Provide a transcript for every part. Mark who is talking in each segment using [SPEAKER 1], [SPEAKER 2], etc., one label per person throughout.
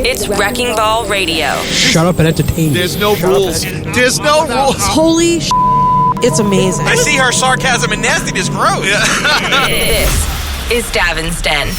[SPEAKER 1] It's Wrecking Ball Radio.
[SPEAKER 2] Shut up and entertain me.
[SPEAKER 3] There's no rules. There's no rules.
[SPEAKER 4] Holy sh**, it's amazing.
[SPEAKER 3] I see her sarcasm and nastiness grow.
[SPEAKER 1] This is Davin's Den.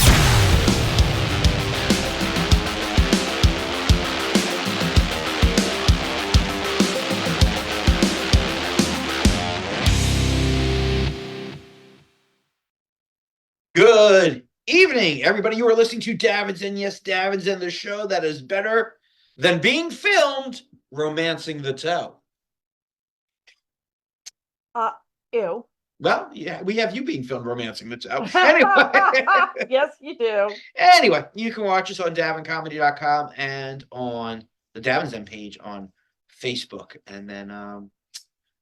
[SPEAKER 5] Good evening, everybody. You are listening to Davin's Den. Yes, Davin's Den, the show that is better than being filmed, Romancing the Toe.
[SPEAKER 4] Ew.
[SPEAKER 5] Well, yeah, we have you being filmed, Romancing the Toe. Anyway.
[SPEAKER 4] Yes, you do.
[SPEAKER 5] Anyway, you can watch us on davincomedy.com and on the Davin's Den page on Facebook, and then on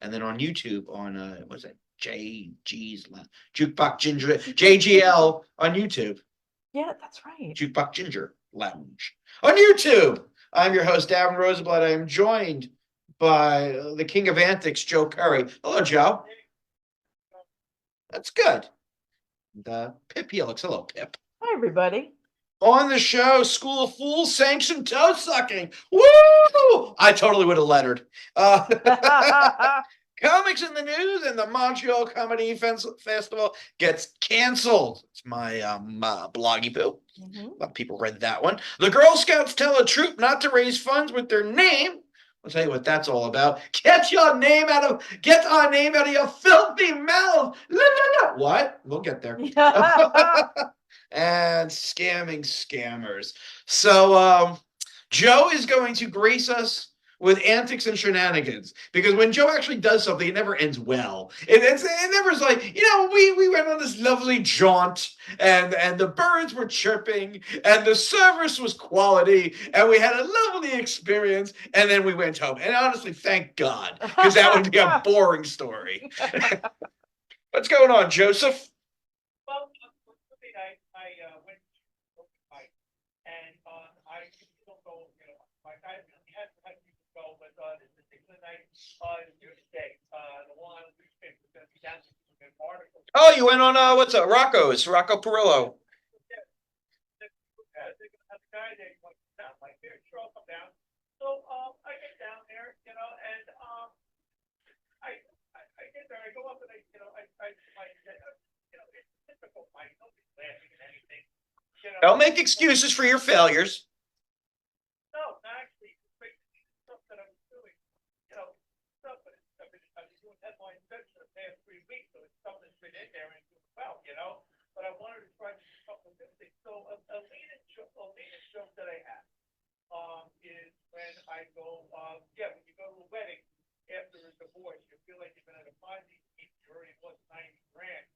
[SPEAKER 5] YouTube on what's that? JG's Jukebox Ginger JGL on YouTube.
[SPEAKER 4] Yeah, that's right.
[SPEAKER 5] Jukebox Ginger Lounge on YouTube. I'm your host, Davin Rosenblatt. I am joined by the king of antics, Joe Curry. Hello, Joe. That's good. And, Pip Helix. Hello, Pip.
[SPEAKER 4] Hi, everybody.
[SPEAKER 5] On the show, School of Fools, sanctioned toe sucking. Woo! I totally would have lettered. Comics in the news, and the Montreal Comedy Festival gets canceled. It's my bloggy poo. A lot of people read that one. The Girl Scouts tell a troop not to raise funds with their name. I'll tell you what that's all about. Get our name out of your filthy mouth. La, la, la. What? We'll get there. And scamming scammers. So Joe is going to grace us with antics and shenanigans, because when Joe actually does something, it never ends well. It never is like, we went on this lovely jaunt, and the birds were chirping, and the service was quality, and we had a lovely experience, and then we went home. And honestly, thank God, because that would be a boring story. What's going on, Joseph?
[SPEAKER 6] Well, something I went to open mic, and I don't go, like I had people go, but this particular night, Tuesday, the one on the newspaper was going to be dancing an article.
[SPEAKER 5] Oh, you went on Rocco's, Rocco Perillo.
[SPEAKER 6] Yeah, they're going to have a guy there going down, like, here, sure, I'll come down. So I get down there, and I get there, I go up, and it's typical fight. Nobody's laughing at anything.
[SPEAKER 5] Don't make excuses for your failures.
[SPEAKER 6] No, actually, stuff that I was doing, stuff that I've been doing headline sets for the past 3 weeks, so it's stuff that's been in there and doing well, but I wanted to try to do something new. So a lead-in joke that I have is when I go, when you go to a wedding after a divorce, you feel like you've been at a Ponzi scheme, you already lost 90 grand,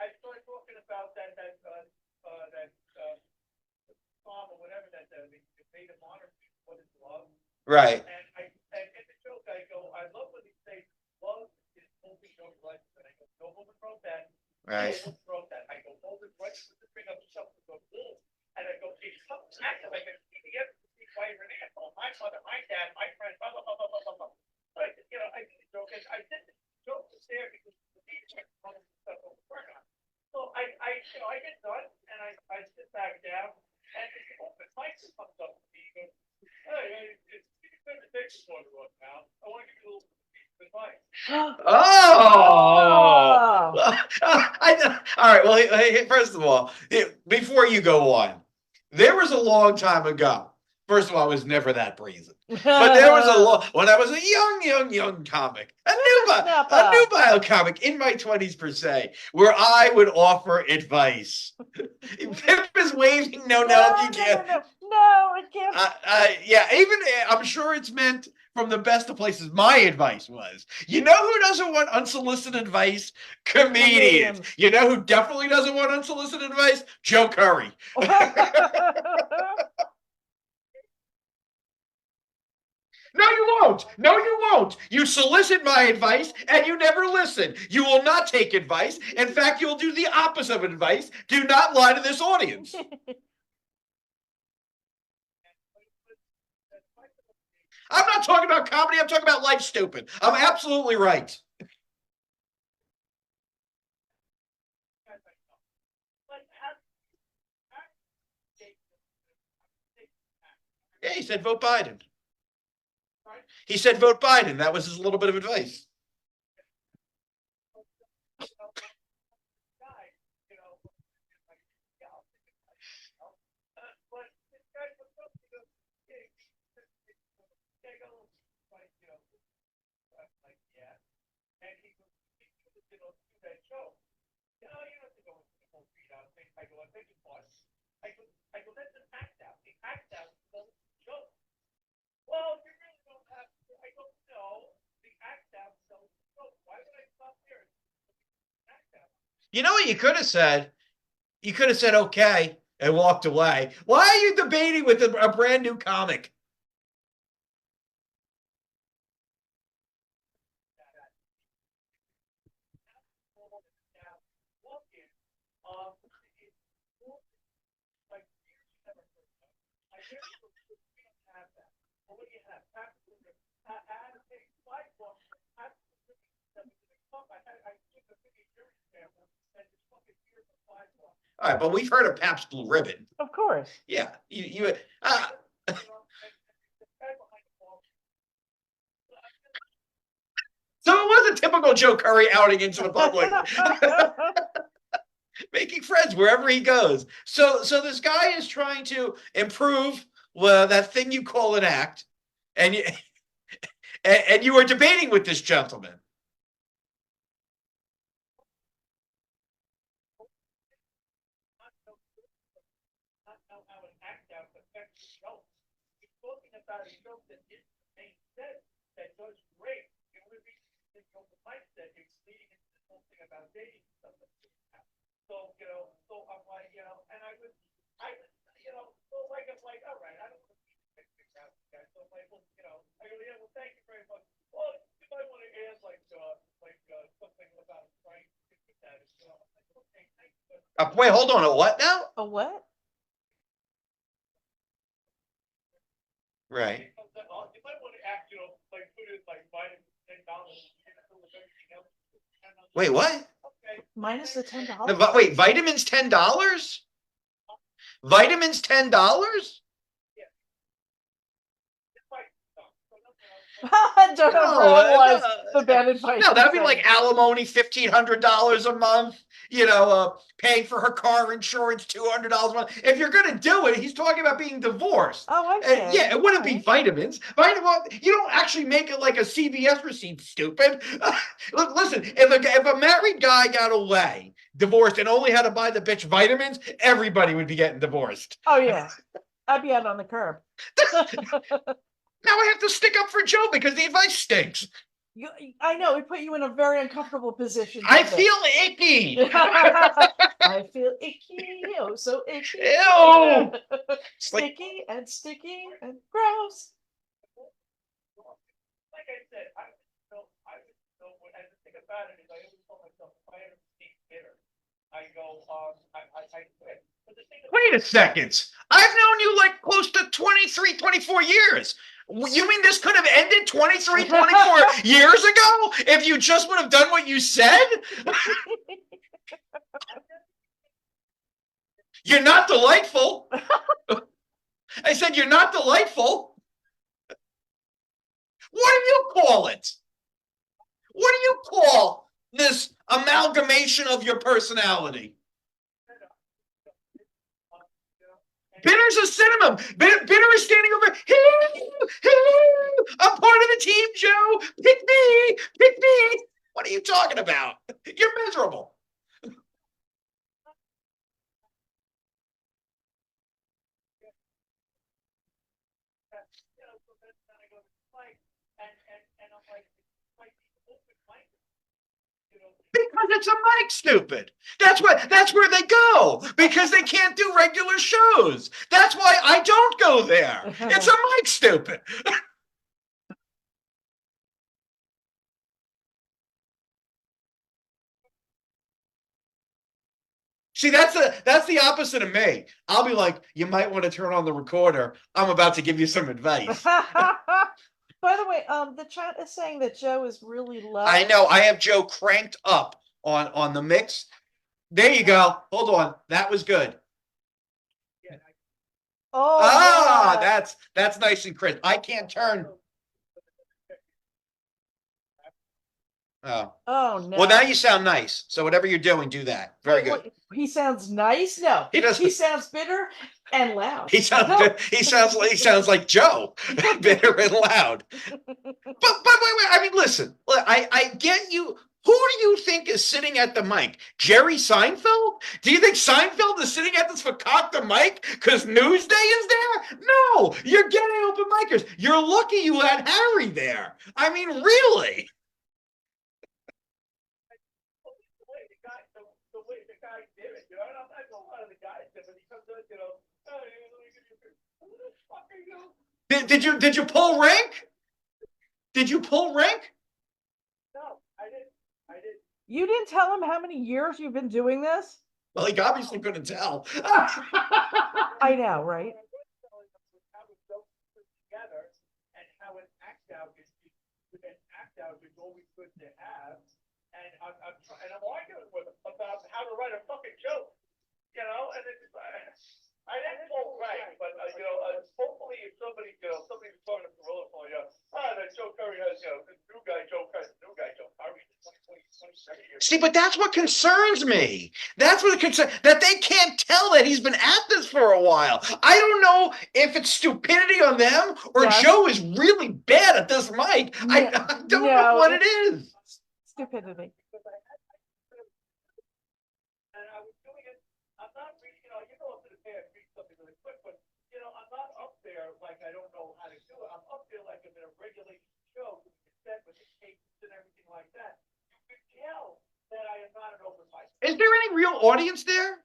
[SPEAKER 6] I started talking about that song or whatever that the native monarchy, what is love?
[SPEAKER 5] Right.
[SPEAKER 6] And in the joke I go, I love when they say love is only no right. And I go, no woman wrote that.
[SPEAKER 5] Right.
[SPEAKER 6] No woman wrote that. I go, no woman right to bring up something so cool. And I go, it's something active like a PDF to see why you're an asshole. My mother, my dad, my friend, blah blah blah blah blah blah. But I did the joke, and I did the joke was there because the teacher told me stuff I was working on. So I get done and I sit back down. And it's open mic comes up to me. He goes, hey, it's good to take this one run now. I want to give you a little bit of advice.
[SPEAKER 5] All right. Well, hey, first of all, before you go on, there was a long time ago. First of all, I was never that brazen. But there was when I was a young comic, a nubile comic in my 20s per se, where I would offer advice. Pip is waving. No, you can't.
[SPEAKER 4] No, it can't.
[SPEAKER 5] I'm sure it's meant from the best of places. My advice was, who doesn't want unsolicited advice? Comedians. You know who definitely doesn't want unsolicited advice? Joe Curry. No, you won't. You solicit my advice and you never listen. You will not take advice. In fact, you'll do the opposite of advice. Do not lie to this audience. I'm not talking about comedy. I'm talking about life stupid. I'm absolutely right. he said vote Biden. He said vote Biden. That was his little bit of advice.
[SPEAKER 6] I go, that's an act out. The act out doesn't show. Well, you really don't have to. I don't know. The act out doesn't show. Why would I stop there? Act out.
[SPEAKER 5] You know what you could have said? You could have said okay and walked away. Why are you debating with a brand new comic? All right, but we've heard of Pabst Blue Ribbon.
[SPEAKER 4] Of course.
[SPEAKER 5] Yeah, So it was a typical Joe Curry outing into the public, making friends wherever he goes. So this guy is trying to improve that thing you call an act, and you are debating with this gentleman.
[SPEAKER 6] About a show that didn't make sense, that does great. It would be the mindset it's leading into this whole thing about dating stuff. So, so I'm like, and I was, so like, I'm like, all right, I don't want to be figure out guys. So I'm like, well, I go, yeah, well, thank you very much. Well, you might want to add something about trying to get that. I'm like, okay, thank you.
[SPEAKER 5] Wait, hold on. A what now?
[SPEAKER 4] A what?
[SPEAKER 5] Right.
[SPEAKER 6] You might want to act, like put it like $10.
[SPEAKER 5] Wait, what?
[SPEAKER 6] Okay.
[SPEAKER 4] Minus the $10?
[SPEAKER 5] No, but wait, vitamins $10? Vitamins $10?
[SPEAKER 4] Don't realize the bad advice.
[SPEAKER 5] No, that'd be like alimony, $1,500 a month. Paying for her car insurance, $200 a month. If you're gonna do it, he's talking about being divorced.
[SPEAKER 4] Oh, okay.
[SPEAKER 5] Yeah, it wouldn't be vitamins. You don't actually make it like a CVS receipt, stupid. Listen, if a married guy got away, divorced, and only had to buy the bitch vitamins, everybody would be getting divorced.
[SPEAKER 4] Oh yeah, I'd be out on the curb.
[SPEAKER 5] Now I have to stick up for Joe because the advice stinks.
[SPEAKER 4] I know, it put you in a very uncomfortable position.
[SPEAKER 5] I feel icky.
[SPEAKER 4] I feel icky, oh so icky.
[SPEAKER 5] Ew.
[SPEAKER 4] Sticky and sticky and gross.
[SPEAKER 6] Like I said, I the thing about it is I always told myself if I ever speak bitter, I go, I quit. But the thing
[SPEAKER 5] Wait a second. I've known you like close to 23, 24 years. You mean this could have ended 23, 24 years ago if you just would have done what you said? You're not delightful. I said you're not delightful. What do you call it? What do you call this amalgamation of your personality? Bitter's a synonym. Bitter is standing over. I'm part of the team, Joe. Pick me. Pick me. What are you talking about? You're miserable. Because it's a mic, stupid. That's where they go, because they can't do regular shows. That's why I don't go there. It's a mic, stupid. See, that's the opposite of me. I'll be like, you might want to turn on the recorder. I'm about to give you some advice.
[SPEAKER 4] By the way, the chat is saying that Joe is really low.
[SPEAKER 5] I know. I have Joe cranked up on the mix. There you go. Hold on. That was good.
[SPEAKER 4] Oh, yeah.
[SPEAKER 5] that's nice and crisp. I can't turn. Oh,
[SPEAKER 4] Oh no.
[SPEAKER 5] well, now you sound nice. So whatever you're doing, do that. Very good.
[SPEAKER 4] Wait, he sounds nice? No.
[SPEAKER 5] He doesn't.
[SPEAKER 4] He sounds bitter and loud.
[SPEAKER 5] He sounds like Joe, bitter and loud. But wait. I mean, listen. I get you. Who do you think is sitting at the mic? Jerry Seinfeld? Do you think Seinfeld is sitting at this fakakta mic because Newsday is there? No, you're getting open micers. You're lucky you had Harry there. I mean, really?
[SPEAKER 6] The way the guy did it, you know, and I'm not a lot of the guys did, but he comes in, you know, oh, let me give you a beer. Who the fuck are you?
[SPEAKER 5] Did you pull rank? Did you pull rank?
[SPEAKER 6] No, I didn't.
[SPEAKER 4] You didn't tell him how many years you've been doing this?
[SPEAKER 5] Well, he obviously couldn't tell.
[SPEAKER 4] I know, right?
[SPEAKER 6] How it goes together and how an act out is always good to have. And I'm arguing with him about how to write a fucking joke, you know. And it's, I didn't pull right, but you know, hopefully if somebody's talking to Gorilla for you, that Joe Curry has, you know, the new guy Joe Curry.
[SPEAKER 5] See, but that's what concerns me. That's what it concerns, that they can't tell that he's been at this for a while. I don't know if it's stupidity on them or
[SPEAKER 4] Yes.
[SPEAKER 5] Joe is really bad at this mic. I don't know what it is.
[SPEAKER 4] Stupidity.
[SPEAKER 6] And I was doing it. I'm not really, you know, up to the pad, read something really quick, but you know, I'm not up there like I don't know how to do it. I'm up there like I'm in a regulated show with the set with the tapes and everything like that. You can tell that I am not an open mic.
[SPEAKER 5] Is there any real audience there?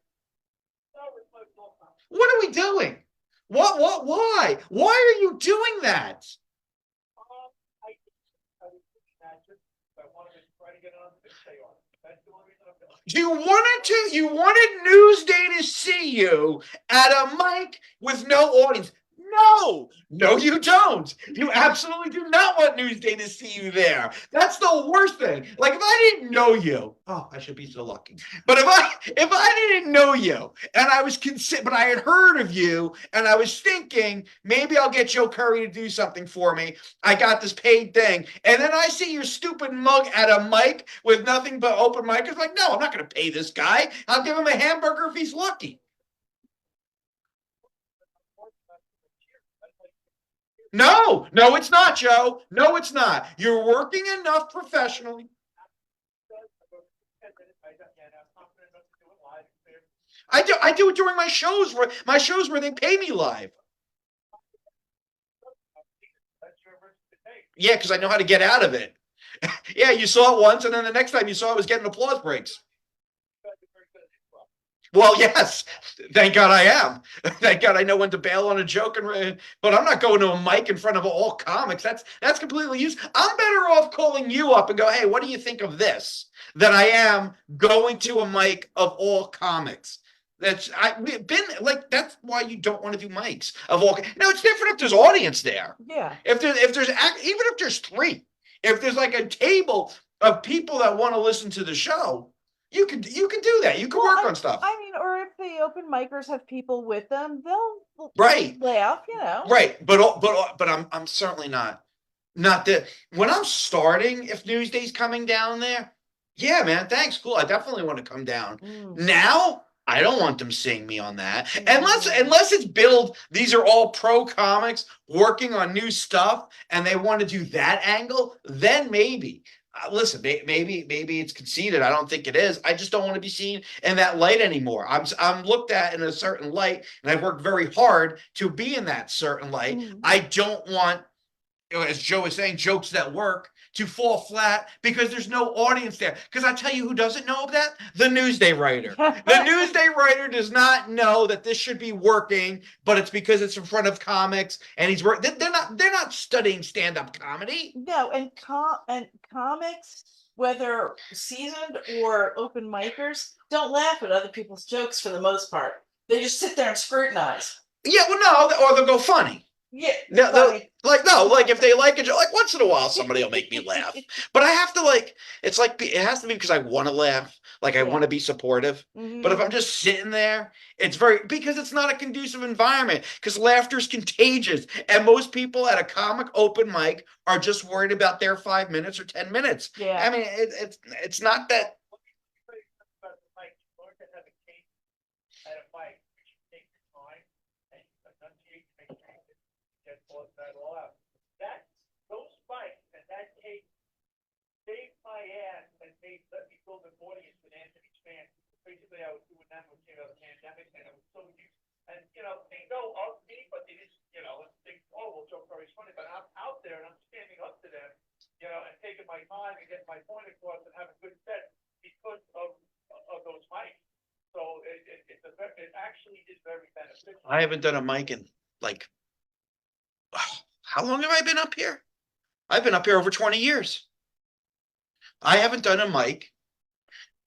[SPEAKER 6] No, it's my fault.
[SPEAKER 5] What are we doing? Why? Why are you doing that?
[SPEAKER 6] I was thinking that just I wanted to try to get on the stay on. That's the only reason I'm doing it.
[SPEAKER 5] You wanted Newsday to see you at a mic with no audience. No, you don't. You absolutely do not want Newsday to see you there. That's the worst thing. Like if I didn't know you, oh, I should be so lucky. But if I didn't know you and I was but I had heard of you and I was thinking maybe I'll get Joe Curry to do something for me. I got this paid thing, and then I see your stupid mug at a mic with nothing but open mic. It's like, no, I'm not going to pay this guy. I'll give him a hamburger if he's lucky. No, it's not, Joe. No, it's not. You're working enough professionally. I do it during my shows where they pay me live. Yeah, because I know how to get out of it. Yeah, you saw it once, and then the next time you saw it was getting applause breaks. Well, yes. Thank God I am. Thank God I know when to bail on a joke, but I'm not going to a mic in front of all comics. That's completely useless. I'm better off calling you up and go, hey, what do you think of this? Than I am going to a mic of all comics. That's why you don't want to do mics of all. Now it's different if there's audience there.
[SPEAKER 4] Yeah.
[SPEAKER 5] Even if there's three, if there's like a table of people that want to listen to the show. You can do that. You can work on stuff.
[SPEAKER 4] I mean, or if the open micers have people with them, they'll laugh, you know.
[SPEAKER 5] Right, but I'm certainly not the when I'm starting. If Newsday's coming down there, yeah, man, thanks, cool. I definitely want to come down. Now I don't want them seeing me on that unless it's billed. These are all pro comics working on new stuff, and they want to do that angle. Then maybe. Listen, maybe it's conceited. I don't think it is. I just don't want to be seen in that light anymore. I'm looked at in a certain light, and I've worked very hard to be in that certain light. I don't want, as Joe is saying, jokes that work to fall flat because there's no audience there. Because I tell you who doesn't know that? The Newsday writer. The Newsday writer does not know that this should be working, but it's because it's in front of comics and he's working. They're not studying stand-up comedy.
[SPEAKER 4] No, and comics, whether seasoned or open micers, don't laugh at other people's jokes for the most part. They just sit there and scrutinize.
[SPEAKER 5] Yeah, well, no, or they'll go funny.
[SPEAKER 4] Yeah,
[SPEAKER 5] No,
[SPEAKER 4] right.
[SPEAKER 5] like if they like it, like once in a while somebody will make me laugh. But I have to it's like it has to be because I want to laugh, like I
[SPEAKER 4] Yeah.
[SPEAKER 5] want to be supportive. But if
[SPEAKER 4] Mhm.
[SPEAKER 5] I'm just sitting there, because it's not a conducive environment because laughter is contagious, and most people at a comic open mic are just worried about their 5 minutes or 10 minutes.
[SPEAKER 4] Yeah.
[SPEAKER 5] I mean, it's not that.
[SPEAKER 6] About the mic, in order to have a case at a mic, you should take your time and enunciate, make sure you get that all out. Those mics and that case saved my ass and let me build an audience with Anthony's fans. Basically, I was doing that when we came out of the pandemic, and it was so used. And they know of me, but they just, think, oh, well, Joe Curry's funny, but I'm out there and I'm standing up to them, and taking my time and getting my point across and having a good set because of those mics. So it actually is very beneficial.
[SPEAKER 5] I haven't done a mic in like, how long have I been up here? I've been up here over 20 years. I haven't done a mic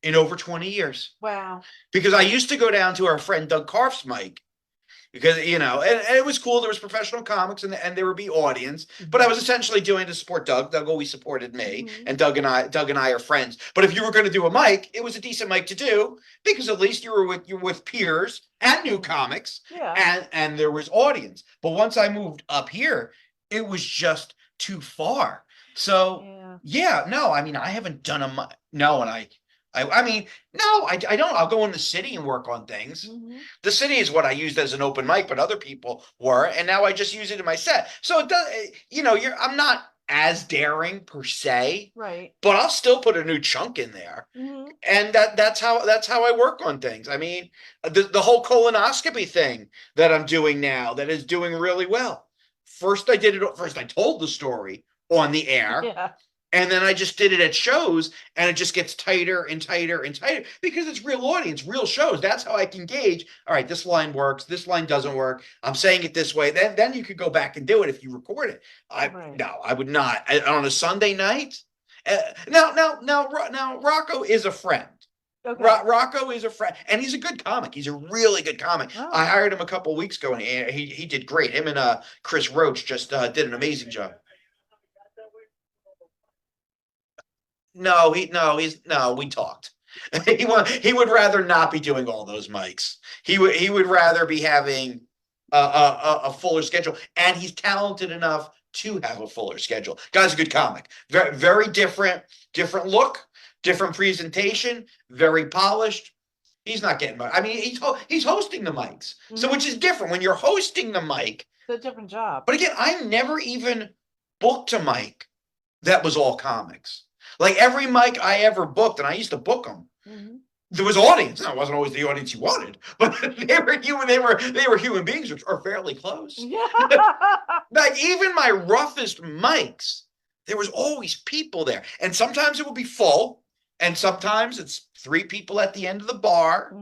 [SPEAKER 5] in over 20 years
[SPEAKER 4] Wow.
[SPEAKER 5] because I used to go down to our friend Doug Karf's mic because, and it was cool. There was professional comics and there would be audience, but I was essentially doing to support Doug. Doug always supported me, and Doug and I are friends. But if you were going to do a mic, it was a decent mic to do because at least you're with peers and new comics,
[SPEAKER 4] Yeah.
[SPEAKER 5] and there was audience. But once I moved up here, it was just too far. So no, I mean I haven't done a mic. No, and I mean, no, I don't. I'll go in the city and work on things. The city is what I used as an open mic, but other people were, and now I just use it in my set. So it does, I'm not as daring per se,
[SPEAKER 4] Right.
[SPEAKER 5] but I'll still put a new chunk in there, and that's how I work on things. I mean, the whole colonoscopy thing that I'm doing now that is doing really well. First I told the story on the air.
[SPEAKER 4] Yeah.
[SPEAKER 5] And then I just did it at shows, and it just gets tighter and tighter and tighter because it's real audience, real shows. That's how I can gauge. All right, this line works. This line doesn't work. I'm saying it this way. Then you could go back and do it if you record it. No, I would not on a Sunday night. Now, Rocco is a friend.
[SPEAKER 4] Okay.
[SPEAKER 5] Rocco is a friend, and he's a good comic. He's a really good comic.
[SPEAKER 4] Oh.
[SPEAKER 5] I hired him a couple weeks ago, and he did great. Him and Chris Roach just did an amazing job. No, we talked. He would rather not be doing all those mics. He would rather be having a fuller schedule, and he's talented enough to have a fuller schedule. Guy's a good comic. Very, very different look, different presentation, very polished. He's not getting much. I mean, he's hosting the mics, so which is different when you're hosting the mic.
[SPEAKER 4] It's a different job.
[SPEAKER 5] But again, I never even booked a mic that was all comics. Like every mic I ever booked, and I used to book them, there was audience. Now, it wasn't always the audience you wanted, but they were human. They were human beings, which are fairly close.
[SPEAKER 4] Yeah.
[SPEAKER 5] Like even my roughest mics, there was always people there, and sometimes it would be full, and sometimes it's 3 people at the end of the bar.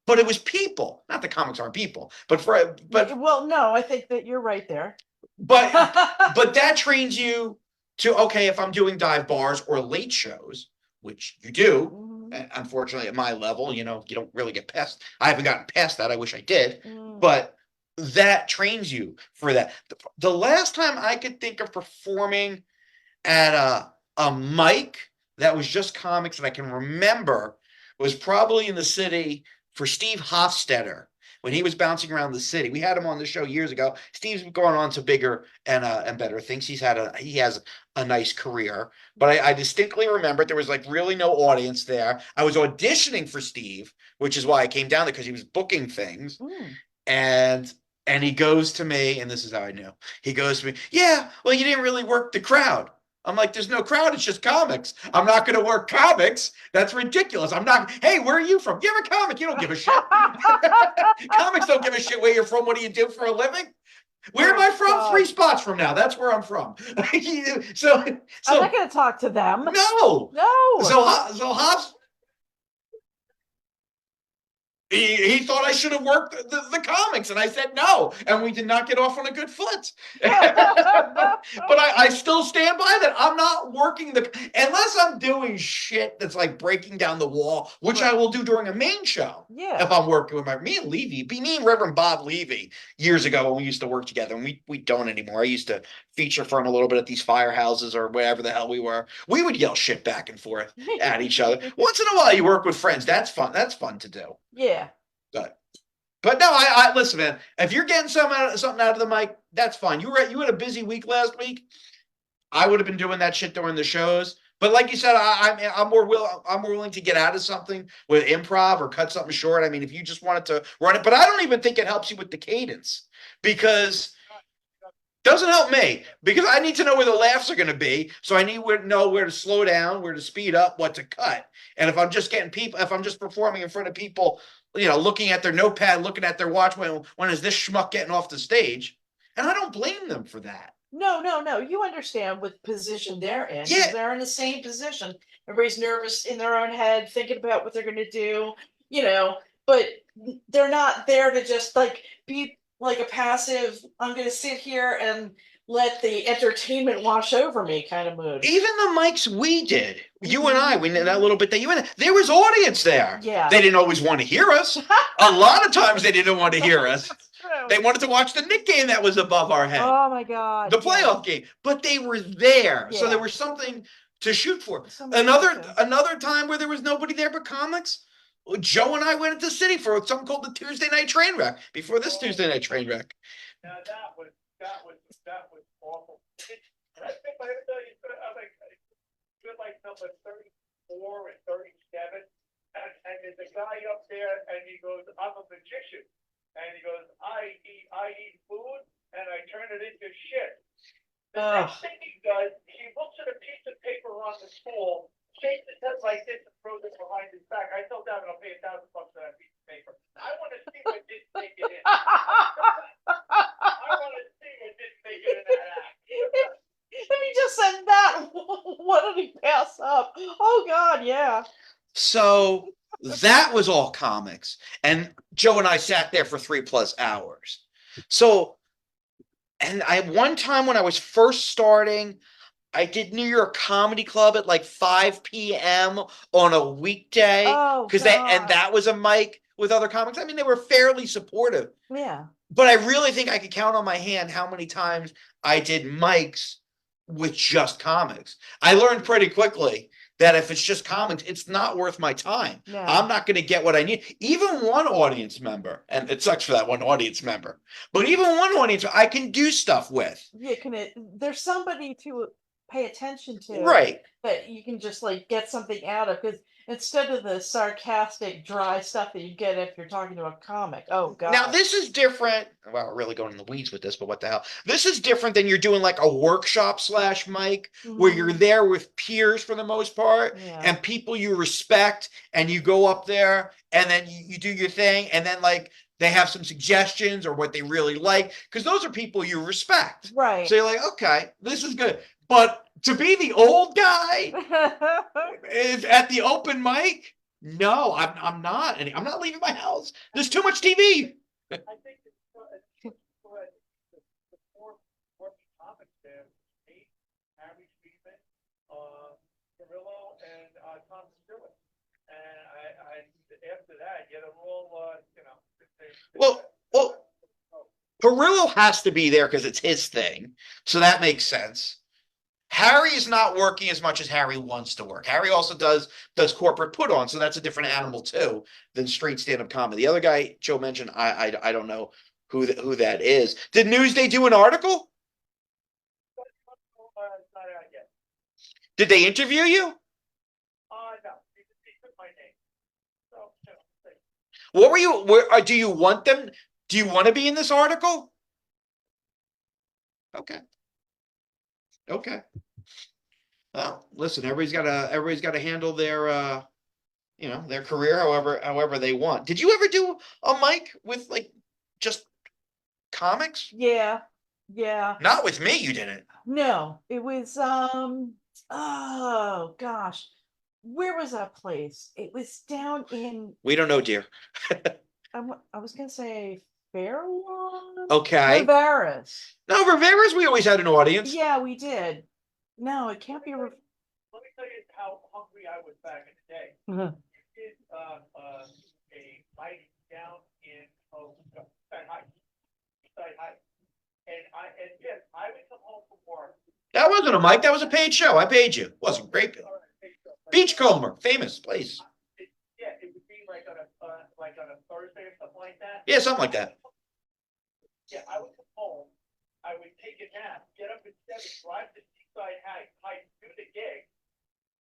[SPEAKER 5] But it was people. Not that comics aren't people, but
[SPEAKER 4] well, no, I think that you're right there.
[SPEAKER 5] But that trains you to, okay, if I'm doing dive bars or late shows, which you do, unfortunately at my level, you don't really get past. I haven't gotten past that. I wish I did, but that trains you for that. The last time I could think of performing at a mic that was just comics that I can remember was probably in the city for Steve Hofstetter. When he was bouncing around the city, we had him on the show years ago. Steve's going on to bigger and better things. He has a nice career, but I distinctly remember there was like really no audience there. I was auditioning for Steve, which is why I came down there because he was booking things, and he goes to me, and this is how I knew. He goes to me, yeah, well, you didn't really work the crowd. I'm like, there's no crowd. It's just comics. I'm not going to work comics. That's ridiculous. I'm not. Hey, where are you from? You're a comic. You don't give a shit. Comics don't give a shit where you're from. What do you do for a living? Where am I from? God. 3 spots from now. That's where I'm from. so
[SPEAKER 4] I'm not going to talk to them.
[SPEAKER 5] No.
[SPEAKER 4] So
[SPEAKER 5] Hobbs. He thought I should have worked the comics, and I said no, and we did not get off on a good foot. But I still stand by that. I'm not working unless I'm doing shit that's like breaking down the wall, which I will do during a main show.
[SPEAKER 4] Yeah.
[SPEAKER 5] If I'm working with me and me and Reverend Bob Levy years ago when we used to work together, and we don't anymore. I used to feature for him a little bit at these firehouses or wherever the hell we were. We would yell shit back and forth at each other. Once in a while, you work with friends. That's fun. That's fun to do.
[SPEAKER 4] Yeah.
[SPEAKER 5] But no, I listen, man. If you're getting something out of the mic, that's fine. You had a busy week last week. I would have been doing that shit during the shows. But like you said, I'm more willing to get out of something with improv or cut something short. I mean, if you just wanted to run it, but I don't even think it helps you with the cadence because doesn't help me because I need to know where the laughs are going to be. So I need to know where to slow down, where to speed up, what to cut. And if I'm just performing in front of people, looking at their notepad, looking at their watch, when is this schmuck getting off the stage? And I don't blame them for that.
[SPEAKER 4] No. You understand what position they're in.
[SPEAKER 5] Yeah.
[SPEAKER 4] They're in the same position. Everybody's nervous in their own head, thinking about what they're going to do, but they're not there to just like be like a passive, I'm going to sit here and let the entertainment wash over me kind of mood.
[SPEAKER 5] Even the mics we did, you and I, we did that little bit that you and there was audience there.
[SPEAKER 4] Yeah.
[SPEAKER 5] They didn't always want to hear us. A lot of times they didn't want to hear us. They wanted to watch the Knick game that was above our head.
[SPEAKER 4] Oh my God.
[SPEAKER 5] The playoff game. But they were there.
[SPEAKER 4] Yeah.
[SPEAKER 5] So there was something to shoot for. Another time where there was nobody there but comics. Joe and I went into the city for something called the Tuesday Night Train Wreck before this Tuesday Night Train Wreck.
[SPEAKER 6] Now that was awful. I think I tell you, I'm like number 34 and 37, and there's a guy up there, and he goes, "I'm a magician," and he goes, "I eat food, and I turn it into shit." The next thing he does, he looks at a piece of paper on the stool, shakes his head like this, and throws it behind his back. I told Davin I'll pay $1,000 for that piece of paper. I want to see what this thing is. I want to see what this thing is in that act.
[SPEAKER 4] If he just said that, what did he pass up? Oh God, yeah.
[SPEAKER 5] So that was all comics. And Joe and I sat there for 3+ hours. So, and one time when I was first starting, I did New York Comedy Club at like 5 p.m. on a weekday.
[SPEAKER 4] Oh,
[SPEAKER 5] and that was a mic with other comics. I mean, they were fairly supportive.
[SPEAKER 4] Yeah.
[SPEAKER 5] But I really think I could count on my hand how many times I did mics with just comics. I learned pretty quickly that if it's just comics, it's not worth my time.
[SPEAKER 4] No.
[SPEAKER 5] I'm not going to get what I need. Even one audience member, and it sucks for that one audience member, but even one audience I can do stuff with.
[SPEAKER 4] Yeah, there's somebody to pay attention to.
[SPEAKER 5] Right.
[SPEAKER 4] That you can just like get something out of, because instead of the sarcastic, dry stuff that you get if you're talking to a comic. Oh God.
[SPEAKER 5] Now this is different. Well, we're really going in the weeds with this, but what the hell? This is different than you're doing like a workshop / mic where you're there with peers for the most part and people you respect, and you go up there and then you do your thing, and then like they have some suggestions or what they really like, because those are people you respect.
[SPEAKER 4] Right.
[SPEAKER 5] So you're like, okay, this is good. But to be the old guy is at the open mic, no, I'm not. I'm not leaving my house. There's too much TV.
[SPEAKER 6] I think the four working comics there, me, Harry Friedman, Perillo, and Tom Stewart. And I after that, they're all
[SPEAKER 5] Well, Perillo has to be there because it's his thing, so that makes sense. Harry is not working as much as Harry wants to work. Harry also does corporate put on, so that's a different animal too than straight stand-up comedy. The other guy Joe mentioned, I don't know who that is. Did Newsday do an article?
[SPEAKER 6] not out yet.
[SPEAKER 5] Did they interview you?
[SPEAKER 6] No, he took my name. So,
[SPEAKER 5] What were you? Do you want them? Do you want to be in this article? Okay. Well, listen, everybody's got to handle their their career however they want. Did you ever do a mic with like just comics?
[SPEAKER 4] Yeah.
[SPEAKER 5] Not with me, you didn't.
[SPEAKER 4] No, it was oh gosh. Where was that place? It was down in,
[SPEAKER 5] We don't know, dear.
[SPEAKER 4] I was gonna say Fairlawn?
[SPEAKER 5] Okay.
[SPEAKER 4] Rivera's.
[SPEAKER 5] No, Rivera's, we always had an audience.
[SPEAKER 4] Yeah, we did. No, it can't be.
[SPEAKER 6] Let me tell you how hungry I was back in the day.
[SPEAKER 4] Mhm.
[SPEAKER 6] We did a mic down in Side Heights. And yes, I would come home from work.
[SPEAKER 5] That wasn't a mic. That was a paid show. I paid you. It wasn't great. Beachcomber, famous place.
[SPEAKER 6] Yeah, it would be like on a Thursday or something like that.
[SPEAKER 5] Yeah, something like that.
[SPEAKER 6] Yeah, I would come home, I would take a nap, get up at 7, drive to Seaside Heights, do the gig.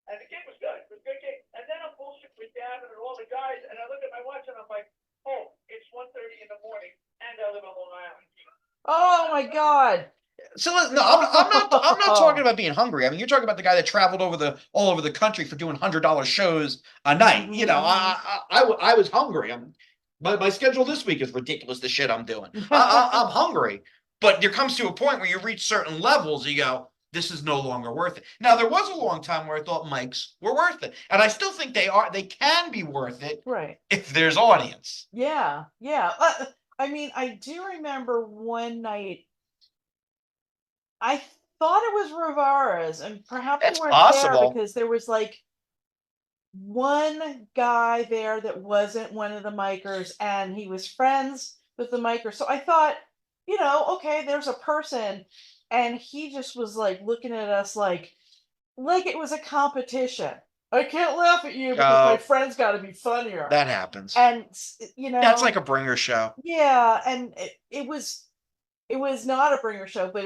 [SPEAKER 6] And the gig was good. It was a good gig. And then I'm bullshit with Davin and all the guys, and I look at my watch and I'm like, oh, it's 1:30 in the morning, and I live on Long Island.
[SPEAKER 4] Oh my God.
[SPEAKER 5] So no, I'm not talking about being hungry. I mean, you're talking about the guy that traveled all over the country for doing $100 shows a night. You know, I was hungry. My schedule this week is ridiculous. The shit I'm doing. I'm hungry, but there comes to a point where you reach certain levels. You go, this is no longer worth it. Now, there was a long time where I thought mics were worth it, and I still think they are. They can be worth it,
[SPEAKER 4] Right.
[SPEAKER 5] if there's audience.
[SPEAKER 4] Yeah. Yeah. I mean, I do remember one night. I thought it was Rivera's, and perhaps
[SPEAKER 5] That's
[SPEAKER 4] you weren't
[SPEAKER 5] possible.
[SPEAKER 4] there because there was like one guy there that wasn't one of the micers, and he was friends with the micer. So I thought, okay, there's a person, and he just was like looking at us like it was a competition. I can't laugh at you because my friend's got to be funnier.
[SPEAKER 5] That happens.
[SPEAKER 4] And
[SPEAKER 5] That's like a bringer show.
[SPEAKER 4] Yeah, and it was not a bringer show, but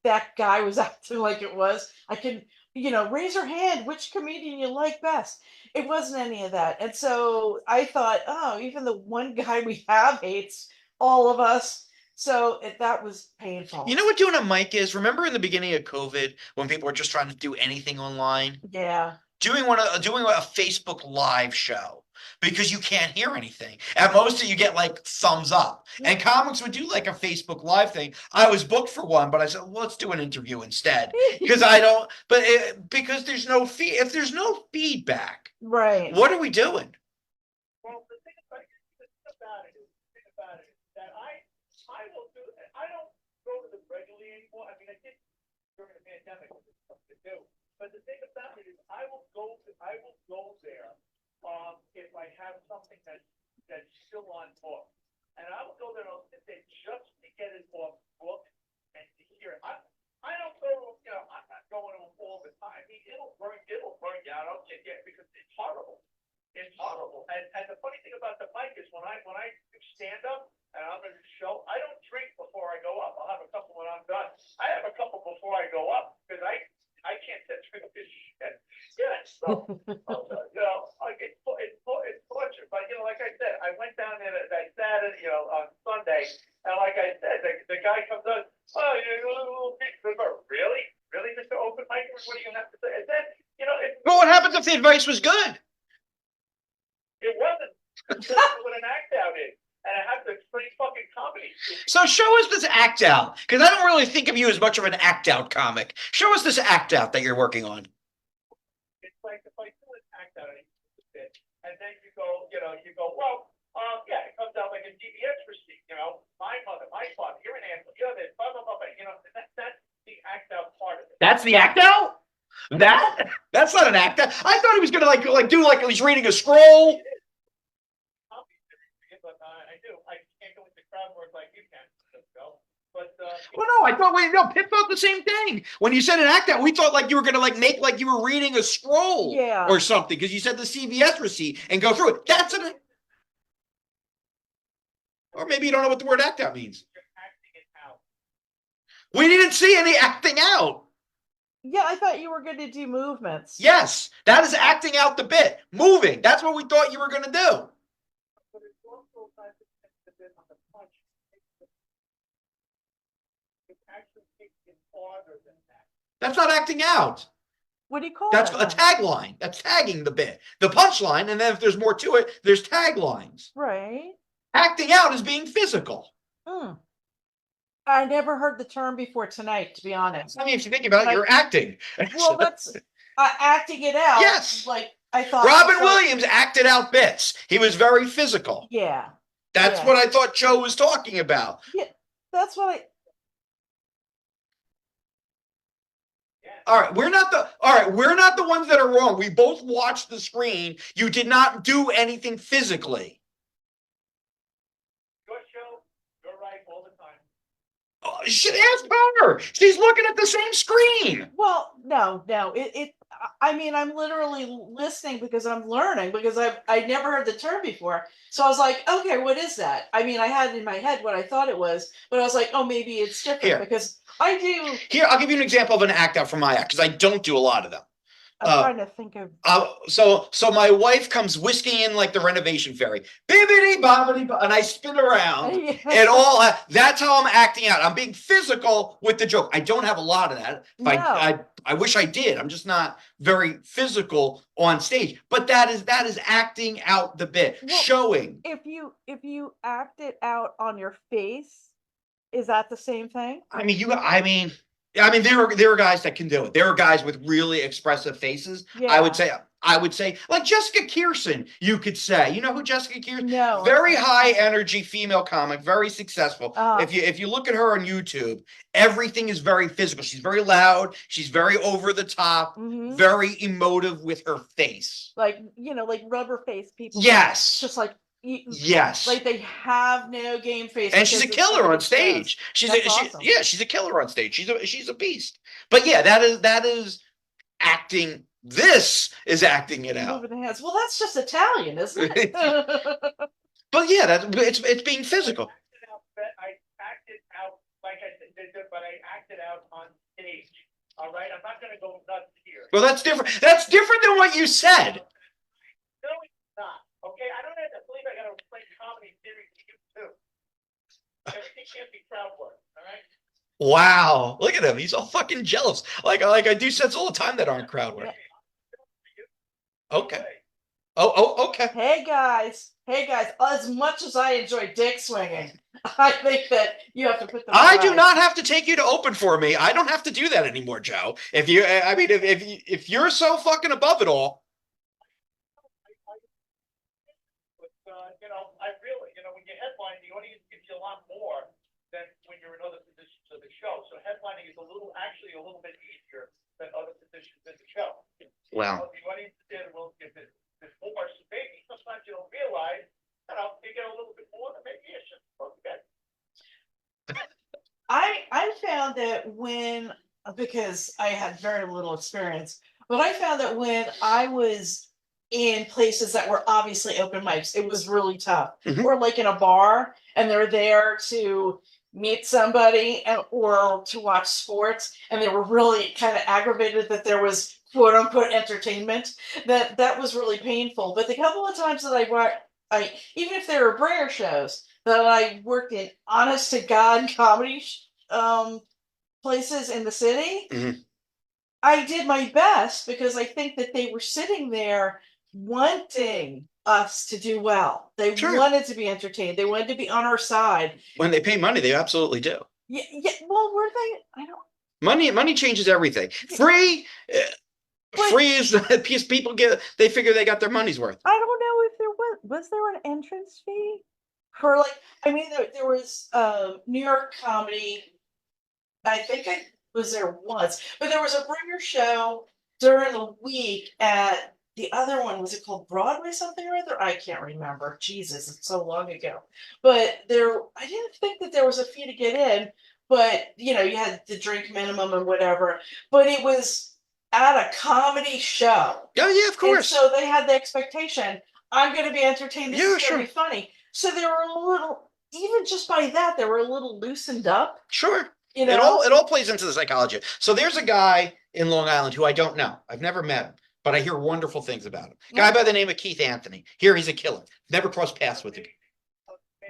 [SPEAKER 4] that guy was acting like it was. I can, raise your hand, which comedian you like best. It wasn't any of that. And so I thought, oh, even the one guy we have hates all of us. So that was painful.
[SPEAKER 5] You know what doing a mic is? Remember in the beginning of COVID when people were just trying to do anything online?
[SPEAKER 4] Yeah.
[SPEAKER 5] Doing a Facebook Live show because you can't hear anything. At most, you get like thumbs up. And comics would do like a Facebook Live thing. I was booked for one, but I said, well, let's do an interview instead because because there's no if there's no feedback,
[SPEAKER 4] right?
[SPEAKER 5] What are we doing?
[SPEAKER 6] Well, the thing about it is that I will do. I don't go to them regularly anymore. I mean, I did during the pandemic, which is something to do. But the thing about it is, I will go there if I have something that's still on book, and I will go there and I'll sit there just to get it off book and to hear it. I don't go, I'm not going to them all the time. I mean, it'll burn you out. I'll sit there because it's horrible. It's horrible. And the funny thing about the mic is when I do stand up and I'm in a show, I don't drink before I go up. I'll have a couple when I'm done. I have a couple before I go up because I can't sit through this shit. Yeah, so it's torture. But like I said, I went down there that Saturday, on Sunday, and like I said, the guy comes up, oh, you're a little bit really, Mr. Open Mic, what do you have to say? And then,
[SPEAKER 5] Well, what happens if the advice was good?
[SPEAKER 6] it wasn't. That's what an act out is. And I have to explain fucking comedy.
[SPEAKER 5] So show us this act out, because I don't really think of you as much of an act out comic. Show us this act out that you're working on.
[SPEAKER 6] It's like if I do an act out, and then you go, well, yeah, it comes out like a DBS receipt, my mother, my father, you're an asshole, you're this, blah, blah, blah, that's the act out part of it.
[SPEAKER 5] That's the act out? That's not an act out. I thought he was gonna do he's reading a scroll.
[SPEAKER 6] But I do. I can't go into crowd work like you can. But
[SPEAKER 5] Well, no, I thought Pip thought the same thing. When you said an act out, we thought like you were gonna make like you were reading a scroll, or something, because you said the CVS receipt and go through it. That's an. Or maybe you don't know what the word act out means.
[SPEAKER 6] you're acting it out.
[SPEAKER 5] We didn't see any acting out.
[SPEAKER 4] Yeah, I thought you were going to do movements.
[SPEAKER 5] Yes, that is acting out the bit. Moving. That's what we thought you were gonna do.
[SPEAKER 6] But it's also not the bit on the punch. It actually takes it farther than that.
[SPEAKER 5] That's not acting out.
[SPEAKER 4] What do you call
[SPEAKER 5] That's
[SPEAKER 4] it?
[SPEAKER 5] a tagline. That's tagging the bit. The punchline, and then if there's more to it, there's taglines.
[SPEAKER 4] Right.
[SPEAKER 5] Acting out is being physical.
[SPEAKER 4] I never heard the term before tonight, to be honest.
[SPEAKER 5] I mean, if you think about it, you're acting.
[SPEAKER 4] Well, that's acting it out.
[SPEAKER 5] Yes.
[SPEAKER 4] Like I thought
[SPEAKER 5] Robin
[SPEAKER 4] so-
[SPEAKER 5] Williams acted out bits. He was very physical.
[SPEAKER 4] Yeah.
[SPEAKER 5] That's
[SPEAKER 4] Yeah.
[SPEAKER 5] what I thought Joe was talking about.
[SPEAKER 4] Yeah. That's what I.
[SPEAKER 5] All right, we're not the ones that are wrong. We both watched the screen. You did not do anything physically.
[SPEAKER 6] Your show, you're right all the time.
[SPEAKER 5] Oh, ask her. She's looking at the same screen.
[SPEAKER 4] Well, no. I mean, I'm literally listening because I'm learning because I never heard the term before. So I was like, okay, what is that? I mean, I had in my head what I thought it was, but I was like, oh, maybe it's different
[SPEAKER 5] Here.
[SPEAKER 4] because I do.
[SPEAKER 5] Here, I'll give you an example of an act out from my act because I don't do a lot of them.
[SPEAKER 4] I'm trying to think of.
[SPEAKER 5] So my wife comes whisking in like the renovation fairy, bibbidi bobbidi, and I spin around. And all that's how I'm acting out. I'm being physical with the joke. I don't have a lot of that.
[SPEAKER 4] No.
[SPEAKER 5] I wish I did. I'm just not very physical on stage. But that is acting out the bit,
[SPEAKER 4] Well,
[SPEAKER 5] showing.
[SPEAKER 4] If you act it out on your face, is that the same thing?
[SPEAKER 5] I mean, there are guys that can do it. There are guys with really expressive faces.
[SPEAKER 4] Yeah.
[SPEAKER 5] I would say, like Jessica Kirson, you could say. You know who Jessica Kirson?
[SPEAKER 4] No.
[SPEAKER 5] Very high energy female comic, very successful. If you look at her on YouTube, everything is very physical. She's very loud. She's very over the top.
[SPEAKER 4] Mhm.
[SPEAKER 5] Very emotive with her face.
[SPEAKER 4] Like like rubber face people.
[SPEAKER 5] Yes.
[SPEAKER 4] Just like
[SPEAKER 5] Yes.
[SPEAKER 4] like they have no game face.
[SPEAKER 5] And she's a
[SPEAKER 4] because it's
[SPEAKER 5] killer on
[SPEAKER 4] somebody
[SPEAKER 5] stage.
[SPEAKER 4] That's awesome.
[SPEAKER 5] She's a killer on stage. She's a beast. But yeah, that is acting. This is acting it out.
[SPEAKER 4] Moving the hands. Well, that's just Italian, isn't it?
[SPEAKER 5] But yeah, it's being physical.
[SPEAKER 6] I acted out like I did, but I acted out on stage. All right, I'm not going to go nuts here.
[SPEAKER 5] Well, that's different. That's different than what you said.
[SPEAKER 6] No, it's not. Okay, I don't have to believe I got to play comedy theory to you too. Everything can't be crowd work. All right.
[SPEAKER 5] Wow, look at him. He's all fucking jealous. Like I do sets all the time that aren't crowd work. Okay. Oh, okay.
[SPEAKER 4] Hey guys. As much as I enjoy dick swinging, I think that you have to put them.
[SPEAKER 5] I
[SPEAKER 4] away.
[SPEAKER 5] do not have to take you to open for me. I don't have to do that anymore, Joe. If you're so fucking above it all.
[SPEAKER 6] But I really, when you headline, the audience gives you a lot more than when you're in other positions of the show. So headlining is actually a little bit easier than other positions in the show.
[SPEAKER 5] Wow.
[SPEAKER 6] The audience there will give it more. So maybe sometimes you don't realize, you get a little bit more, maybe you should forget.
[SPEAKER 4] I found that because I had very little experience, but I found that when I was in places that were obviously open mics, it was really tough.
[SPEAKER 5] Mhm.
[SPEAKER 4] Or like in a bar and they're there to meet somebody or to watch sports, and they were really kind of aggravated that there was quote unquote entertainment. That was really painful. But the couple of times that I even if they were bringer shows that I worked in honest to God comedy places in the city,
[SPEAKER 5] Mhm.
[SPEAKER 4] I did my best because I think that they were sitting there wanting us to do well. They
[SPEAKER 5] Sure.
[SPEAKER 4] wanted to be entertained. They wanted to be on our side.
[SPEAKER 5] When they pay money, they absolutely do.
[SPEAKER 4] Yeah. Well, were they? I don't.
[SPEAKER 5] Money changes everything. Free is the piece people get. They figure they got their money's worth.
[SPEAKER 4] I don't know if there was there an entrance fee for there was New York comedy. I think I was there once, but there was a bringer show during the week at the other one. Was it called Broadway something or other? I can't remember. Jesus, it's so long ago. But I didn't think that there was a fee to get in, but you had the drink minimum and whatever. But it was at a comedy show.
[SPEAKER 5] Oh yeah, of course.
[SPEAKER 4] And so they had the expectation, I'm going to be entertained. This is going to be funny. So they were a little, even just by that, they were a little loosened up.
[SPEAKER 5] Sure.
[SPEAKER 4] You know?
[SPEAKER 5] It all plays into the psychology. So there's a guy in Long Island who I don't know. I've never met him, but I hear wonderful things about him. Guy by the name of Keith Anthony. Here he's a killer. Never crossed paths with him.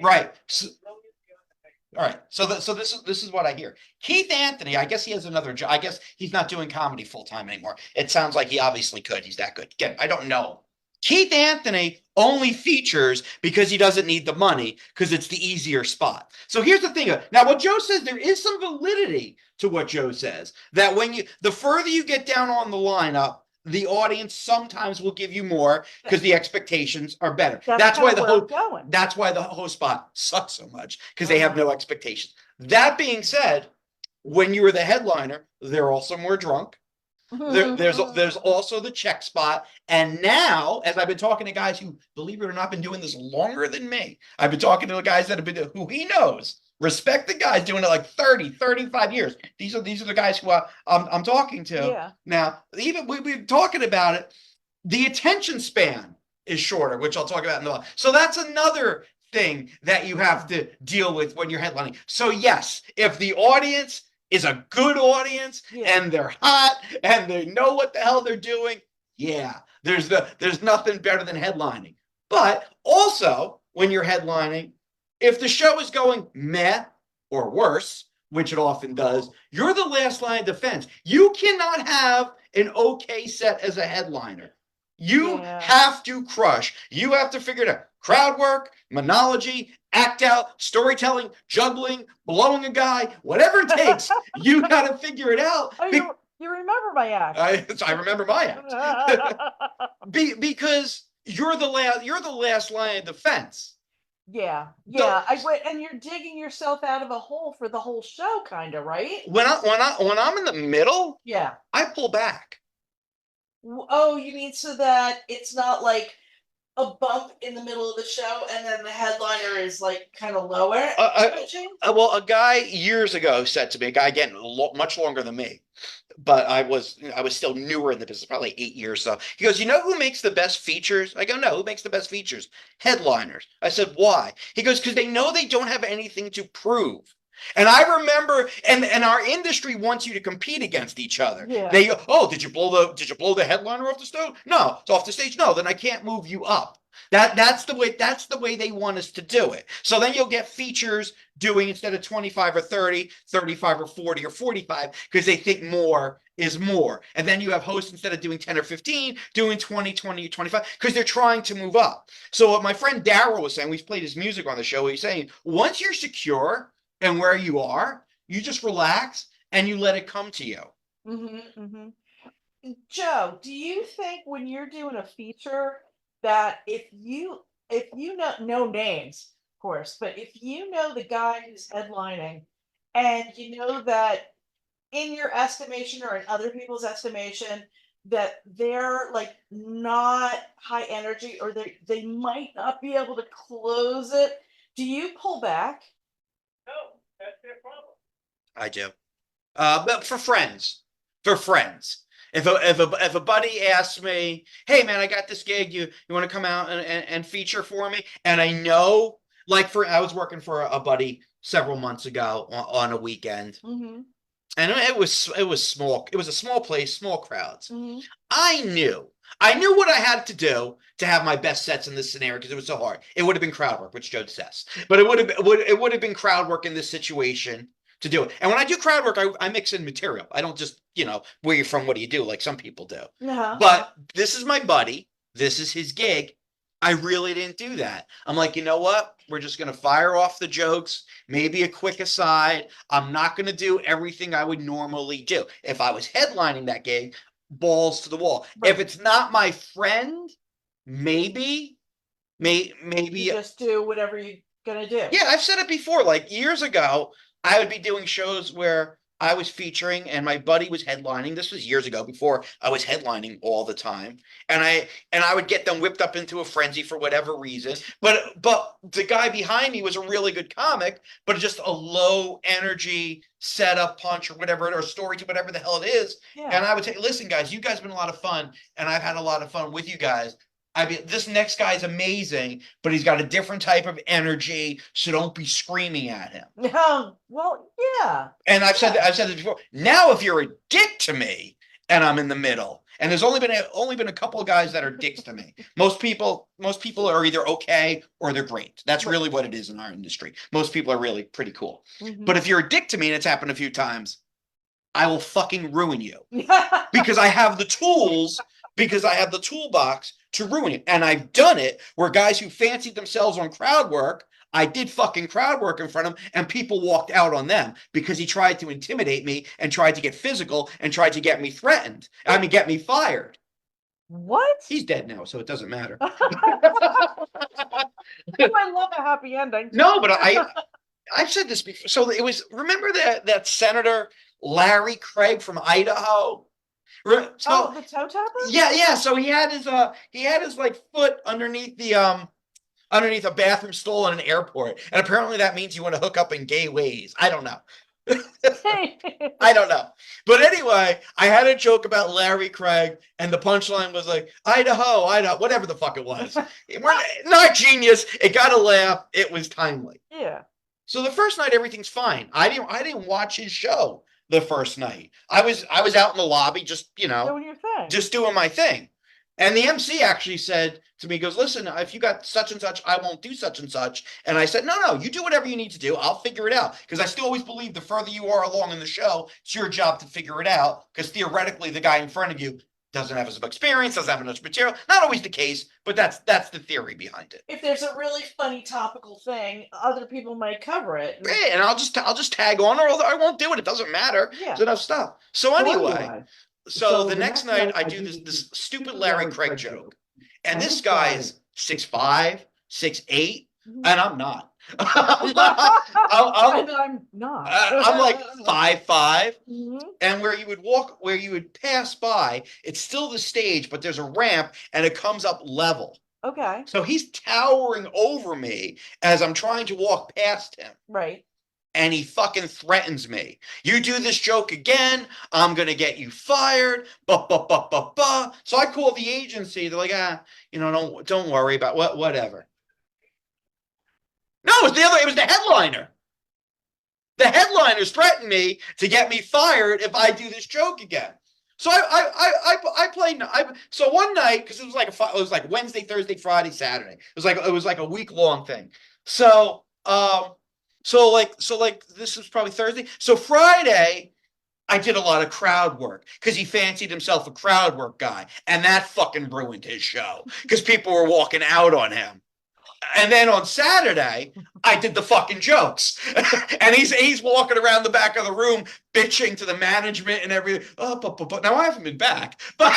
[SPEAKER 5] Right. So, all right. So this is what I hear. Keith Anthony, I guess he has another job. I guess he's not doing comedy full time anymore. It sounds like he obviously could. He's that good. Again, I don't know. Keith Anthony only features because he doesn't need the money because it's the easier spot. So here's the thing. Now, what Joe says, there is some validity to what Joe says, that the further you get down on the lineup the audience sometimes will give you more because the expectations are better.
[SPEAKER 4] That's
[SPEAKER 5] That's why
[SPEAKER 4] kinda
[SPEAKER 5] the
[SPEAKER 4] where I'm
[SPEAKER 5] host
[SPEAKER 4] going.
[SPEAKER 5] that's why the host spot sucks so much because they have no expectations. That being said, when you were the headliner, they're also more drunk. There's also the check spot. And now, as I've been talking to guys who, believe it or not, been doing this longer than me, I've been talking to the guys that have been who he knows. Respect the guys doing it like 30, 35 years. These are the guys who I'm talking to.
[SPEAKER 4] Yeah.
[SPEAKER 5] Now, even we've been talking about it. The attention span is shorter, which I'll talk about in a while. So that's another thing that you have to deal with when you're headlining. So yes, if the audience is a good audience and they're hot and they know what the hell they're doing, yeah, there's nothing better than headlining. But also, when you're headlining, if the show is going meh or worse, which it often does, you're the last line of defense. You cannot have an okay set as a headliner. You have to crush. You have to figure it out. Crowd work, monology, act out, storytelling, juggling, blowing a guy, whatever it takes, you got to figure it out.
[SPEAKER 4] Oh, you remember my act.
[SPEAKER 5] I remember my act. Because you're the last line of defense.
[SPEAKER 4] Yeah. And you're digging yourself out of a hole for the whole show, kind of, right?
[SPEAKER 5] When I'm in the middle, I pull back.
[SPEAKER 4] Oh, you mean so that it's not like a bump in the middle of the show and then the headliner is like kind of lower?
[SPEAKER 5] Well, a guy years ago said to me, a guy getting much longer than me, but I was still newer in the business, probably 8 years. So he goes, you know who makes the best features? I go, no, who makes the best features? Headliners. I said, why? He goes, because they know they don't have anything to prove. And I remember, and our industry wants you to compete against each other.
[SPEAKER 4] Yeah.
[SPEAKER 5] They go, oh, did you blow the headliner off the stove? No, it's off the stage. No, then I can't move you up. That's the way they want us to do it. So then you'll get features doing, instead of 25 or 30, 35 or 40 or 45, because they think more is more. And then you have hosts, instead of doing 10 or 15, doing 20, 20, 25, because they're trying to move up. So what my friend Daryl was saying, we've played his music on the show, he's saying, once you're secure and where you are, you just relax and you let it come to you.
[SPEAKER 4] Joe, do you think when you're doing a feature that if you know, no names, of course, but if you know the guy who's headlining and you know that in your estimation or in other people's estimation that they're like not high energy or they might not be able to close it, do you pull back?
[SPEAKER 6] No, that's their problem.
[SPEAKER 5] I do. But for friends. If a buddy asks me, hey man, I got this gig, you want to come out and feature for me? And I know, like I was working for a buddy several months ago on a weekend. And it was small. It was a small place, small crowds. I knew what I had to do to have my best sets in this scenario because it was so hard. It would have been crowd work, which Joe says, but it would have been crowd work in this situation to do it. And when I do crowd work, I mix in material. I don't just, where you're from, what do you do, like some people do. But this is my buddy. This is his gig. I really didn't do that. I'm like, you know what? We're just going to fire off the jokes, maybe a quick aside. I'm not going to do everything I would normally do. If I was headlining that gig, balls to the wall. Right. If it's not my friend, maybe you
[SPEAKER 4] just do whatever you're going to do.
[SPEAKER 5] Yeah, I've said it before. Like years ago, I would be doing shows where I was featuring and my buddy was headlining. This was years ago before I was headlining all the time. And I would get them whipped up into a frenzy for whatever reason. But the guy behind me was a really good comic, but just a low energy setup punch or whatever, or story to whatever the hell it is. Yeah. And I would say, listen, guys, you guys have been a lot of fun. And I've had a lot of fun with you guys. This next guy's amazing, but he's got a different type of energy, so don't be screaming at him.
[SPEAKER 4] No, well, yeah.
[SPEAKER 5] And I've said this before. Now, if you're a dick to me, and I'm in the middle, and there's only been a couple of guys that are dicks to me. Most people are either okay or they're great. That's really what it is in our industry. Most people are really pretty cool. But if you're a dick to me, and it's happened a few times, I will fucking ruin you because I have the tools. Because I have the toolbox to ruin it. And I've done it where guys who fancied themselves on crowd work, I did fucking crowd work in front of them and people walked out on them because he tried to intimidate me and tried to get physical and tried to get me threatened. Get me fired.
[SPEAKER 4] What?
[SPEAKER 5] He's dead now, so it doesn't matter.
[SPEAKER 4] I love a happy ending.
[SPEAKER 5] No, but I've said this before. So it was, remember that Senator Larry Craig from Idaho? So
[SPEAKER 4] The toe tapper?
[SPEAKER 5] yeah. So he had his like foot underneath underneath a bathroom stall in an airport, and apparently that means you want to hook up in gay ways. I don't know. I don't know. But anyway, I had a joke about Larry Craig, and the punchline was like, Idaho, whatever the fuck it was. We're not genius. It got a laugh. It was timely.
[SPEAKER 4] Yeah.
[SPEAKER 5] So the first night, everything's fine. I didn't watch his show the first night. I was out in the lobby, just,
[SPEAKER 4] Doing your thing.
[SPEAKER 5] just doing my thing. And the MC actually said to me, he goes, listen, if you got such and such, I won't do such and such. And I said, no, you do whatever you need to do. I'll figure it out. Because I still always believe the further you are along in the show, it's your job to figure it out. Because theoretically, the guy in front of you doesn't have as much experience, doesn't have enough material. Not always the case, but that's the theory behind it.
[SPEAKER 4] If there's a really funny topical thing, other people might cover it.
[SPEAKER 5] Right, and I'll just tag on, or I won't do it. It doesn't matter.
[SPEAKER 4] Yeah.
[SPEAKER 5] There's enough stuff. So anyway, so the next night I do this stupid Larry Craig joke. And this guy is 6'5", 6'8", and I'm not. I'm
[SPEAKER 4] not.
[SPEAKER 5] I'm like 5'5",
[SPEAKER 4] Mhm.
[SPEAKER 5] and where you would pass by, it's still the stage, but there's a ramp, and it comes up level.
[SPEAKER 4] Okay.
[SPEAKER 5] So he's towering over me as I'm trying to walk past him.
[SPEAKER 4] Right.
[SPEAKER 5] And he fucking threatens me. You do this joke again, I'm gonna get you fired. So I call the agency. They're like, don't worry about whatever. No, it was the headliner. The headliners threatened me to get me fired if I do this joke again. So I played. So one night, because it was like Wednesday, Thursday, Friday, Saturday. It was like a week long thing. So this was probably Thursday. So Friday, I did a lot of crowd work because he fancied himself a crowd work guy, and that fucking ruined his show because people were walking out on him. And then on Saturday, I did the fucking jokes, and he's walking around the back of the room bitching to the management and everything. Now I haven't been back, but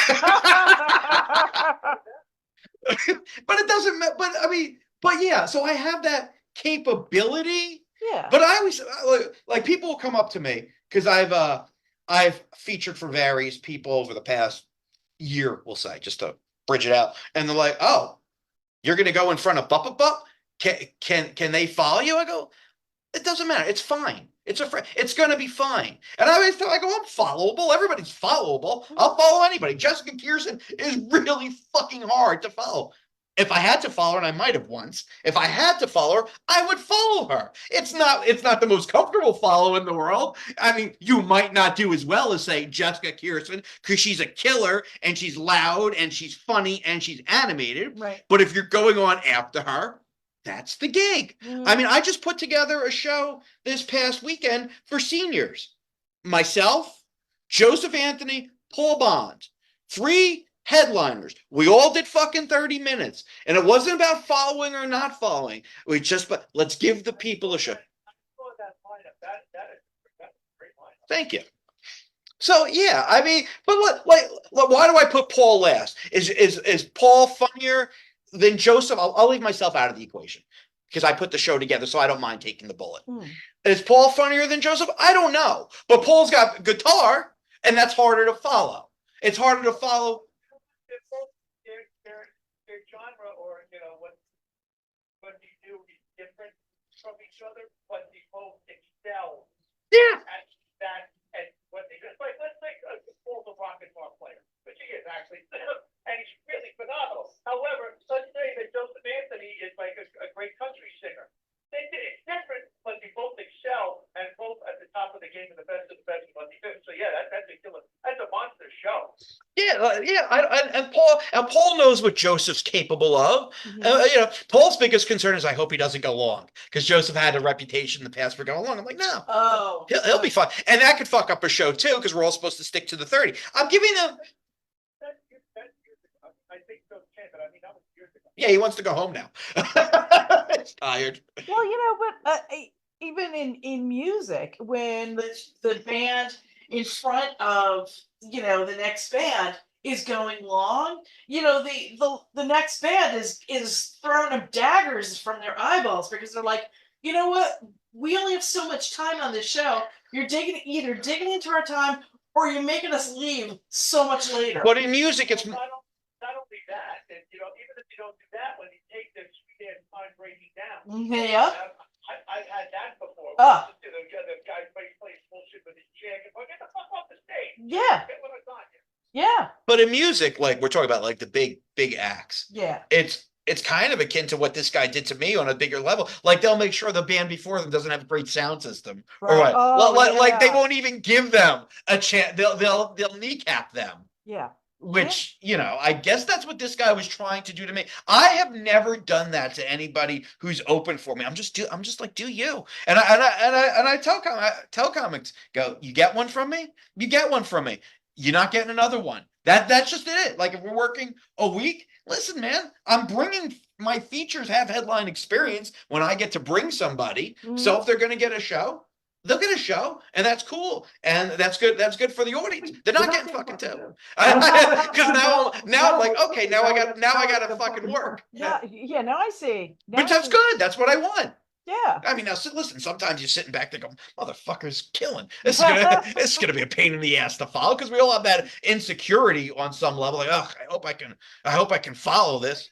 [SPEAKER 5] but it doesn't. But yeah. So I have that capability.
[SPEAKER 4] Yeah.
[SPEAKER 5] But I always like people will come up to me because I've featured for various people over the past year, we'll say, just to bridge it out, and they're like, "Oh, you're gonna go in front of Bup? Can they follow you?" I go, "It doesn't matter. It's fine. It's gonna be fine." And I always tell, I go, "I'm followable. Everybody's followable. I'll follow anybody." Jessica Kirsten is really fucking hard to follow. If I had to follow her, and I might have once, if I had to follow her, I would follow her. It's not the most comfortable follow in the world. I mean, you might not do as well as, say, Jessica Kirsten, because she's a killer, and she's loud, and she's funny, and she's animated.
[SPEAKER 4] Right.
[SPEAKER 5] But if you're going on after her, that's the gig.
[SPEAKER 4] Mhm.
[SPEAKER 5] I mean, I just put together a show this past weekend for seniors. Myself, Joseph Anthony, Paul Bond. 3 headliners. We all did fucking 30 minutes. And it wasn't about following or not following. But let's give the people a show.
[SPEAKER 6] That's a great line.
[SPEAKER 5] Thank you. So yeah, I mean, but why do I put Paul last? Is Paul funnier than Joseph? I'll leave myself out of the equation because I put the show together, so I don't mind taking the bullet. Is Paul funnier than Joseph? I don't know. But Paul's got guitar, and that's harder to follow. It's harder to follow.
[SPEAKER 6] Their genre, or what they do is different from each other, but they both excel
[SPEAKER 5] Yeah.
[SPEAKER 6] at that, and what they do. Like, let's take Paul's a rock and roll player, which he is actually, and he's really phenomenal. However, let's say that Joseph Anthony is like a great country singer. It's different, but they both excel, and both at the top of the game, and the best of the best of what they do. So yeah, that's a killer. That's a monster show.
[SPEAKER 5] And Paul knows what Joseph's capable of. Paul's biggest concern is, I hope he doesn't go long, because Joseph had a reputation in the past for going long. I'm like, no, he'll be fine, and that could fuck up a show too, because we're all supposed to stick to the 30. I'm giving them.
[SPEAKER 6] That's years ago. I think so, but I mean that was years ago.
[SPEAKER 5] Yeah, he wants to go home now. He's tired.
[SPEAKER 4] Well, but even in music, when the band in front of the next band is going long. You know, the next band is throwing them daggers from their eyeballs because they're like, you know what? We only have so much time on this show. You're either digging into our time or you're making us leave so much later.
[SPEAKER 5] But in music, it's
[SPEAKER 6] not only that, and even if you don't do that, when you take the sweet ass time breaking down.
[SPEAKER 4] Yeah.
[SPEAKER 6] I've had that before.
[SPEAKER 4] Ah.
[SPEAKER 6] The guy plays bullshit with his chick and get the fuck off the stage.
[SPEAKER 4] Yeah.
[SPEAKER 6] Get what I got you.
[SPEAKER 4] Yeah.
[SPEAKER 5] But in music, like we're talking about, like the big acts.
[SPEAKER 4] Yeah.
[SPEAKER 5] It's kind of akin to what this guy did to me on a bigger level. Like they'll make sure the band before them doesn't have a great sound system,
[SPEAKER 4] Right.
[SPEAKER 5] or what?
[SPEAKER 4] Oh,
[SPEAKER 5] like they
[SPEAKER 4] yeah.
[SPEAKER 5] won't even give them a chance. They'll kneecap them.
[SPEAKER 4] Yeah.
[SPEAKER 5] Which, I guess that's what this guy was trying to do to me. I have never done that to anybody who's open for me. I'm just like, do you? And I tell comics, go, you get one from me? You get one from me. You're not getting another one. That's just it. Like if we're working a week, listen, man, I'm bringing my features have headline experience when I get to bring somebody. So if they're going to get a show, they'll get a show, and that's cool, and that's good. That's good for the audience. They're not getting fucking two, because now I'm like, okay, now I got to fucking work.
[SPEAKER 4] Yeah. Now I see.
[SPEAKER 5] But that's good. That's what I want.
[SPEAKER 4] Yeah.
[SPEAKER 5] I mean, now listen. Sometimes you're sitting back there going, "Motherfucker's killing." This is gonna be a pain in the ass to follow because we all have that insecurity on some level. Like, oh, I hope I can follow this.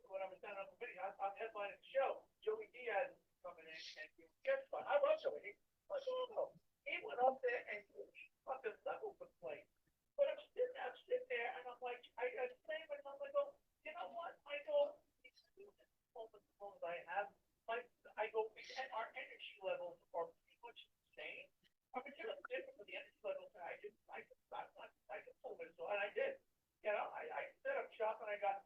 [SPEAKER 6] When I was down on the video, I'm headlining the show. Joey Diaz is coming in and he gets fun. I love Joey. He went up there and he fucking leveled the place. But I'm sitting there and I'm like, I say, but I'm like, oh, you know what, Michael? These moments I have, I go, and our energy levels are pretty much the same. I mean, you're different with the energy levels. I can pull this, and I did. I set up shop and I got,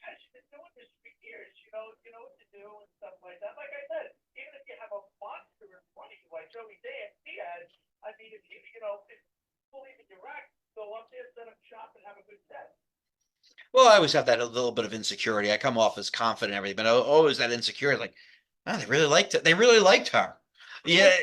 [SPEAKER 6] as you've been doing this for years, you know what to do and stuff like that. Like I said, even if you have a monster in front of you like Joey Diaz, I mean, if you believe in your act, go up there, set up shop, and have a good set.
[SPEAKER 5] Well, I always have that a little bit of insecurity. I come off as confident and everything, but always that insecurity, like, oh, they really liked it. They really liked her. Yeah.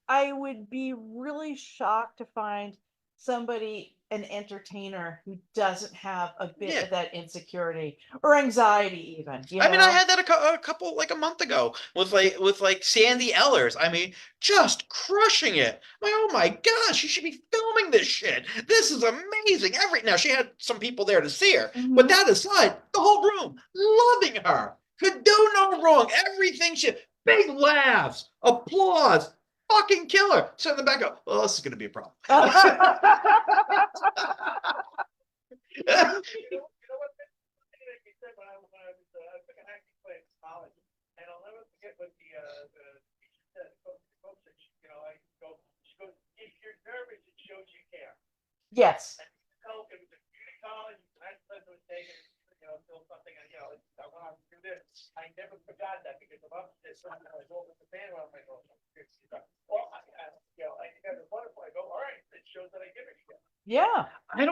[SPEAKER 4] I would be really shocked to find somebody, an entertainer, who doesn't have a bit of that insecurity or anxiety even.
[SPEAKER 5] I mean, I had that a couple, like a month ago with like Sandy Ellers. I mean, just crushing it. Like, oh my gosh, you should be filming this shit. This is amazing. Now she had some people there to see her, but that aside, the whole room loving her. Could do no wrong. Everything big laughs, applause. Fucking killer. So in the back, well, this is going to be a problem.
[SPEAKER 6] You know what? He said when I was took an acting class in college, and I'll never forget what the teacher said. The coach said, she goes, if you're nervous, it shows you care.
[SPEAKER 4] Yes.
[SPEAKER 6] And it was a community college. I was taking, until something, I went on to do this. I never forgot that because if I'm something I was over the band, I'm like, oh, well, I got a butterfly. I go, all right, it shows that I give it again.
[SPEAKER 4] Yeah.
[SPEAKER 5] I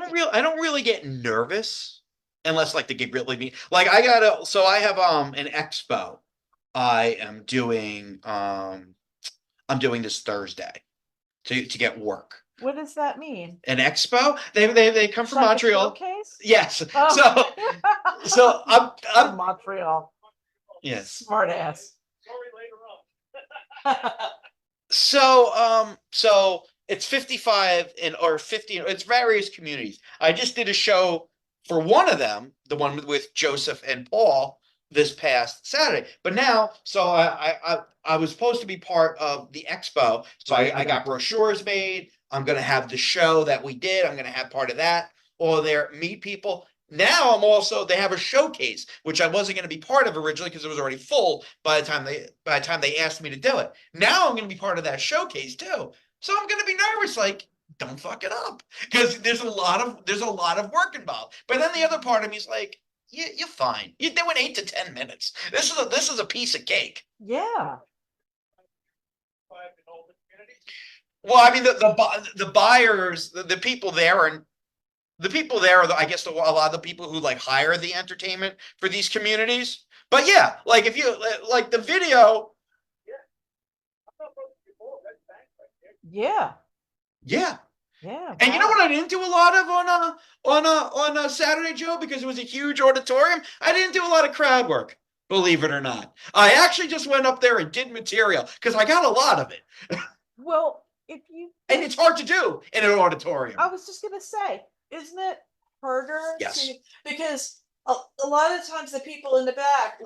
[SPEAKER 5] don't really get nervous unless like the gig really mean like I have an expo I'm doing this Thursday to get work.
[SPEAKER 4] What does that mean?
[SPEAKER 5] An expo? They come from
[SPEAKER 4] Like
[SPEAKER 5] Montreal.
[SPEAKER 4] a showcase?
[SPEAKER 5] Yes.
[SPEAKER 4] Oh.
[SPEAKER 5] So I'm
[SPEAKER 4] Montreal.
[SPEAKER 5] yes.
[SPEAKER 4] Smart ass.
[SPEAKER 6] Sorry, later on.
[SPEAKER 5] So it's 55 or 50. It's various communities. I just did a show for one of them, the one with Joseph and Paul, this past Saturday. But now, so I was supposed to be part of the expo. So I got brochures made. I'm going to have the show that we did. I'm going to have part of that. All there, meet people. Now they have a showcase, which I wasn't going to be part of originally because it was already full by the time they asked me to do it. Now I'm going to be part of that showcase too. So I'm going to be nervous, like, don't fuck it up. Because there's a lot of work involved. But then the other part of me is like, you're fine. You're doing 8 to 10 minutes. This is a piece of cake.
[SPEAKER 4] Yeah.
[SPEAKER 5] Well, I mean, the buyers, the people there, and the people there are, I guess, a lot of the people who like hire the entertainment for these communities. But yeah, like if you like the video,
[SPEAKER 4] Yeah.
[SPEAKER 5] yeah.
[SPEAKER 4] Yeah.
[SPEAKER 5] And you know
[SPEAKER 4] wow.
[SPEAKER 5] what I didn't do a lot of on a Saturday, Joe, because it was a huge auditorium. I didn't do a lot of crowd work, believe it or not. I actually just went up there and did material because I got a lot of it,
[SPEAKER 4] Well, if you
[SPEAKER 5] and it's hard to do in an auditorium.
[SPEAKER 4] I was just gonna say, isn't it harder
[SPEAKER 5] Yes.
[SPEAKER 4] to because a lot of times the people in the back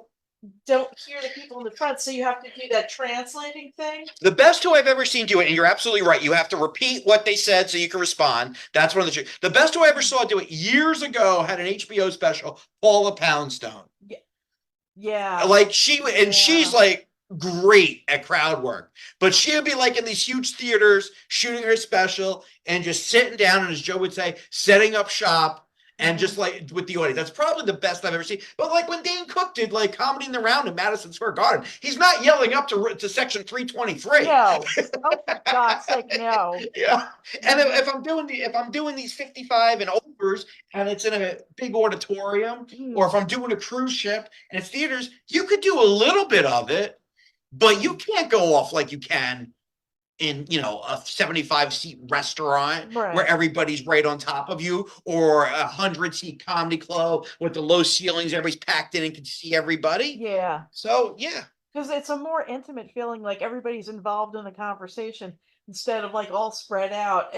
[SPEAKER 4] don't hear the people in the front, so you have to do that translating thing.
[SPEAKER 5] The best who I've ever seen do it, and you're absolutely right. You have to repeat what they said so you can respond. That's one of the best who I ever saw do it years ago had an HBO special, Paula Poundstone.
[SPEAKER 4] Yeah.
[SPEAKER 5] Like she's
[SPEAKER 4] Yeah.
[SPEAKER 5] like great at crowd work, but she would be like in these huge theaters shooting her special and just sitting down and, as Joe would say, setting up shop and just like with the audience. That's probably the best I've ever seen. But like when Dane Cook did like Comedy in the Round in Madison Square Garden, he's not yelling up to section 323.
[SPEAKER 4] No. Oh, for God's sake, no.
[SPEAKER 5] Yeah. And if I'm doing these 55 and overs and it's in a big auditorium, or if I'm doing a cruise ship and it's theaters, you could do a little bit of it, but you can't go off like you can in a 75 seat restaurant
[SPEAKER 4] Right.
[SPEAKER 5] where everybody's right on top of you, or a 100-seat comedy club with the low ceilings, everybody's packed in and can see everybody.
[SPEAKER 4] Yeah.
[SPEAKER 5] So yeah.
[SPEAKER 4] Because it's a more intimate feeling, like everybody's involved in the conversation instead of like all spread out.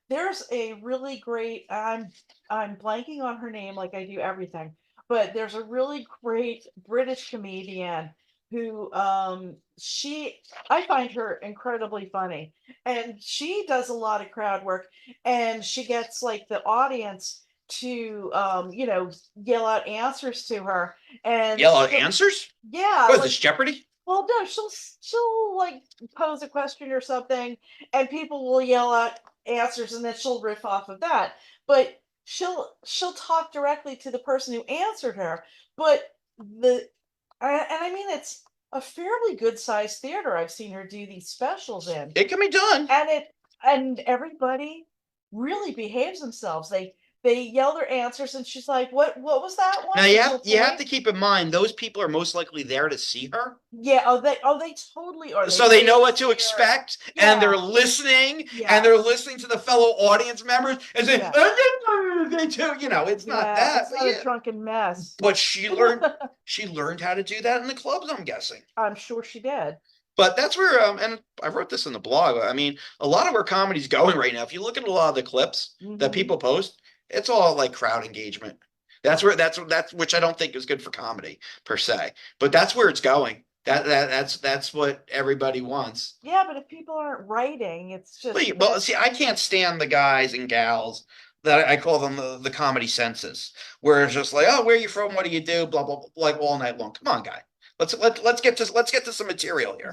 [SPEAKER 4] There's a really great I'm blanking on her name like I do everything, but there's a really great British comedian who I find her incredibly funny, and she does a lot of crowd work, and she gets like the audience to yell out answers to her, and
[SPEAKER 5] Yell out answers?
[SPEAKER 4] yeah,
[SPEAKER 5] What is
[SPEAKER 4] like,
[SPEAKER 5] this, Jeopardy?
[SPEAKER 4] well, no, she'll like pose a question or something, and people will yell out answers, and then she'll riff off of that. But she'll talk directly to the person who answered her. But and I mean it's a fairly good sized theater. I've seen her do these specials in,
[SPEAKER 5] It can be done.
[SPEAKER 4] and everybody really behaves themselves. They yell their answers, and she's like, what was that one?"
[SPEAKER 5] Now
[SPEAKER 4] And
[SPEAKER 5] you
[SPEAKER 4] she'll
[SPEAKER 5] have
[SPEAKER 4] point.
[SPEAKER 5] to keep in mind those people are most likely there to see her.
[SPEAKER 4] Yeah, they totally are.
[SPEAKER 5] So they know what to
[SPEAKER 4] really
[SPEAKER 5] expect,
[SPEAKER 4] Yeah.
[SPEAKER 5] and they're listening,
[SPEAKER 4] Yeah.
[SPEAKER 5] and they're listening to the fellow audience members and saying,
[SPEAKER 4] Yeah.
[SPEAKER 5] they too, it's not
[SPEAKER 4] Yeah,
[SPEAKER 5] that.
[SPEAKER 4] it's
[SPEAKER 5] But
[SPEAKER 4] not
[SPEAKER 5] yeah.
[SPEAKER 4] a drunken mess.
[SPEAKER 5] But she learned how to do that in the clubs, I'm guessing.
[SPEAKER 4] I'm sure she did.
[SPEAKER 5] But that's where and I wrote this in the blog. I mean, a lot of where comedy's going right now, if you look at a lot of the clips that
[SPEAKER 4] Mhm.
[SPEAKER 5] people post, it's all like crowd engagement. That's which I don't think is good for comedy per se. But that's where it's going. That's what everybody wants.
[SPEAKER 4] Yeah, but if people aren't writing, it's just
[SPEAKER 5] Well, see, I can't stand the guys and gals that I call them the comedy senses, where it's just like, oh, where are you from? What do you do? Blah blah blah, like all night long. Come on, guy. Let's get to some material here.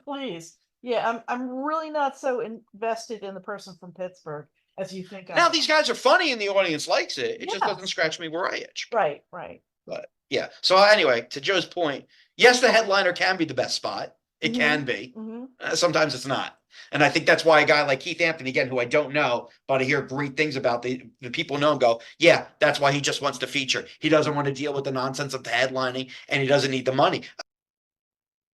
[SPEAKER 4] please. Yeah, I'm really not so invested in the person from Pittsburgh as you think I
[SPEAKER 5] Now
[SPEAKER 4] am.
[SPEAKER 5] these guys are funny and the audience likes it. It just
[SPEAKER 4] Yeah.
[SPEAKER 5] doesn't scratch me where I itch.
[SPEAKER 4] Right, right.
[SPEAKER 5] But yeah. So anyway, to Joe's point, yes, the headliner can be the best spot. It can be.
[SPEAKER 4] Hmm.
[SPEAKER 5] Sometimes it's not. And I think that's why a guy like Keith Anthony, again, who I don't know, but I hear great things about the people know him go, yeah, that's why he just wants to feature. He doesn't want to deal with the nonsense of the headlining, and he doesn't need the money.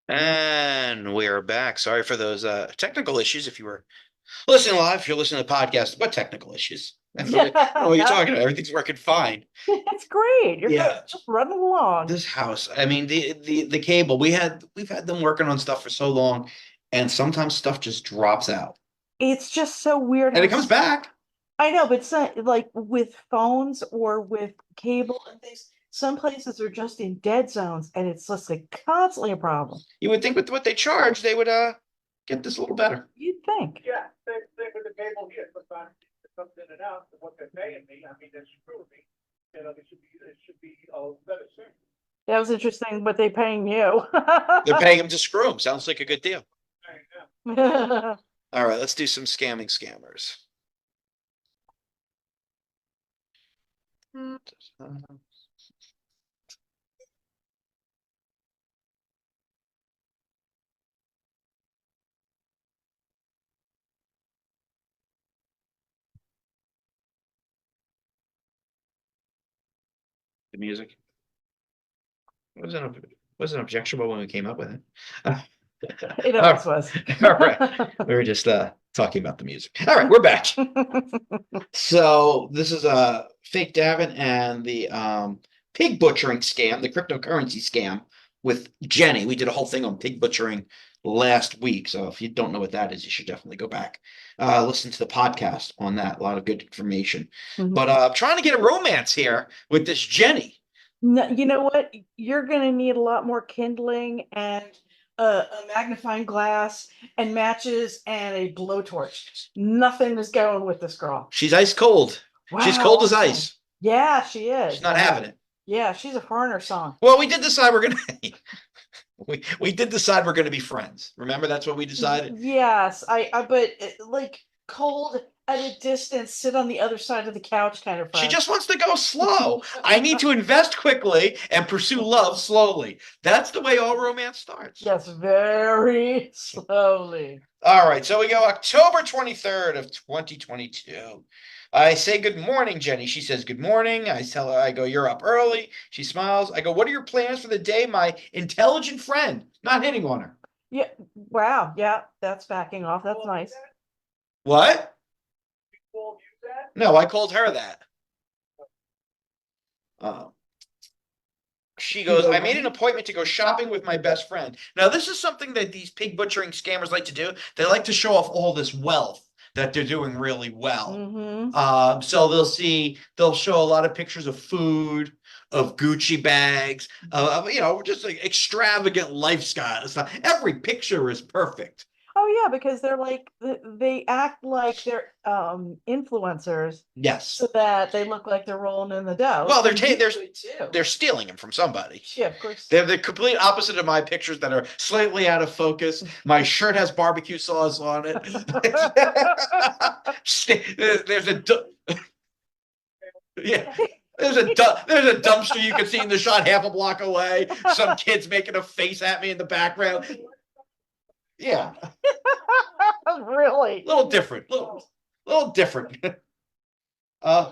[SPEAKER 5] And we're back. Sorry for those technical issues. If you were listening live, if you're listening to the podcast, what technical issues? What are you talking about? Everything's working fine.
[SPEAKER 4] It's great. You're
[SPEAKER 5] Yeah.
[SPEAKER 4] just running along.
[SPEAKER 5] This house, I mean, the cable, we've had them working on stuff for so long, and sometimes stuff just drops out.
[SPEAKER 4] It's just so weird.
[SPEAKER 5] And it comes back.
[SPEAKER 4] I know, but like with phones or with cable and things, some places are just in dead zones, and it's just like constantly a problem.
[SPEAKER 5] You would think with what they charge, they would get this a little better.
[SPEAKER 4] You'd think.
[SPEAKER 6] Yeah, same with the cable here, sometimes it comes in and out, and what they're paying me, I mean, they're screwing me. It should be better soon.
[SPEAKER 4] That was interesting, but they paying you.
[SPEAKER 5] They're paying him to screw him. Sounds like a good deal.
[SPEAKER 6] Yeah.
[SPEAKER 5] All right, let's do some scamming scammers. The music wasn't objectionable when we came up with it.
[SPEAKER 4] It always was.
[SPEAKER 5] All right. We were just talking about the music. All right, we're back. So this is a fake Davin and the pig butchering scam, the cryptocurrency scam with Jenny. We did a whole thing on pig butchering last week. So if you don't know what that is, you should definitely go back. Listen to the podcast on that. A lot of good information. But I'm trying to get a romance here with this Jenny.
[SPEAKER 4] No, you know what? You're going to need a lot more kindling and a magnifying glass and matches and a blowtorch. Nothing is going with this girl.
[SPEAKER 5] She's ice cold. She's
[SPEAKER 4] Wow,
[SPEAKER 5] cold as
[SPEAKER 4] awesome.
[SPEAKER 5] ice.
[SPEAKER 4] Yeah, she is.
[SPEAKER 5] She's not having it.
[SPEAKER 4] Yeah, she's a foreigner song.
[SPEAKER 5] Well, we did decide we're gonna we did decide we're gonna be friends. Remember, that's what we decided.
[SPEAKER 4] Yes, but like cold at a distance, sit on the other side of the couch kind of friend.
[SPEAKER 5] She just wants to go slow. I need to invest quickly and pursue love slowly. That's the way all romance starts.
[SPEAKER 4] Yes, very slowly.
[SPEAKER 5] All right, so we go October 23rd of 2022. I say good morning, Jenny. She says good morning. I tell her, I go, you're up early. She smiles. I go, what are your plans for the day, my intelligent friend? Not hitting on her.
[SPEAKER 4] Yeah, wow. Yeah, that's backing off. That's nice.
[SPEAKER 5] What?
[SPEAKER 6] Called you that?
[SPEAKER 5] No, I called her that. She goes, I made an appointment to go shopping with my best friend. Now, this is something that these pig butchering scammers like to do. They like to show off all this wealth that they're doing really well. So they'll show a lot of pictures of food, of Gucci bags, just like extravagant lifestyle stuff. Every picture is perfect.
[SPEAKER 4] Oh yeah, because they're like they act like they're influencers.
[SPEAKER 5] Yes.
[SPEAKER 4] So that they look like they're rolling in the dough.
[SPEAKER 5] Well, they're
[SPEAKER 4] too.
[SPEAKER 5] They're stealing them from somebody.
[SPEAKER 4] Yeah, of course.
[SPEAKER 5] They're the complete opposite of my pictures that are slightly out of focus. My shirt has barbecue sauce on it. There's a yeah. There's a dumpster you can see in the shot half a block away. Some kids making a face at me in the background. Yeah.
[SPEAKER 4] Really?
[SPEAKER 5] A little different. Little different. I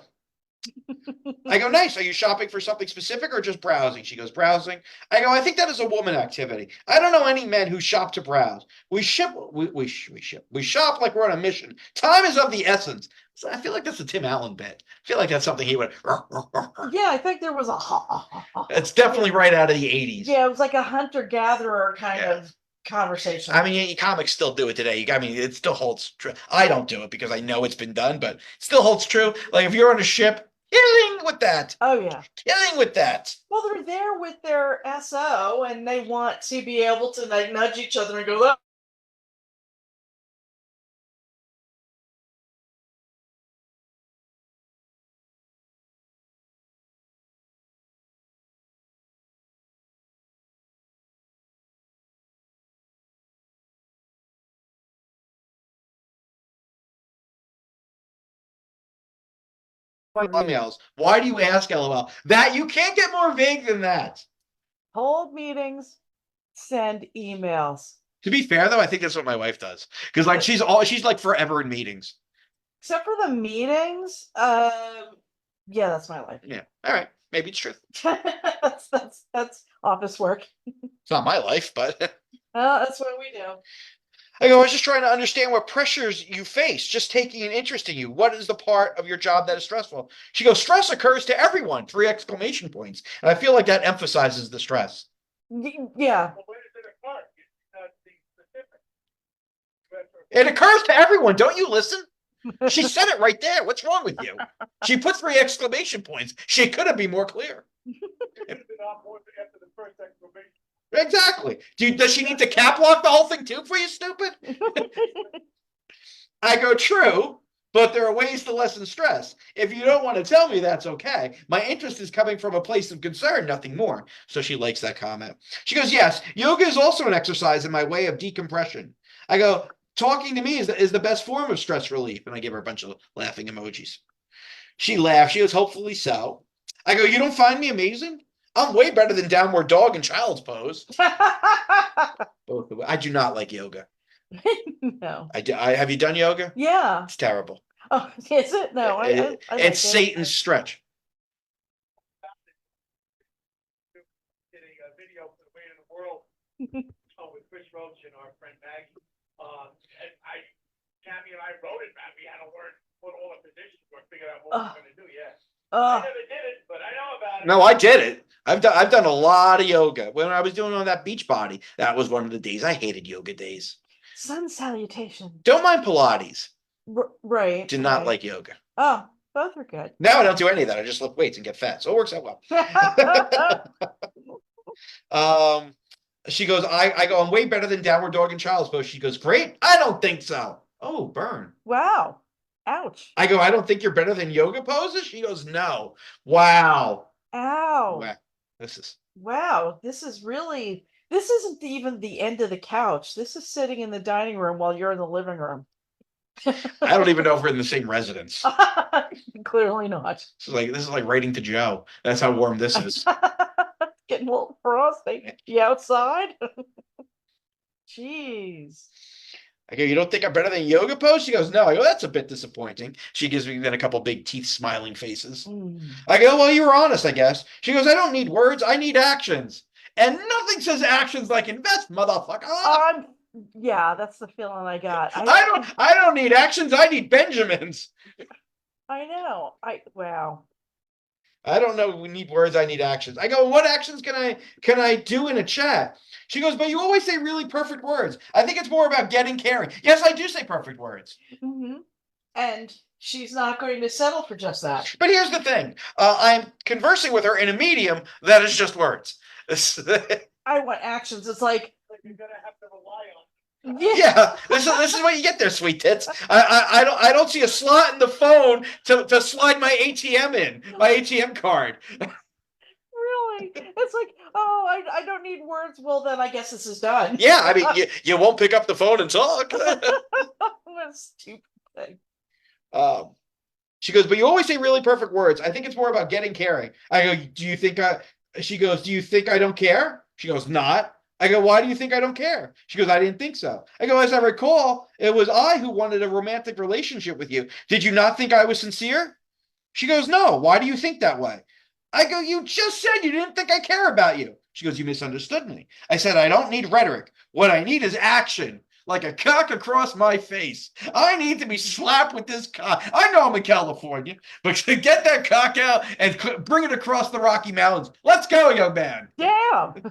[SPEAKER 5] go, nice. Are you shopping for something specific or just browsing? She goes, browsing. I go, I think that is a woman activity. I don't know any men who shop to browse. We shop like we're on a mission. Time is of the essence. So I feel like that's a Tim Allen bit. I feel like that's something he would.
[SPEAKER 4] Yeah, I think there was a.
[SPEAKER 5] It's definitely right out of the 80s.
[SPEAKER 4] Yeah, it was like a hunter-gatherer kind of conversation.
[SPEAKER 5] I mean, comics still do it today. I mean, it still holds true. I don't do it because I know it's been done, but it still holds true. Like if you're on a ship, killing with that.
[SPEAKER 4] Oh yeah,
[SPEAKER 5] killing with that.
[SPEAKER 4] Well, they're there with their SO, and they want to be able to like nudge each other and go, "Oh."
[SPEAKER 5] Emails. Why do you ask, LOL? That you can't get more vague than that.
[SPEAKER 4] Hold meetings, send emails.
[SPEAKER 5] To be fair, though, I think that's what my wife does because like she's like forever in meetings.
[SPEAKER 4] Except for the meetings, yeah, that's my life.
[SPEAKER 5] Yeah, all right, maybe it's true.
[SPEAKER 4] that's office work.
[SPEAKER 5] It's not my life, but
[SPEAKER 4] That's what we do.
[SPEAKER 5] I go, I was just trying to understand what pressures you face, just taking an interest in you. What is the part of your job that is stressful? She goes, stress occurs to everyone, 3 exclamation points. And I feel like that emphasizes the stress.
[SPEAKER 4] Yeah.
[SPEAKER 6] Well, where does it occur? Not the specific.
[SPEAKER 5] It occurs to everyone. Don't you listen? She said it right there. What's wrong with you? She put 3 exclamation points. She couldn't be more clear.
[SPEAKER 6] After the first exclamation.
[SPEAKER 5] Exactly. Does she need to cap lock the whole thing too for you, stupid? I go, true, but there are ways to lessen stress. If you don't want to tell me, that's okay. My interest is coming from a place of concern, nothing more. So she likes that comment. She goes, yes, yoga is also an exercise in my way of decompression. I go, talking to me is the best form of stress relief. And I give her a bunch of laughing emojis. She laughs. She goes, hopefully so. I go, you don't find me amazing? I'm way better than downward dog and child's pose. Both the way. I do not like yoga.
[SPEAKER 4] No.
[SPEAKER 5] Have you done yoga?
[SPEAKER 4] Yeah.
[SPEAKER 5] It's terrible.
[SPEAKER 4] Oh, is it? No, I
[SPEAKER 5] It's
[SPEAKER 4] like
[SPEAKER 5] Satan's stretch.
[SPEAKER 6] with Chris Roach and our friend Maggie. And Tammy and I wrote it, man. We had to learn, put all the positions, or figure out what we're gonna do, yeah. I never did it, but I know about it.
[SPEAKER 5] No, I did it. I've done a lot of yoga. When I was doing on that beach body, that was one of the days. I hated yoga days.
[SPEAKER 4] Sun salutation.
[SPEAKER 5] Don't mind Pilates.
[SPEAKER 4] Right.
[SPEAKER 5] Did not
[SPEAKER 4] right.
[SPEAKER 5] like yoga.
[SPEAKER 4] Oh, both are good.
[SPEAKER 5] Now I don't do any of that. I just lift weights and get fat. So it works out well. She goes, I go, I'm way better than downward dog and child's pose. She goes, great. I don't think so. Oh, burn.
[SPEAKER 4] Wow. Ouch.
[SPEAKER 5] I go, I don't think you're better than yoga poses. She goes, no. Wow.
[SPEAKER 4] Ow.
[SPEAKER 5] Wow. This
[SPEAKER 4] is really, this isn't even the end of the couch. This is sitting in the dining room while you're in the living room.
[SPEAKER 5] I don't even know if we're in the same residence.
[SPEAKER 4] Clearly not.
[SPEAKER 5] This is like writing to Joe. That's how warm this is.
[SPEAKER 4] Getting a little frosty. You outside? Jeez.
[SPEAKER 5] I go, you don't think I'm better than yoga pose? She goes, no. I go, that's a bit disappointing. She gives me then a couple big teeth smiling faces. I go, well, you were honest, I guess. She goes, I don't need words. I need actions. And nothing says actions like invest, motherfucker.
[SPEAKER 4] Yeah, that's the feeling I got.
[SPEAKER 5] I don't need actions. I need Benjamins.
[SPEAKER 4] I know. Wow.
[SPEAKER 5] I don't know. We need words. I need actions. I go, what actions can I do in a chat? She goes, but you always say really perfect words. I think it's more about getting caring. Yes, I do say perfect words.
[SPEAKER 4] Mm-hmm. And she's not going to settle for just that.
[SPEAKER 5] But here's the thing. I'm conversing with her in a medium that is just words.
[SPEAKER 4] I want actions. It's like
[SPEAKER 6] you're gonna have to rely on.
[SPEAKER 5] Yeah, this is what you get there, sweet tits. I don't see a slot in the phone to slide my ATM in, my ATM card.
[SPEAKER 4] Really? It's like, oh, I don't need words. Well, then I guess this is done.
[SPEAKER 5] Yeah, I mean, you won't pick up the phone and talk.
[SPEAKER 4] What a stupid thing.
[SPEAKER 5] She goes, but you always say really perfect words. I think it's more about getting caring. I go, do you think she goes, do you think I don't care? She goes, not. I go, why do you think I don't care? She goes, I didn't think so. I go, as I recall, it was I who wanted a romantic relationship with you. Did you not think I was sincere? She goes, no. Why do you think that way? I go, you just said you didn't think I care about you. She goes, you misunderstood me. I said, I don't need rhetoric. What I need is action. Like a cock across my face. I need to be slapped with this cock. I know I'm in California, but to get that cock out and bring it across the Rocky Mountains. Let's go, young man.
[SPEAKER 4] Damn.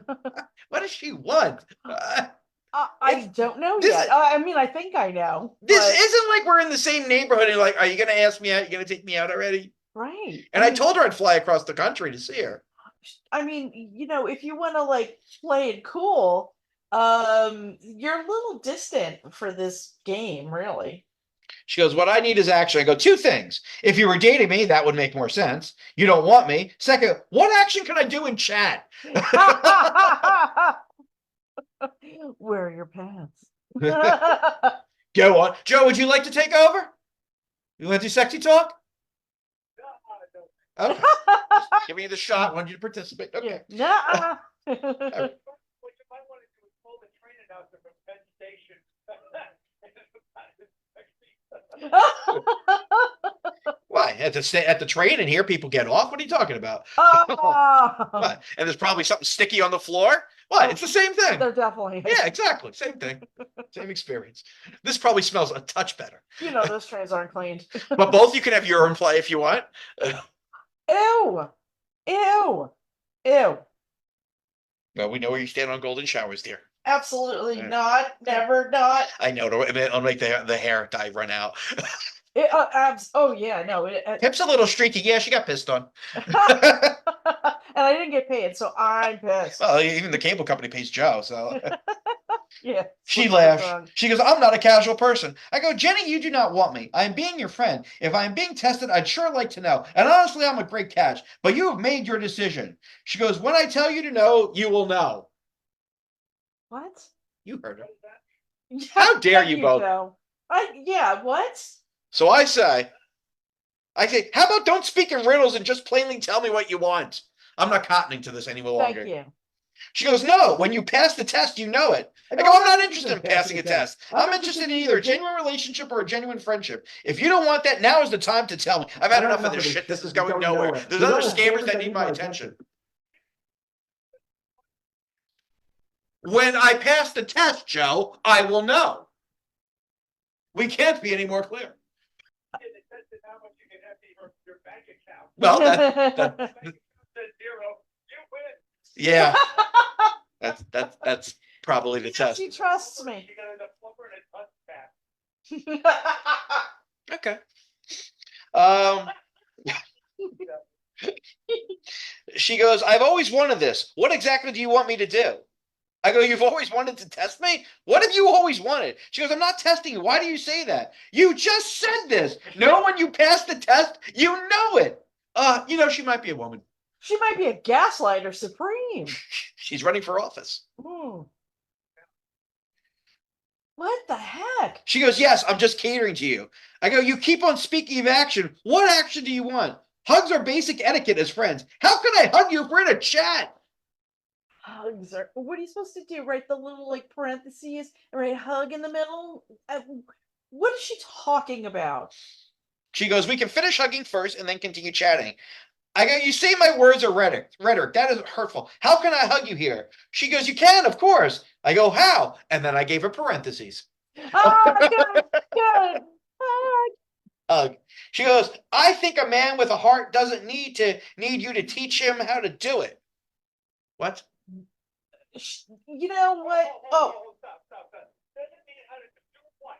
[SPEAKER 5] What does she want?
[SPEAKER 4] I don't know yet. I mean, I think I know.
[SPEAKER 5] This isn't like we're in the same neighborhood and like, are you going to ask me out? You going to take me out already?
[SPEAKER 4] Right.
[SPEAKER 5] And I told her I'd fly across the country to see her.
[SPEAKER 4] I mean, if you want to like play it cool, you're a little distant for this game, really.
[SPEAKER 5] She goes, what I need is action. I go, two things. If you were dating me, that would make more sense. You don't want me. Second, what action can I do in chat?
[SPEAKER 4] Wear your pants.
[SPEAKER 5] Go on. Joe, would you like to take over? You want to do sexy talk? Okay. Give me the shot. I want you to participate. Okay.
[SPEAKER 4] Yeah.
[SPEAKER 6] What you might want to do is pull the train announcer from Penn Station.
[SPEAKER 5] Why? At the train and hear people get off? What are you talking about? What? And there's probably something sticky on the floor? What? It's the same thing.
[SPEAKER 4] There definitely is.
[SPEAKER 5] Yeah, exactly. Same thing. Same experience. This probably smells a touch better.
[SPEAKER 4] Those trains aren't cleaned.
[SPEAKER 5] But both you can have urine play if you want.
[SPEAKER 4] Ew. Ew. Ew.
[SPEAKER 5] Well, we know where you stand on golden showers, dear.
[SPEAKER 4] Absolutely not. Never not.
[SPEAKER 5] I know. It'll make the hair dye run out.
[SPEAKER 4] Oh yeah, no.
[SPEAKER 5] Pip's a little streaky. Yeah, she got pissed on.
[SPEAKER 4] And I didn't get paid, so I'm pissed.
[SPEAKER 5] Well, even the cable company pays Joe, so.
[SPEAKER 4] Yeah.
[SPEAKER 5] She laughed. She goes, I'm not a casual person. I go, Jenny, you do not want me. I am being your friend. If I am being tested, I'd sure like to know. And honestly, I'm a great catch. But you have made your decision. She goes, when I tell you to know, you will know.
[SPEAKER 4] What?
[SPEAKER 5] You heard her.
[SPEAKER 4] Yeah,
[SPEAKER 5] How dare you both?
[SPEAKER 4] Yeah, what?
[SPEAKER 5] So I say, how about don't speak in riddles and just plainly tell me what you want? I'm not cottoning to this any longer.
[SPEAKER 4] Thank you.
[SPEAKER 5] She goes, no, when you pass the test, you know it. I go, I'm not interested in passing a test. I'm interested in either a genuine relationship or a genuine friendship. If you don't want that, now is the time to tell me. I've had enough of this shit. This is going nowhere. There's other scammers that need my attention. When I pass the test, Joe, I will know. We can't be any more clear.
[SPEAKER 6] It says that how much you can empty your bank account.
[SPEAKER 5] Well, that
[SPEAKER 6] Bank account says zero, you win.
[SPEAKER 5] yeah, that's probably the test.
[SPEAKER 4] She trusts me.
[SPEAKER 6] You got a flipper and a touch back.
[SPEAKER 5] Okay. She goes, I've always wanted this. What exactly do you want me to do? I go, you've always wanted to test me? What have you always wanted? She goes, I'm not testing you. Why do you say that? You just said this. No, when you pass the test, you know it. She might be a woman.
[SPEAKER 4] She might be a gaslighter supreme.
[SPEAKER 5] She's running for office.
[SPEAKER 4] What the heck?
[SPEAKER 5] She goes, yes, I'm just catering to you. I go, you keep on speaking of action. What action do you want? Hugs are basic etiquette as friends. How can I hug you if we're in a chat?
[SPEAKER 4] Hugs are. What are you supposed to do? Write the little parentheses and write hug in the middle? What is she talking about?
[SPEAKER 5] She goes, we can finish hugging first and then continue chatting. I go, you say my words are rhetoric. That is hurtful. How can I hug you here? She goes, you can, of course. I go, how? And then I gave her parentheses.
[SPEAKER 4] Good.
[SPEAKER 5] Hug. She goes, I think a man with a heart doesn't need you to teach him how to do it. What?
[SPEAKER 4] You know what?
[SPEAKER 6] Stop. Doesn't mean how to do what?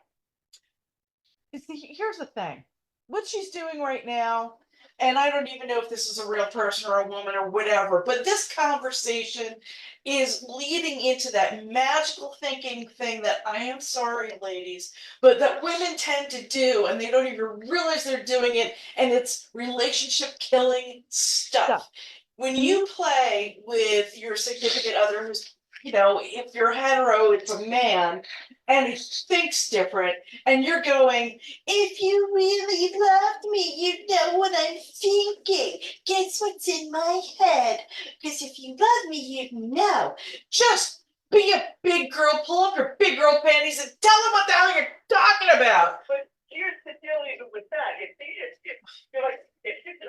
[SPEAKER 4] Here's the thing. What she's doing right now, and I don't even know if this is a real person or a woman or whatever, but this conversation is leading into that magical thinking thing that I am sorry, ladies, but that women tend to do, and they don't even realize they're doing it, and it's relationship killing stuff. When you play with your significant other who's, if you're hetero, it's a man, and he thinks different, and you're going, if you really loved me, you'd know what I'm thinking. Guess what's in my head? Because if you love me, you'd know. Just be a big girl, pull up your big girl panties, and tell them what the hell you're talking about.
[SPEAKER 6] But here's the deal even with that. It's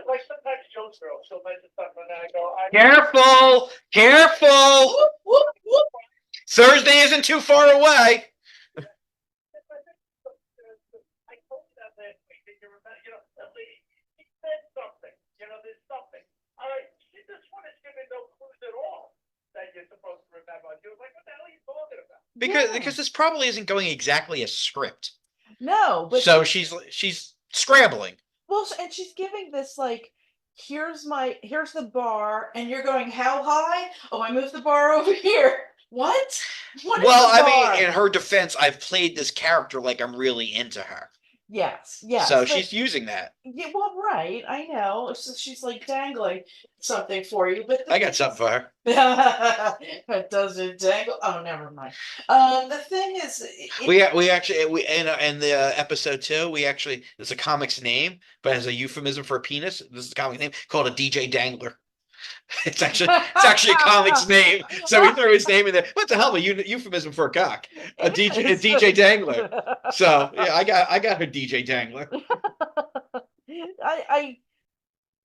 [SPEAKER 6] like sometimes Joe's girl, she'll mention something and I go,
[SPEAKER 5] Careful!
[SPEAKER 4] Whoop, whoop, whoop.
[SPEAKER 5] Thursday isn't too far away.
[SPEAKER 6] I told you that last week that you remember, the lady, she said something, there's something. All right, she just wanted to give me no clues at all that you're supposed to remember. She was like, what the hell are you talking about?
[SPEAKER 5] Because this probably isn't going exactly as script.
[SPEAKER 4] No, but
[SPEAKER 5] so she's scrambling.
[SPEAKER 4] Well, and she's giving this here's the bar, and you're going, how high? Oh, I moved the bar over here. What?
[SPEAKER 5] Well, I mean, in her defense, I've played this character like I'm really into her.
[SPEAKER 4] Yes.
[SPEAKER 5] So she's using that.
[SPEAKER 4] Yeah, well, right. I know. So she's dangling something for you, but
[SPEAKER 5] I got something for her.
[SPEAKER 4] But does it dangle? Oh, never mind. The thing is,
[SPEAKER 5] we actually in the episode 2, it's a comic's name, but as a euphemism for a penis. This is a comic name called a DJ Dangler. It's actually a comic's name, so we threw his name in there. What the hell? A euphemism for a cock, a DJ Dangler. So yeah, I got her DJ Dangler.
[SPEAKER 4] I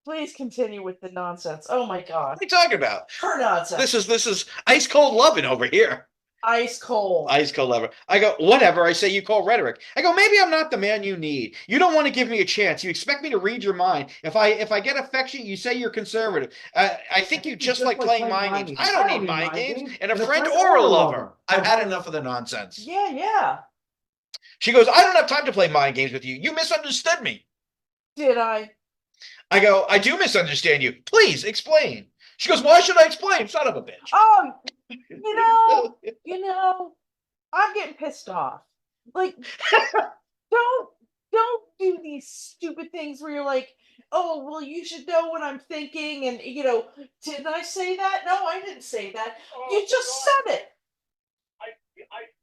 [SPEAKER 4] please continue with the nonsense. Oh my god,
[SPEAKER 5] what are you talking about?
[SPEAKER 4] Her nonsense.
[SPEAKER 5] This is ice cold loving over here.
[SPEAKER 4] Ice cold
[SPEAKER 5] lover. I go, whatever. I say, you call rhetoric. I go, maybe I'm not the man you need. You don't want to give me a chance. You expect me to read your mind. If I get affection, you say you're conservative. I think you just like playing mind games. I don't need mind games. And a friend or a lover. I've had enough of the nonsense.
[SPEAKER 4] Yeah.
[SPEAKER 5] She goes, I don't have time to play mind games with you. You misunderstood me.
[SPEAKER 4] Did I?
[SPEAKER 5] I go, I do misunderstand you. Please explain. She goes, why should I explain? Son of a bitch.
[SPEAKER 4] Oh, you know, I'm getting pissed off. Don't do these stupid things where you're like, oh, well, you should know what I'm thinking. And, didn't I say that? No, I didn't say that. You just said it.
[SPEAKER 6] I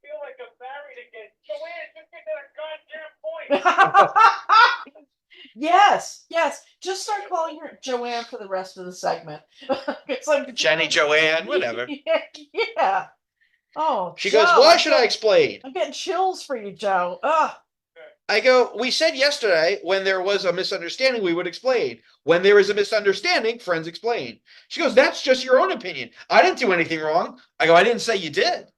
[SPEAKER 6] feel like I'm married again. Joanne, just get to the goddamn point.
[SPEAKER 4] Yes. Just start calling her Joanne for the rest of the segment.
[SPEAKER 5] Jenny, Joanne, whatever.
[SPEAKER 4] Yeah. Oh.
[SPEAKER 5] She goes, why should I explain?
[SPEAKER 4] I'm getting chills for you, Joe. Ugh.
[SPEAKER 5] I go, we said yesterday when there was a misunderstanding, we would explain. When there is a misunderstanding, friends explain. She goes, that's just your own opinion. I didn't do anything wrong. I go, I didn't say you did.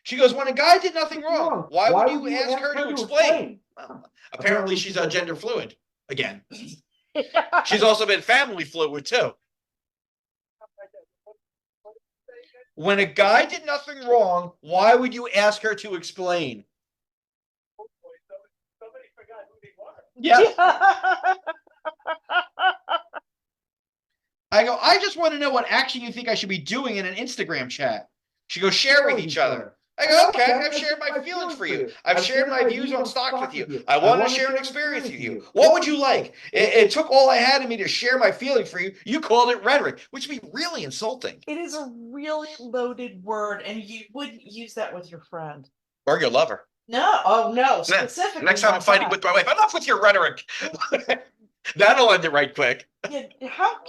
[SPEAKER 5] She goes, when a guy did nothing wrong, why would you ask her to explain? Well, apparently she's gender fluid again. She's also been family fluid too. When a guy did nothing wrong, why would you ask her to explain?
[SPEAKER 6] Somebody forgot who they were.
[SPEAKER 5] Yeah. I go, I just want to know what action you think I should be doing in an Instagram chat. She goes, share with each other. I go, okay, I've shared my feelings for you. I've shared my views on stocks with you. I want to share an experience with you. What would you like? It took all I had in me to share my feelings for you. You called it rhetoric, which would be really insulting.
[SPEAKER 4] It is a really loaded word, and you wouldn't use that with your friend.
[SPEAKER 5] Or your lover.
[SPEAKER 4] No, oh no, specifically.
[SPEAKER 5] Next time I'm fighting with my wife, enough with your rhetoric. That'll end it right quick.
[SPEAKER 4] Yeah, how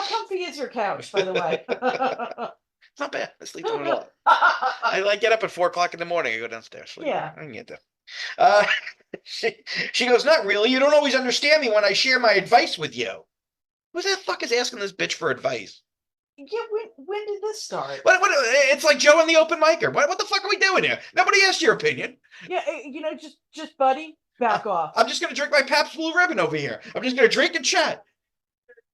[SPEAKER 4] comfy is your couch, by the way?
[SPEAKER 5] It's not bad. I sleep on it a lot. I like get up at 4 o'clock in the morning. I go downstairs. Sleep.
[SPEAKER 4] Yeah.
[SPEAKER 5] I can get there. She goes, not really. You don't always understand me when I share my advice with you. Who the fuck is asking this bitch for advice?
[SPEAKER 4] Yeah, when did this start?
[SPEAKER 5] What, it's like Joe and the open micer. What the fuck are we doing here? Nobody asked your opinion.
[SPEAKER 4] Yeah, just buddy, back off.
[SPEAKER 5] I'm just gonna drink my Pabst Blue Ribbon over here. I'm just gonna drink and chat.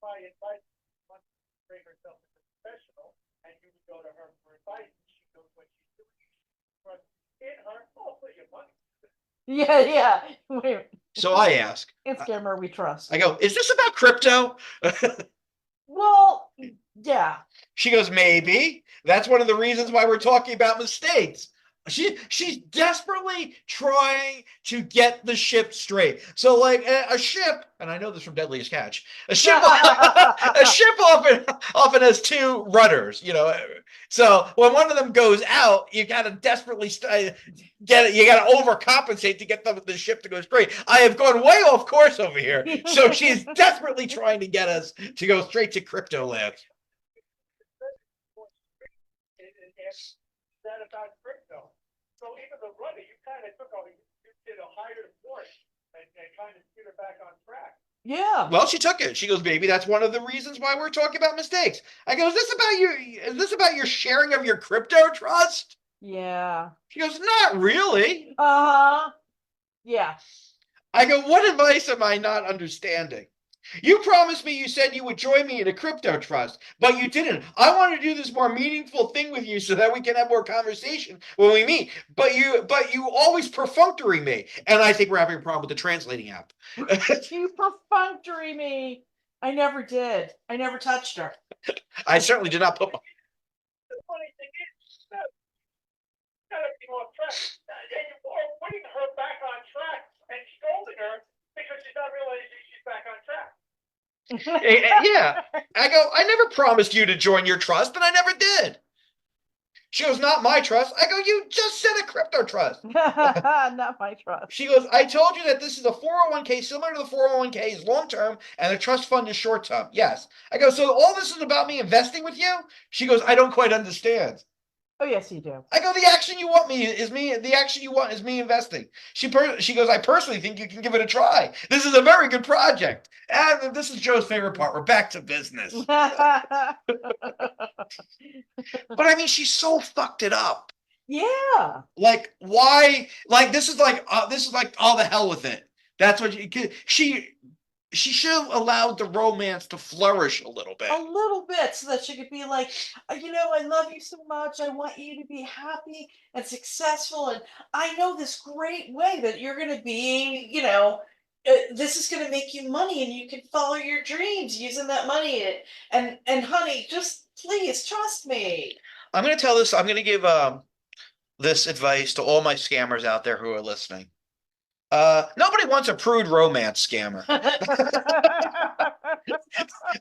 [SPEAKER 6] My advice was to bring herself as a professional, and you would go to her for advice, and she knows what she's doing. But in her, oh, put your money.
[SPEAKER 4] Yeah. Wait.
[SPEAKER 5] So I ask.
[SPEAKER 4] It's Scammer we trust.
[SPEAKER 5] I go, is this about crypto?
[SPEAKER 4] Well, yeah.
[SPEAKER 5] She goes, maybe. That's one of the reasons why we're talking about mistakes. She's desperately trying to get the ship straight. So, like a ship, and I know this from Deadliest Catch. A ship often has two rudders. You know, so when one of them goes out, you gotta desperately get it. You gotta overcompensate to get the ship to go straight. I have gone way off course over here. So she's desperately trying to get us to go straight to crypto land.
[SPEAKER 6] That about crypto. So even the rudder, you kind of you did a higher force and kind of get her back on track.
[SPEAKER 4] Yeah.
[SPEAKER 5] Well, she took it. She goes, baby, that's one of the reasons why we're talking about mistakes. I go, is this about your sharing of your crypto trust?
[SPEAKER 4] Yeah.
[SPEAKER 5] She goes, not really.
[SPEAKER 4] Yeah.
[SPEAKER 5] I go, what advice am I not understanding? You promised me, you said you would join me in a crypto trust, but you didn't. I want to do this more meaningful thing with you so that we can have more conversation when we meet. But you always perfunctory me. And I think we're having a problem with the translating app.
[SPEAKER 4] You perfunctory me. I never did. I never touched her.
[SPEAKER 5] I certainly did not put my...
[SPEAKER 6] The funny thing is, you gotta be on track. And you're putting her back on track and scolding her because she's not realizing she's back on track.
[SPEAKER 5] Yeah. I go, I never promised you to join your trust, and I never did. She goes, not my trust. I go, you just said a crypto trust.
[SPEAKER 4] Not my trust.
[SPEAKER 5] She goes, I told you that this is a 401k, similar to the 401k is long-term, and the trust fund is short-term. Yes. I go, so all this is about me investing with you? She goes, I don't quite understand.
[SPEAKER 4] Oh, yes, you do.
[SPEAKER 5] I go, the action you want is me investing. She goes, I personally think you can give it a try. This is a very good project. And this is Joe's favorite part. We're back to business. But I mean, she so fucked it up.
[SPEAKER 4] Yeah.
[SPEAKER 5] Like, why? Like, this is like, all the hell with it. That's what she should have allowed the romance to flourish a little bit.
[SPEAKER 4] A little bit, so that she could be like, I love you so much. I want you to be happy and successful. And I know this great way that you're going to be, this is going to make you money and you can follow your dreams using that money. And honey, just please trust me.
[SPEAKER 5] I'm going to give this advice to all my scammers out there who are listening. Nobody wants a prude romance scammer.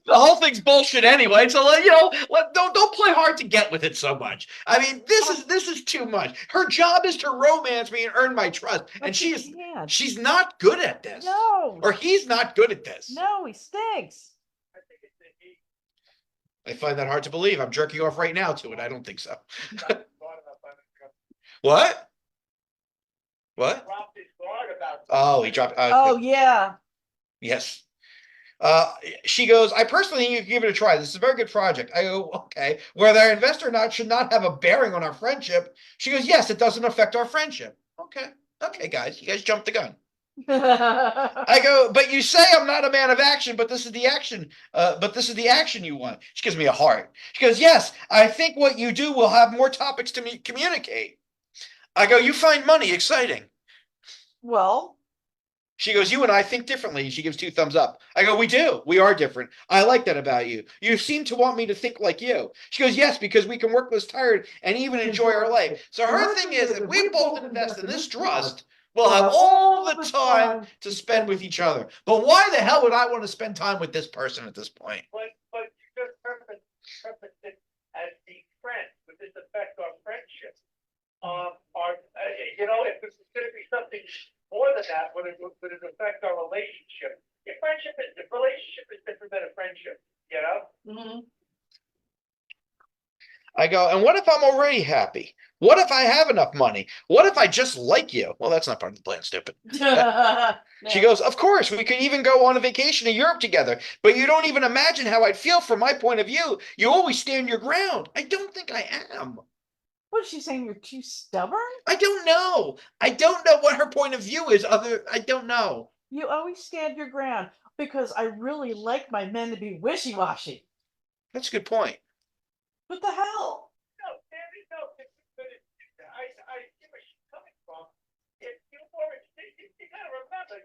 [SPEAKER 5] The whole thing's bullshit anyway. So don't play hard to get with it so much. I mean, this is too much. Her job is to romance me and earn my trust, and she's not good at this.
[SPEAKER 4] No.
[SPEAKER 5] Or he's not good at this.
[SPEAKER 4] No, he stinks.
[SPEAKER 6] I think it's the heat.
[SPEAKER 5] I find that hard to believe. I'm jerking off right now to it. I don't think so.
[SPEAKER 6] Thought about that.
[SPEAKER 5] What? What?
[SPEAKER 6] Dropped his guard about
[SPEAKER 5] Oh, he dropped.
[SPEAKER 4] Oh yeah.
[SPEAKER 5] Yes. She goes, I personally think you can give it a try. This is a very good project. I go, okay. Whether our investor or not should not have a bearing on our friendship. She goes, yes, it doesn't affect our friendship. Okay. Okay, guys. You guys jumped the gun. I go, but you say I'm not a man of action, but this is the action. But this is the action you want. She gives me a heart. She goes, yes, I think what you do will have more topics to communicate. I go, you find money exciting.
[SPEAKER 4] Well,
[SPEAKER 5] She goes, you and I think differently. She gives 2 thumbs up. I go, we do. We are different. I like that about you. You seem to want me to think like you. She goes, yes, because we can work less tired and even enjoy our life. So her thing is, if we both invest in this trust, we'll have all the time to spend with each other. But why the hell would I want to spend time with this person at this point?
[SPEAKER 6] But you just preface it as the friend. Would this affect our friendship? If this is going to be something more than that, would it affect our relationship? Your relationship is different than a friendship.
[SPEAKER 4] mhm.
[SPEAKER 5] I go, and what if I'm already happy? What if I have enough money? What if I just like you? Well, that's not part of the plan, stupid. She goes, of course, we could even go on a vacation to Europe together, but you don't even imagine how I'd feel from my point of view. You always stand your ground. I don't think I am.
[SPEAKER 4] What is she saying? You're too stubborn?
[SPEAKER 5] I don't know. I don't know what her point of view is. I don't know.
[SPEAKER 4] You always stand your ground because I really like my men to be wishy-washy.
[SPEAKER 5] That's a good point.
[SPEAKER 4] What the hell?
[SPEAKER 6] No, Danny, no. I see where she's coming from. If you were, you gotta remember,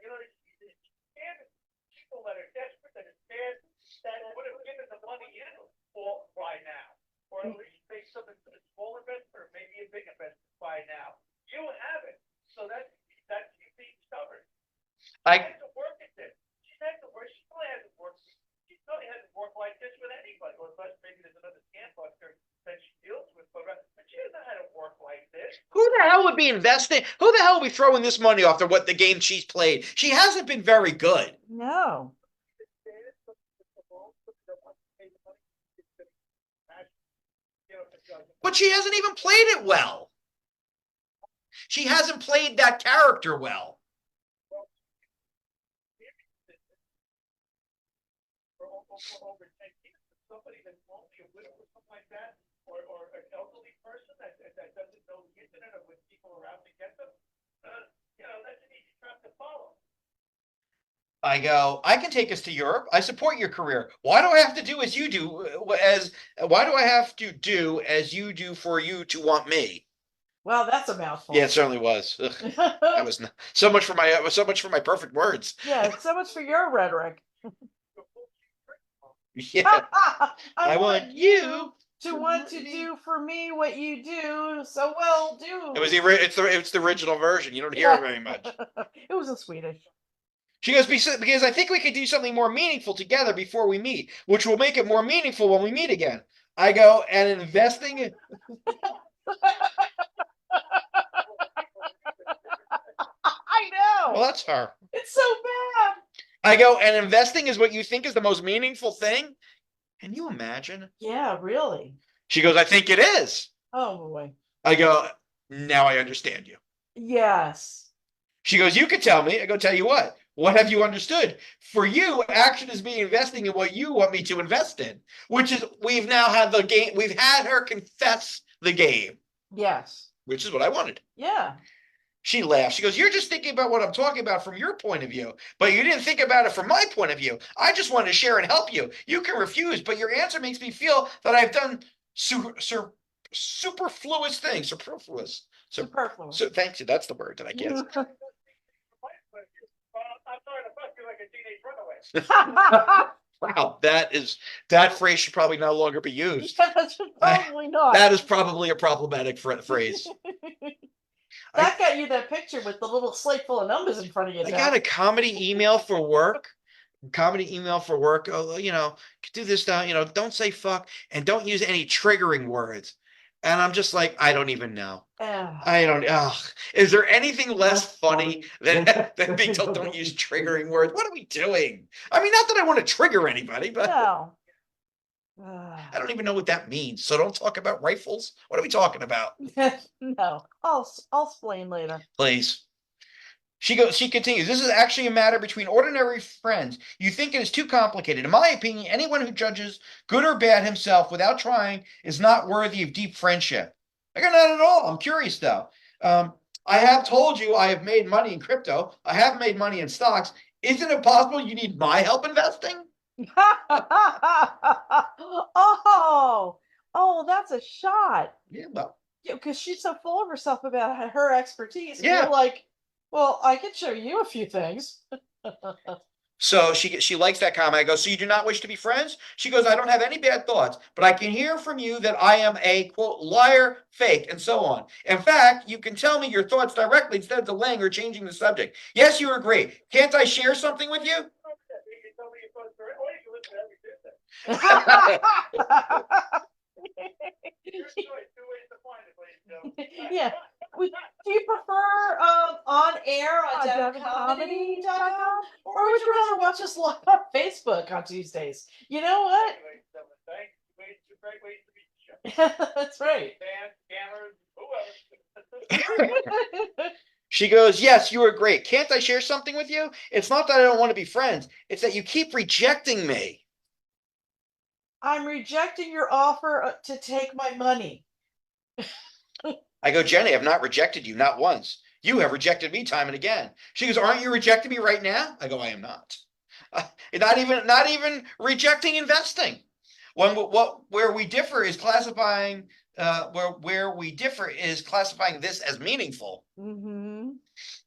[SPEAKER 6] people that are desperate, that are scared, that would have given the money in for by now, or at least make something for the small investor, or maybe a big investor by now. You haven't, so that's you being stubborn. She has to work at this. She has to work. She probably hasn't worked. She probably hasn't worked like this with anybody, unless maybe there's another scam buster that she deals with. But she doesn't know how to work like this.
[SPEAKER 5] Who the hell would be investing? Who the hell would be throwing this money off to what the game she's played? She hasn't been very good.
[SPEAKER 4] No.
[SPEAKER 5] But she hasn't even played it well. She hasn't played that character well.
[SPEAKER 6] For over 10 years, somebody that's lonely, a widow or something like that, or an elderly person that doesn't know the internet or with people around to get them, that's an easy trap to follow.
[SPEAKER 5] I go, I can take us to Europe. I support your career. Why do I have to do as you do? Why do I have to do as you do for you to want me?
[SPEAKER 4] Well, that's a mouthful.
[SPEAKER 5] Yeah, it certainly was. That was so much for my perfect words.
[SPEAKER 4] Yeah, so much for your rhetoric.
[SPEAKER 5] Yeah, I want you
[SPEAKER 4] to want to do for me what you do so well do.
[SPEAKER 5] It's the original version. You don't hear it very much.
[SPEAKER 4] It was in Swedish.
[SPEAKER 5] She goes, because I think we could do something more meaningful together before we meet, which will make it more meaningful when we meet again. I go, and investing.
[SPEAKER 4] I know.
[SPEAKER 5] Well, that's her.
[SPEAKER 4] It's so bad.
[SPEAKER 5] I go, and investing is what you think is the most meaningful thing? Can you imagine?
[SPEAKER 4] Yeah, really.
[SPEAKER 5] She goes, I think it is.
[SPEAKER 4] Oh boy.
[SPEAKER 5] I go, now I understand you.
[SPEAKER 4] Yes.
[SPEAKER 5] She goes, you could tell me. I go, tell you what. What have you understood? For you, action is me investing in what you want me to invest in, which is we've now had the game. We've had her confess the game.
[SPEAKER 4] Yes.
[SPEAKER 5] Which is what I wanted.
[SPEAKER 4] Yeah.
[SPEAKER 5] She laughs. She goes, you're just thinking about what I'm talking about from your point of view, but you didn't think about it from my point of view. I just want to share and help you. You can refuse, but your answer makes me feel that I've done superfluous things. Superfluous.
[SPEAKER 4] Superfluous.
[SPEAKER 5] So thank you. That's the word that I guess.
[SPEAKER 6] I'm sorry to fuck you like a teenage runaway.
[SPEAKER 5] Wow, that phrase should probably no longer be used.
[SPEAKER 4] Probably not.
[SPEAKER 5] That is probably a problematic phrase.
[SPEAKER 4] That got you that picture with the little slate full of numbers in front of you.
[SPEAKER 5] I got a comedy email for work. Oh, do this now. Don't say fuck and don't use any triggering words. And I'm just like, I don't even know. I don't. Is there anything less funny than being told don't use triggering words? What are we doing? I mean, not that I want to trigger anybody, but
[SPEAKER 4] No.
[SPEAKER 5] I don't even know what that means. So don't talk about rifles. What are we talking about?
[SPEAKER 4] No. I'll explain later.
[SPEAKER 5] Please.
[SPEAKER 2] She continues, this is actually a matter between ordinary friends. You think it is too complicated. In my opinion, anyone who judges good or bad himself without trying is not worthy of deep friendship. I go, not at all. I'm curious though. I have told you I have made money in crypto. I have made money in stocks. Isn't it possible you need my help investing?
[SPEAKER 4] Oh, that's a shot.
[SPEAKER 2] Yeah, well,
[SPEAKER 4] Because she's so full of herself about her expertise. And
[SPEAKER 2] Yeah.
[SPEAKER 4] you're like, well, I can show you a few things.
[SPEAKER 2] so she likes that comment. I go, so you do not wish to be friends? She goes, I don't have any bad thoughts, but I can hear from you that I am a quote liar, fake, and so on. In fact, you can tell me your thoughts directly instead of delaying or changing the subject. Yes, you are great. Can't I share something with you?
[SPEAKER 6] You can tell me your thoughts, or you can listen to every Tuesday. Your choice, 2 ways to find it, ladies and gentlemen.
[SPEAKER 4] Yeah. Do you prefer on air on DavinComedy.com? Or would you rather watch us live on Facebook on Tuesdays? You know what?
[SPEAKER 6] Ladies and gentlemen, thank you. Two great ways to meet the show.
[SPEAKER 4] That's right.
[SPEAKER 6] Fans, scammers, whoever.
[SPEAKER 2] She goes, yes, you are great. Can't I share something with you? It's not that I don't want to be friends. It's that you keep rejecting me.
[SPEAKER 4] I'm rejecting your offer to take my money.
[SPEAKER 2] I go, Jenny, I've not rejected you, not once. You have rejected me time and again. She goes, aren't you rejecting me right now? I go, I am not. Not even rejecting investing. Where we differ is classifying this as meaningful.
[SPEAKER 4] Mm-hmm.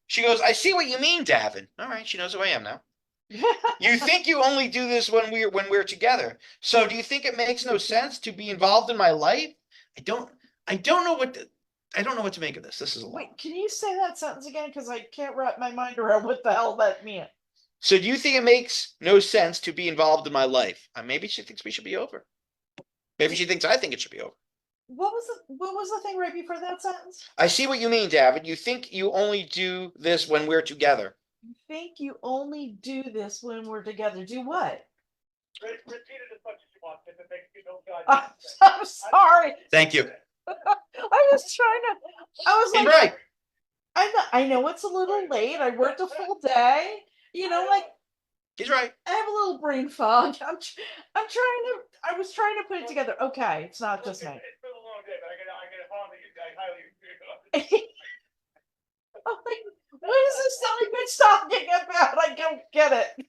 [SPEAKER 2] She goes, I see what you mean, Davin. All right, she knows who I am now. You think you only do this when we're together. So do you think it makes no sense to be involved in my life? I don't know what to make of this. This is a lot.
[SPEAKER 4] Wait, can you say that sentence again? Because I can't wrap my mind around what the hell that meant.
[SPEAKER 2] So do you think it makes no sense to be involved in my life? Maybe she thinks we should be over. Maybe she thinks I think it should be over.
[SPEAKER 4] What was the thing right before that sentence?
[SPEAKER 2] I see what you mean, Davin. You think you only do this when we're together.
[SPEAKER 4] You think you only do this when we're together. Do what?
[SPEAKER 6] Repeat it as much as you want, if it makes you no God.
[SPEAKER 4] I'm sorry.
[SPEAKER 2] Thank you.
[SPEAKER 4] I was
[SPEAKER 2] He's
[SPEAKER 4] like,
[SPEAKER 2] right.
[SPEAKER 4] I know it's a little late. I worked a full day. You know, like
[SPEAKER 2] He's right.
[SPEAKER 4] I have a little brain fog. I was trying to put it together. Okay, it's not just me.
[SPEAKER 6] It's been a long day, but I highly agree.
[SPEAKER 4] I'm like, what is this silly bitch talking about? I don't get it.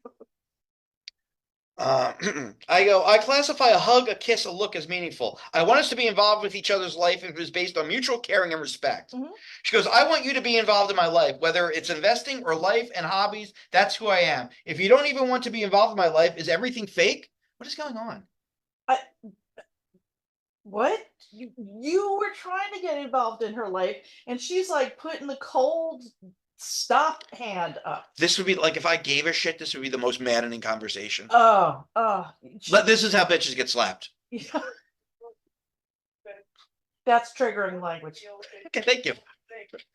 [SPEAKER 2] I go, I classify a hug, a kiss, a look as meaningful. I want us to be involved with each other's life if it is based on mutual caring and respect.
[SPEAKER 4] Mhm.
[SPEAKER 2] She goes, I want you to be involved in my life, whether it's investing or life and hobbies. That's who I am. If you don't even want to be involved in my life, is everything fake? What is going on?
[SPEAKER 4] What? You were trying to get involved in her life, and she's like putting the cold stop hand up.
[SPEAKER 2] This would be like if I gave a shit, this would be the most maddening conversation.
[SPEAKER 4] Oh.
[SPEAKER 2] This is how bitches get slapped.
[SPEAKER 4] That's triggering language.
[SPEAKER 2] Okay, thank you. What are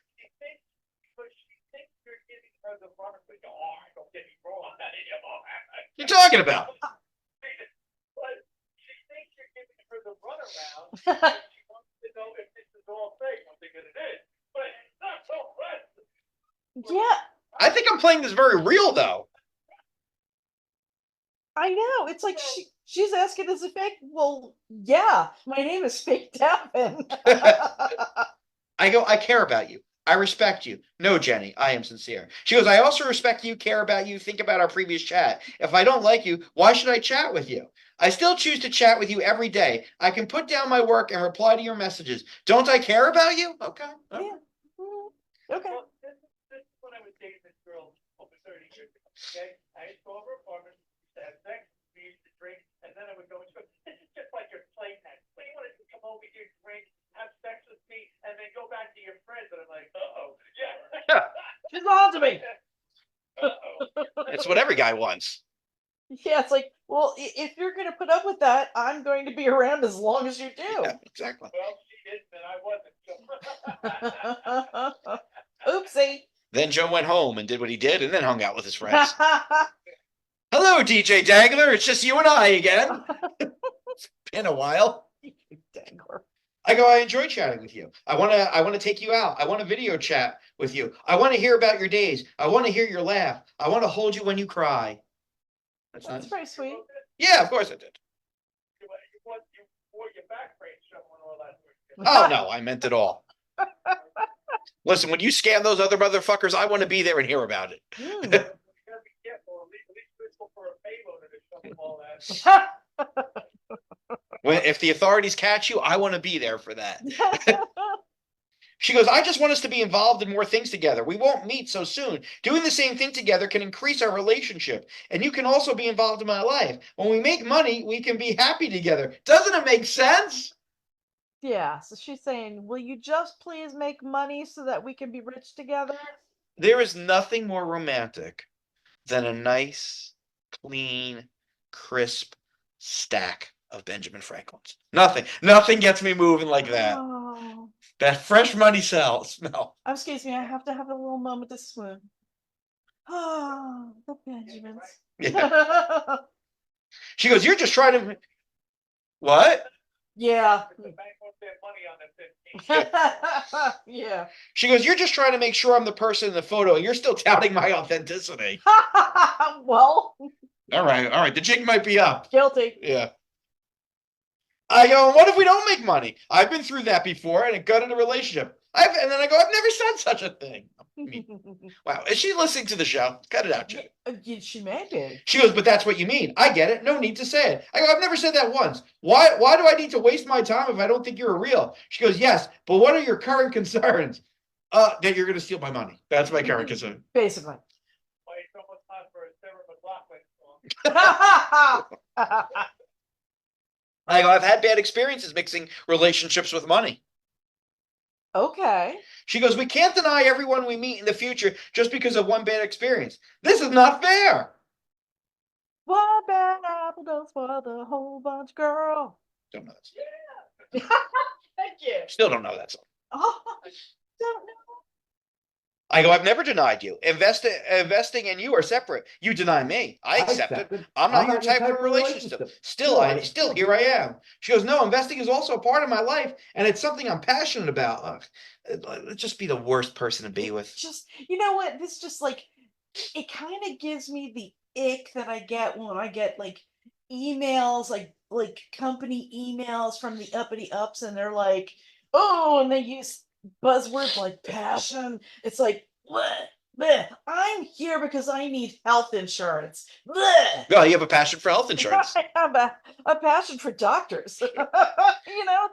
[SPEAKER 2] you talking about?
[SPEAKER 6] She thinks you're giving her the runaround. She wants to know if this is all fake. I'm thinking it is, but it's not so fast.
[SPEAKER 4] Yeah,
[SPEAKER 2] I think I'm playing this very real, though.
[SPEAKER 4] I know. It's like she's asking, is it fake? Well, yeah. My name is Fake Davin.
[SPEAKER 2] I go, I care about you. I respect you. No, Jenny, I am sincere. She goes, I also respect you, care about you, think about our previous chat. If I don't like you, why should I chat with you? I still choose to chat with you every day. I can put down my work and reply to your messages. Don't I care about you? Okay.
[SPEAKER 4] Yeah. Okay.
[SPEAKER 6] Well, this is when I was dating this girl over 30 years ago. Okay, I used to go over her apartment, we used to have sex, we used to drink, and then I would go into it. This is just like your playpen. When you want to come over here, drink, have sex with me, and then go back to your friends, and I'm like, yeah.
[SPEAKER 4] She's on to me.
[SPEAKER 2] It's what every guy wants.
[SPEAKER 4] Yeah, it's like, well, if you're going to put up with that, I'm going to be around as long as you do.
[SPEAKER 2] Yeah, exactly.
[SPEAKER 6] Well, she did, and I wasn't.
[SPEAKER 4] Oopsie.
[SPEAKER 2] Then Joe went home and did what he did and then hung out with his friends. Hello, DJ Dangler. It's just you and I again. It's been a while.
[SPEAKER 4] Dangler.
[SPEAKER 2] I go, I enjoy chatting with you. I want to take you out. I want to video chat with you. I want to hear about your days. I want to hear your laugh. I want to hold you when you cry. That's
[SPEAKER 4] That's
[SPEAKER 2] nice.
[SPEAKER 4] very sweet.
[SPEAKER 2] Yeah, of course I did.
[SPEAKER 6] You wore your back brace someone all that.
[SPEAKER 2] Oh no, I meant it all. Listen, when you scam those other motherfuckers, I want to be there and hear about it.
[SPEAKER 4] Mm.
[SPEAKER 6] You gotta be careful. At least whistle for a payload or something all that.
[SPEAKER 2] If the authorities catch you, I want to be there for that. She goes, I just want us to be involved in more things together. We won't meet so soon. Doing the same thing together can increase our relationship. And you can also be involved in my life. When we make money, we can be happy together. Doesn't it make sense?
[SPEAKER 4] Yeah, so she's saying, will you just please make money so that we can be rich together?
[SPEAKER 2] There is nothing more romantic than a nice, clean, crisp stack of Benjamin Franklin's. Nothing gets me moving like that.
[SPEAKER 4] Oh.
[SPEAKER 2] That fresh money sells. No.
[SPEAKER 4] Excuse me, I have to have a little moment to swoon. Oh, the Benjamins.
[SPEAKER 2] Yeah. She goes, you're just trying to. What?
[SPEAKER 4] Yeah.
[SPEAKER 6] The bank won't have money on the 15.
[SPEAKER 4] Yeah.
[SPEAKER 2] She goes, you're just trying to make sure I'm the person in the photo, and you're still doubting my authenticity.
[SPEAKER 4] Well,
[SPEAKER 2] All right. The jig might be up.
[SPEAKER 4] guilty.
[SPEAKER 2] Yeah. I go, what if we don't make money? I've been through that before, and it gutted a relationship. And then I go, I've never said such a thing. Wow. Is she listening to the show? Cut it out, Jig.
[SPEAKER 4] She may be.
[SPEAKER 2] She goes, but that's what you mean. I get it. No need to say it. I go, I've never said that once. Why do I need to waste my time if I don't think you're real? She goes, yes, but what are your current concerns? That you're going to steal my money. That's my current concern.
[SPEAKER 4] Basically.
[SPEAKER 6] Why it's almost time for a Sarah McLachlan song.
[SPEAKER 2] I go, I've had bad experiences mixing relationships with money.
[SPEAKER 4] Okay.
[SPEAKER 2] She goes, we can't deny everyone we meet in the future just because of one bad experience. This is not fair.
[SPEAKER 4] One bad apple don't spoil the whole bunch, girl.
[SPEAKER 2] Don't know that song.
[SPEAKER 4] Thank you.
[SPEAKER 2] Still don't know that song.
[SPEAKER 4] Oh, don't know.
[SPEAKER 2] I go, I've never denied you. Investing and you are separate. You deny me. I accept it. I'm not your type of relationship. Still here I am. She goes, no, investing is also a part of my life, and it's something I'm passionate about. Let's just be the worst person to be with.
[SPEAKER 4] Just, you know what? This just like, it kind of gives me the ick that I get when I get like emails, like company emails from the uppity ups, and they're like, oh, and they use buzzwords like passion. It's like, bleh, bleh. I'm here because I need health insurance. Bleh.
[SPEAKER 2] Well, you have a passion for health insurance.
[SPEAKER 4] I have a passion for doctors. You know,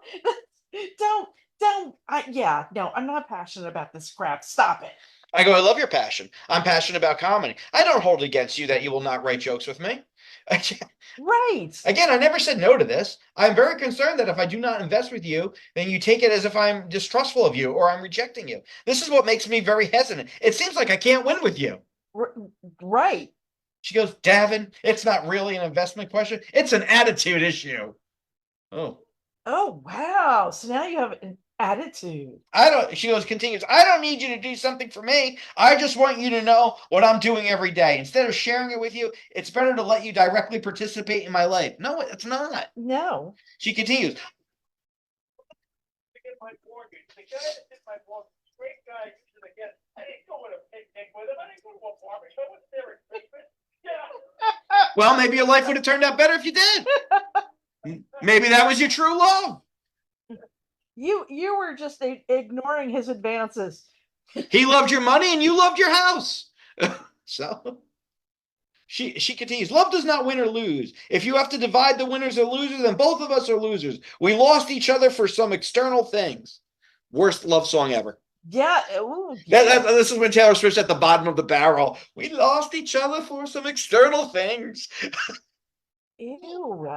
[SPEAKER 4] no, I'm not passionate about this crap. Stop it.
[SPEAKER 2] I go, I love your passion. I'm passionate about comedy. I don't hold against you that you will not write jokes with me.
[SPEAKER 4] Right.
[SPEAKER 2] Again, I never said no to this. I'm very concerned that if I do not invest with you, then you take it as if I'm distrustful of you or I'm rejecting you. This is what makes me very hesitant. It seems like I can't win with you.
[SPEAKER 4] Right.
[SPEAKER 2] She goes, Davin, it's not really an investment question. It's an attitude issue. Oh,
[SPEAKER 4] wow. So now you have an attitude.
[SPEAKER 2] she goes, continues, I don't need you to do something for me. I just want you to know what I'm doing every day. Instead of sharing it with you, it's better to let you directly participate in my life. No, it's not.
[SPEAKER 4] No.
[SPEAKER 2] She continues,
[SPEAKER 6] To get my mortgage. The guy that did my mortgage, great guy, usually get. I didn't go with a picnic with him. I didn't go to a barbecue. I was there at Christmas. Yeah.
[SPEAKER 2] well, maybe your life would have turned out better if you did. Maybe that was your true love.
[SPEAKER 4] You were just ignoring his advances.
[SPEAKER 2] He loved your money and you loved your house. So she continues, love does not win or lose. If you have to divide the winners or losers, then both of us are losers. We lost each other for some external things. Worst love song ever.
[SPEAKER 4] Yeah. Ooh, yeah.
[SPEAKER 2] This is when Taylor Swift's at the bottom of the barrel. We lost each other for some external things.
[SPEAKER 4] Ew.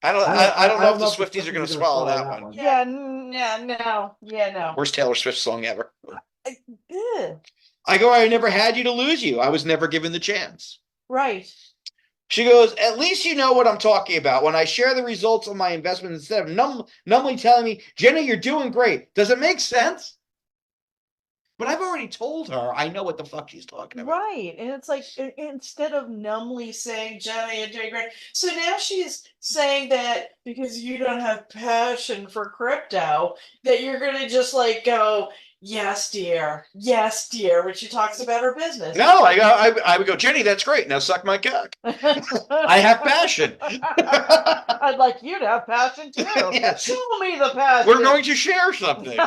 [SPEAKER 2] I don't know if the Swifties are going to swallow that one.
[SPEAKER 4] Yeah, no. Yeah, no.
[SPEAKER 2] Worst Taylor Swift song ever.
[SPEAKER 4] Ugh.
[SPEAKER 2] I go, I never had you to lose you. I was never given the chance.
[SPEAKER 4] Right.
[SPEAKER 2] She goes, at least you know what I'm talking about. When I share the results of my investment instead of numbly telling me, Jenna, you're doing great. Does it make sense? But I've already told her I know what the fuck she's talking about.
[SPEAKER 4] Right. And it's like, instead of numbly saying, Jenny, you're doing great. So now she's saying that because you don't have passion for crypto, that you're going to just like go, Yes, dear. Yes, dear. When she talks about her business.
[SPEAKER 5] No, I would go, Jenny, that's great. Now suck my cock. I have passion.
[SPEAKER 4] I'd like you to have passion too.
[SPEAKER 5] Yes.
[SPEAKER 4] Show me the passion.
[SPEAKER 5] We're going to share something.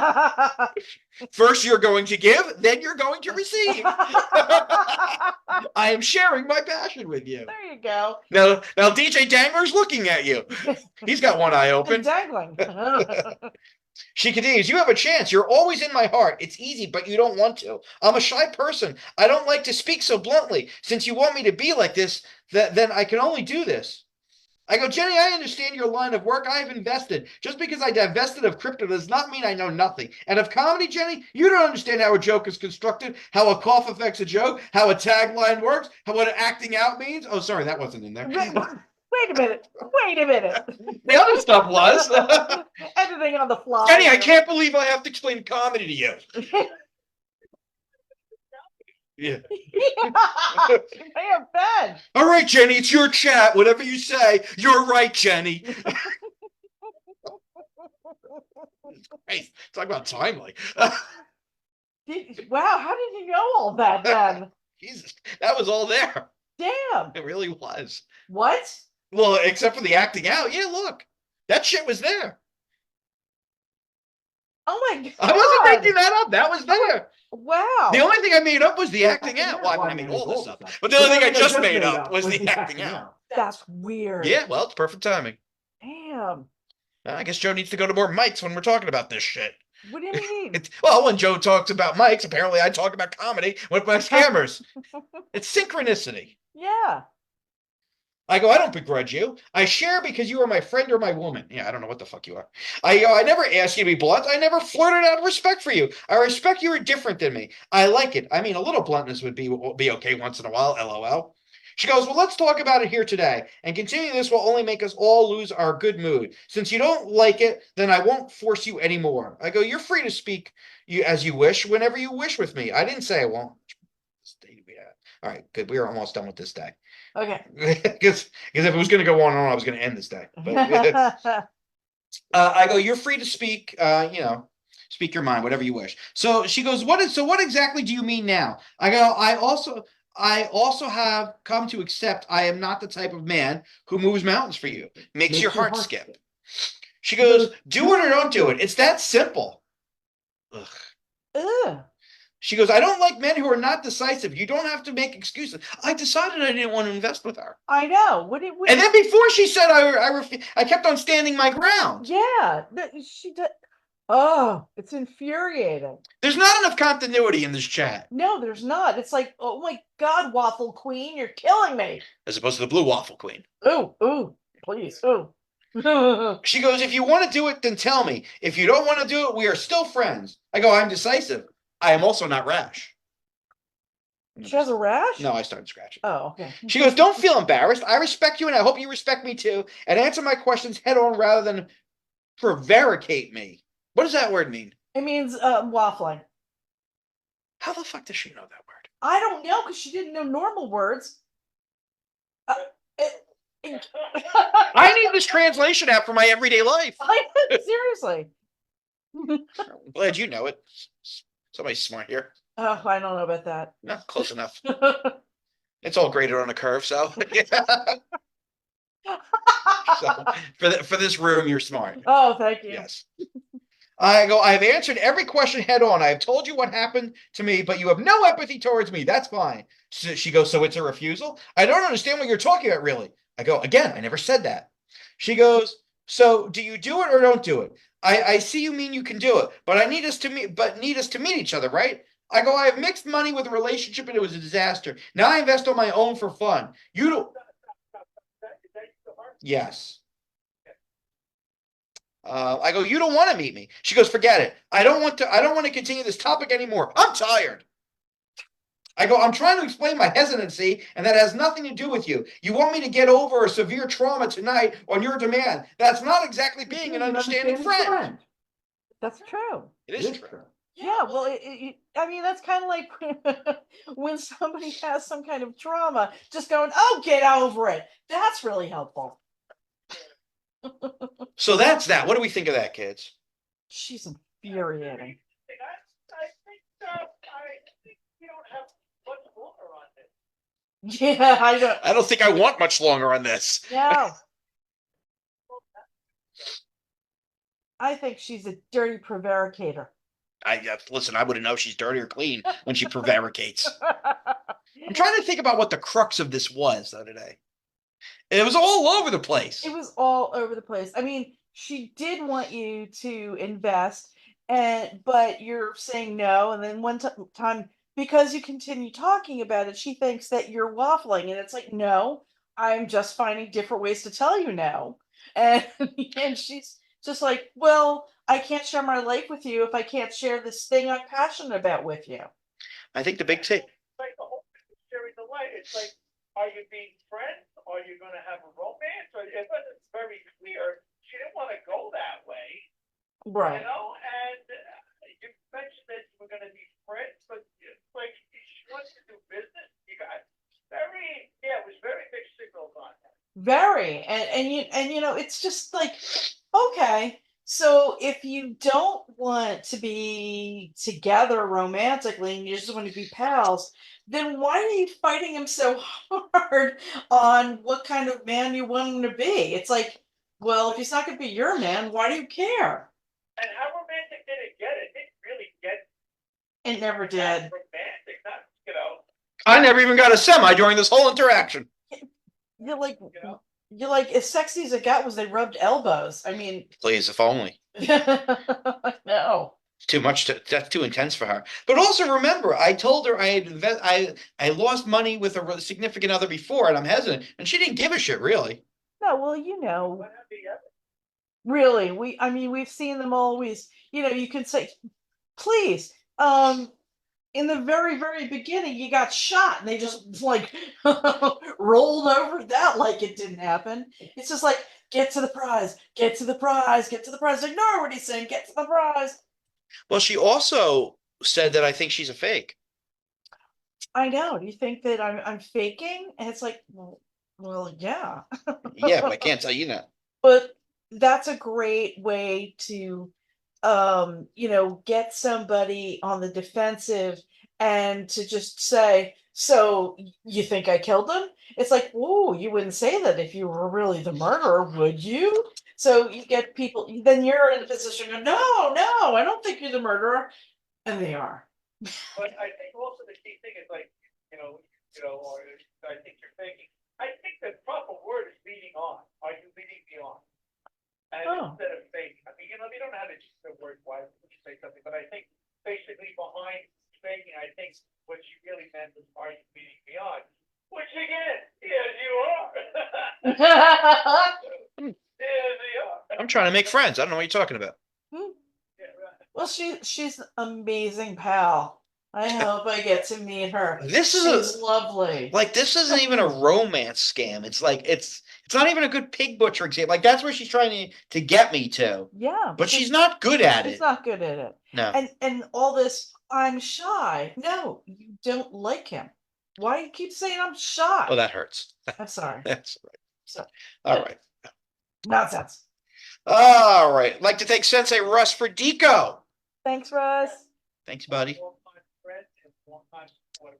[SPEAKER 5] First, you're going to give, then you're going to receive. I am sharing my passion with you.
[SPEAKER 4] There you go.
[SPEAKER 5] Now DJ Dangler's looking at you. He's got one eye open.
[SPEAKER 4] Dangling.
[SPEAKER 5] She continues, you have a chance. You're always in my heart. It's easy, but you don't want to. I'm a shy person. I don't like to speak so bluntly. Since you want me to be like this, then I can only do this. I go, Jenny, I understand your line of work. I have invested. Just because I divested of crypto does not mean I know nothing. And of comedy, Jenny, you don't understand how a joke is constructed, how a cough affects a joke, how a tagline works, how what acting out means. Oh, sorry, that wasn't in there.
[SPEAKER 4] Wait a minute. Wait a minute.
[SPEAKER 5] The other stuff was.
[SPEAKER 4] Editing on the fly.
[SPEAKER 5] Jenny, I can't believe I have to explain comedy to you. Yeah.
[SPEAKER 4] Hey, Ben.
[SPEAKER 5] All right, Jenny, it's your chat. Whatever you say, you're right, Jenny. Hey, talk about timely.
[SPEAKER 4] Wow, how did you know all that, Ben?
[SPEAKER 5] Jesus, that was all there.
[SPEAKER 4] Damn.
[SPEAKER 5] It really was.
[SPEAKER 4] What?
[SPEAKER 5] Well, except for the acting out. Yeah, look, that shit was there.
[SPEAKER 4] Oh my God.
[SPEAKER 5] I wasn't making that up. That was there.
[SPEAKER 4] Wow.
[SPEAKER 5] The only thing I made up was the acting out. Well, I mean, all this stuff. But the only thing I just made up was the acting out.
[SPEAKER 4] That's weird.
[SPEAKER 5] Yeah, well, it's perfect timing.
[SPEAKER 4] Damn.
[SPEAKER 5] I guess Joe needs to go to more mics when we're talking about this shit.
[SPEAKER 4] What do you mean?
[SPEAKER 5] Well, when Joe talks about mics, apparently I talk about comedy with my scammers. It's synchronicity.
[SPEAKER 4] Yeah.
[SPEAKER 5] I go, I don't begrudge you. I share because you are my friend or my woman. Yeah, I don't know what the fuck you are. I never ask you to be blunt. I never flirted out of respect for you. I respect you are different than me. I like it. I mean, a little bluntness would be okay once in a while, LOL. She goes, well, let's talk about it here today. And continuing this will only make us all lose our good mood. Since you don't like it, then I won't force you anymore. I go, you're free to speak as you wish, whenever you wish with me. I didn't say I won't. All right, good. We are almost done with this day.
[SPEAKER 4] Okay.
[SPEAKER 5] Because if it was going to go on and on, I was going to end this day. But I go, you're free to speak, speak your mind, whatever you wish. So she goes, what exactly do you mean now? I go, I also have come to accept I am not the type of man who moves mountains for you. Makes your heart skip. She goes, do it or don't do it. It's that simple. Ugh.
[SPEAKER 4] Ugh.
[SPEAKER 5] She goes, I don't like men who are not decisive. You don't have to make excuses. I decided I didn't want to invest with her.
[SPEAKER 4] I know.
[SPEAKER 5] And then before she said I kept on standing my ground.
[SPEAKER 4] Yeah, she did. Oh, it's infuriating.
[SPEAKER 5] There's not enough continuity in this chat.
[SPEAKER 4] No, there's not. It's like, oh my God, Waffle Queen, you're killing me.
[SPEAKER 5] As opposed to the Blue Waffle Queen.
[SPEAKER 4] Ooh, please, ooh.
[SPEAKER 5] She goes, if you want to do it, then tell me. If you don't want to do it, we are still friends. I go, I'm decisive. I am also not rash.
[SPEAKER 4] She has a rash?
[SPEAKER 5] No, I started scratching.
[SPEAKER 4] Oh, okay.
[SPEAKER 5] She goes, don't feel embarrassed. I respect you and I hope you respect me too. And answer my questions head on rather than prevaricate me. What does that word mean?
[SPEAKER 4] It means waffling.
[SPEAKER 5] How the fuck does she know that word?
[SPEAKER 4] I don't know because she didn't know normal words.
[SPEAKER 5] I need this translation app for my everyday life.
[SPEAKER 4] Seriously.
[SPEAKER 5] I'm glad you know it. Somebody's smart here.
[SPEAKER 4] Oh, I don't know about that.
[SPEAKER 5] No, close enough. It's all graded on a curve, so. So for this room, you're smart.
[SPEAKER 4] Oh, thank you.
[SPEAKER 5] Yes. I go, I've answered every question head on. I have told you what happened to me, but you have no empathy towards me. That's fine. So she goes, so it's a refusal? I don't understand what you're talking about, really. I go, again, I never said that. She goes, so do you do it or don't do it? I see you mean you can do it, but need us to meet each other, right? I go, I have mixed money with a relationship and it was a disaster. Now I invest on my own for fun. You don't. Yes. I go, you don't want to meet me. She goes, forget it. I don't want to continue this topic anymore. I'm tired. I go, I'm trying to explain my hesitancy, and that has nothing to do with you. You want me to get over a severe trauma tonight on your demand. That's not exactly being an understanding friend.
[SPEAKER 4] That's true.
[SPEAKER 5] It is true.
[SPEAKER 4] Yeah, well, I mean, that's kind of like when somebody has some kind of trauma, just going, oh, get over it. That's really helpful.
[SPEAKER 5] So that's that. What do we think of that, kids?
[SPEAKER 4] She's infuriating. Yeah, I don't.
[SPEAKER 5] I don't think I want much longer on this.
[SPEAKER 4] No. I think she's a dirty prevaricator.
[SPEAKER 5] Listen, I wouldn't know if she's dirty or clean when she prevaricates. I'm trying to think about what the crux of this was though today. It was all over the place.
[SPEAKER 4] It was all over the place. I mean, she did want you to invest, but you're saying no, and then one time because you continue talking about it, she thinks that you're waffling, and it's like, no, I'm just finding different ways to tell you no, and and she's just like, well, I can't share my life with you if I can't share this thing I'm passionate about with you.
[SPEAKER 5] I think the big thing.
[SPEAKER 6] Like the whole thing is sharing the light. It's like, are you being friends? Are you going to have a romance? Or it wasn't very clear. She didn't want to go that way,
[SPEAKER 4] Right.
[SPEAKER 6] you know. And you mentioned that you were going to be friends, but it's like she wants to do business. You got it was very mixed signals on that.
[SPEAKER 4] Very. And you know, it's just like, okay, so if you don't want to be together romantically and you just want to be pals, then why are you fighting him so hard on what kind of man you want him to be? It's like, well, if he's not going to be your man, why do you care?
[SPEAKER 6] And how romantic did it get? It didn't really get
[SPEAKER 4] It never
[SPEAKER 6] that
[SPEAKER 4] did.
[SPEAKER 6] romantic. Not, you know.
[SPEAKER 5] I never even got a semi during this whole interaction.
[SPEAKER 4] You're like,
[SPEAKER 6] You know?
[SPEAKER 4] you're like, as sexy as it got was they rubbed elbows. I mean,
[SPEAKER 5] Please, if only.
[SPEAKER 4] no.
[SPEAKER 5] Too much. That's too intense for her. But also remember, I told her I lost money with a significant other before, and I'm hesitant, and she didn't give a shit really.
[SPEAKER 4] No, well, you know,
[SPEAKER 6] What have you ever?
[SPEAKER 4] really, I mean, we've seen them always, you know, you can say, please, in the very, very beginning, you got shot and they just like rolled over that like it didn't happen. It's just like, get to the prize, get to the prize, get to the prize. Ignore what he's saying, get to the prize.
[SPEAKER 5] Well, she also said that I think she's a fake.
[SPEAKER 4] I know. Do you think that I'm faking? And it's like, well, yeah.
[SPEAKER 5] Yeah, but I can't tell you that.
[SPEAKER 4] But that's a great way to you know, get somebody on the defensive and to just say, so you think I killed him? It's like, whoa, you wouldn't say that if you were really the murderer, would you? So you get people, then you're in the position of, no, I don't think you're the murderer. And they are.
[SPEAKER 6] But I think also the key thing is like, or I think you're thinking. I think the proper word is leading on. Are you leading me on? And
[SPEAKER 4] Oh.
[SPEAKER 6] instead of faking, I mean, they don't know how to use the word why would you say something, but I think basically behind faking, I think what you really meant was are you leading me on? Which again, yes, you are. Yes, you are.
[SPEAKER 5] I'm trying to make friends. I don't know what you're talking about.
[SPEAKER 6] Yeah, right.
[SPEAKER 4] Well, she's an amazing pal. I hope I get to meet her.
[SPEAKER 5] This is
[SPEAKER 4] She's lovely.
[SPEAKER 5] Like this isn't even a romance scam. It's like it's not even a good pig butchering scam. Like that's where she's trying to get me to.
[SPEAKER 4] Yeah,
[SPEAKER 5] But she's not good at
[SPEAKER 4] she's
[SPEAKER 5] it.
[SPEAKER 4] not good at it.
[SPEAKER 5] No.
[SPEAKER 4] And all this, I'm shy. No, you don't like him. Why do you keep saying I'm shy?
[SPEAKER 5] Oh, that hurts.
[SPEAKER 4] I'm sorry.
[SPEAKER 5] That's right.
[SPEAKER 4] So
[SPEAKER 5] All right.
[SPEAKER 4] nonsense.
[SPEAKER 5] All right. I'd like to thank Sensei Russ for Deco.
[SPEAKER 4] Thanks, Russ.
[SPEAKER 5] Thanks, buddy.
[SPEAKER 6] Long-time friend and long-time supporter.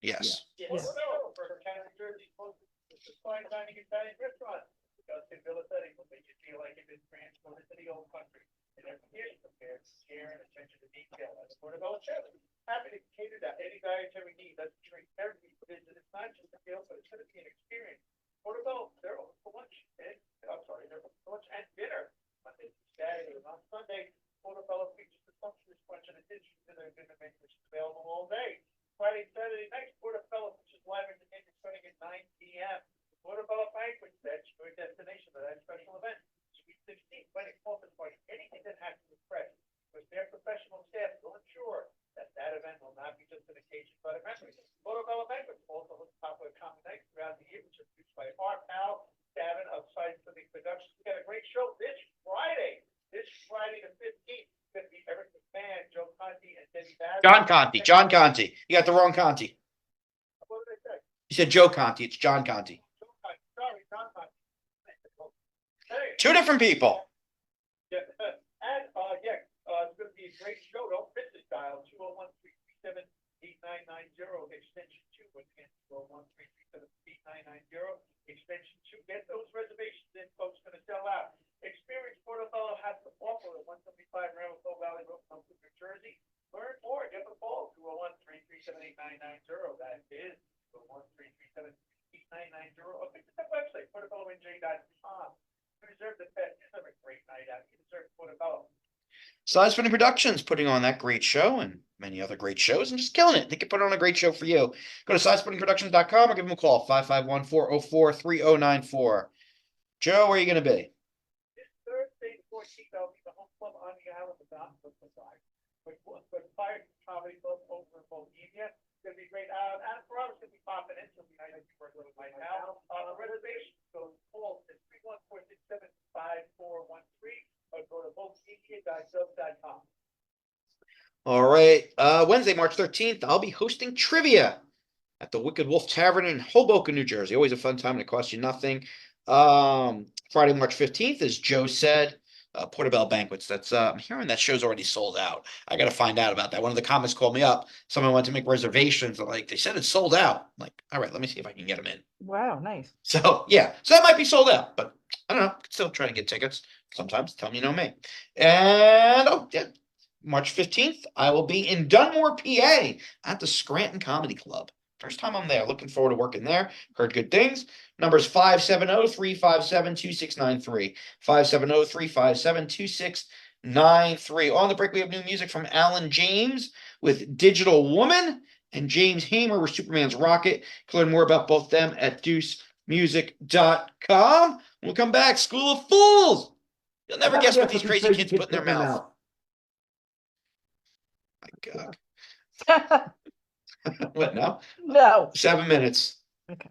[SPEAKER 5] Yes.
[SPEAKER 4] Yes.
[SPEAKER 6] Well, for Canada, Jersey, it's a fine dining Italian restaurant. Because in Villasetti will make you feel like you've been transported to the old country. And every year you compare care and attention to detail. That's Portobello Chef. Happy to cater to any dietary need. Let's treat every visit. It's not just a meal, but it's going to be an experience. Portobello, they're open for lunch and they're open for lunch and dinner. Monday through Saturday and on Sunday, Portobello features the sumptuous bunch of additions to their dinner menu, which is available all day. Friday, Saturday nights, Portobello, which is live entertainment starting at 9 p.m. Portobello Banquet, that's your destination for that special event. Sweet 16, wedding, office party, anything that has to impress. With their professional staff will ensure that that event will not be just an occasion but a memory. Portobello Banquet also hosts popular common nights throughout the year, which are produced by our pal, Davin of Sites for the Productions. We got a great show this Friday the 15th. It's going to be Eric McMahon, Joe Conti, and Debbie Bass.
[SPEAKER 5] John Conti. You got the wrong Conti.
[SPEAKER 6] What did I say?
[SPEAKER 5] You said Joe Conti. It's John Conti.
[SPEAKER 6] Joe Conti. Sorry, John Conti. Hey.
[SPEAKER 5] Two different people.
[SPEAKER 6] Yeah, and it's going to be a great show. Don't miss it, dial 201-337-8992. get those reservations in, folks. Going to sell out. Experience Portobello has to offer at 175 Ramapo Valley Road, New Jersey. Learn more. Give a call 201-337-8990. That is 201-337-8990. Or visit the website portobellonj.com. You deserve the best. You deserve a great night out. You deserve Portobello.
[SPEAKER 2] Side Spinning Productions putting on that great show and many other great shows and just killing it. They can put on a great show for you. Go to sidespinningproductions.com or give them a call, 551-404-3094. Joe, where are you going to be?
[SPEAKER 6] This Thursday, the 14th, I'll be the home club on the island of Gospel side. But Fire Comedy Club over in Bohemia. It's going to be great. Adam Ferrara's going to be popping in, so we might have to work a little right now. Reservations, so call at 314-675-5413 or go to bohemia.com.
[SPEAKER 2] All right. Wednesday, March 13th, I'll be hosting trivia at the Wicked Wolf Tavern in Hoboken, New Jersey. Always a fun time and it costs you nothing. Friday, March 15th, as Joe said, Portobello Banquets. That's I'm hearing that show's already sold out. I got to find out about that. One of the comics called me up. Someone wanted to make reservations. They said it's sold out. I'm like, all right, let me see if I can get them in.
[SPEAKER 4] Wow, nice.
[SPEAKER 2] So yeah, so that might be sold out, but I don't know. Still trying to get tickets. Sometimes tell me you know me. And March 15th, I will be in Dunmore, PA at the Scranton Comedy Club. First time I'm there. Looking forward to working there. Heard good things. Numbers 570-357-2693. 570-357-2693. On the break, we have new music from Alan James with Digital Woman and James Hamer with Superman's Rocket. You can learn more about both them at deucemusic.com. We'll come back. School of Fools. You'll never guess what these crazy kids put in their mouth. My God. What now?
[SPEAKER 4] No.
[SPEAKER 2] 7 minutes.
[SPEAKER 4] Okay.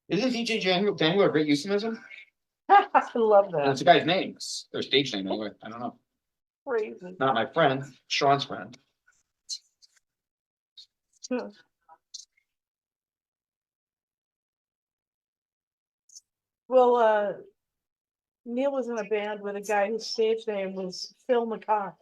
[SPEAKER 2] Isn't DJ Dangler a great euphemism?
[SPEAKER 4] I love that.
[SPEAKER 2] That's a guy's name. Their stage name anyway. I don't know.
[SPEAKER 4] Crazy.
[SPEAKER 2] Not my friend. Sean's friend.
[SPEAKER 4] Well, Neil was in a band with a guy whose stage name was Phil McCarthy.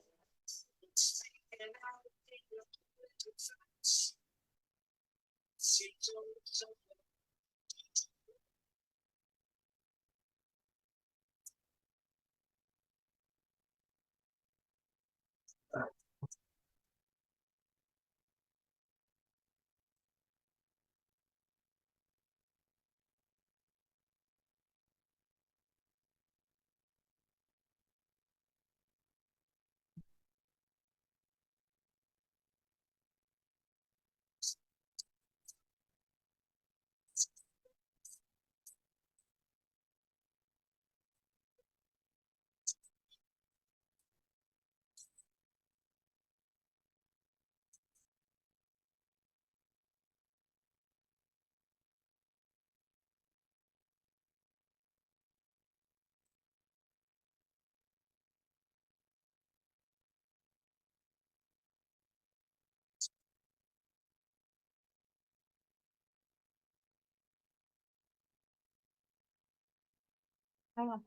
[SPEAKER 4] Hang on.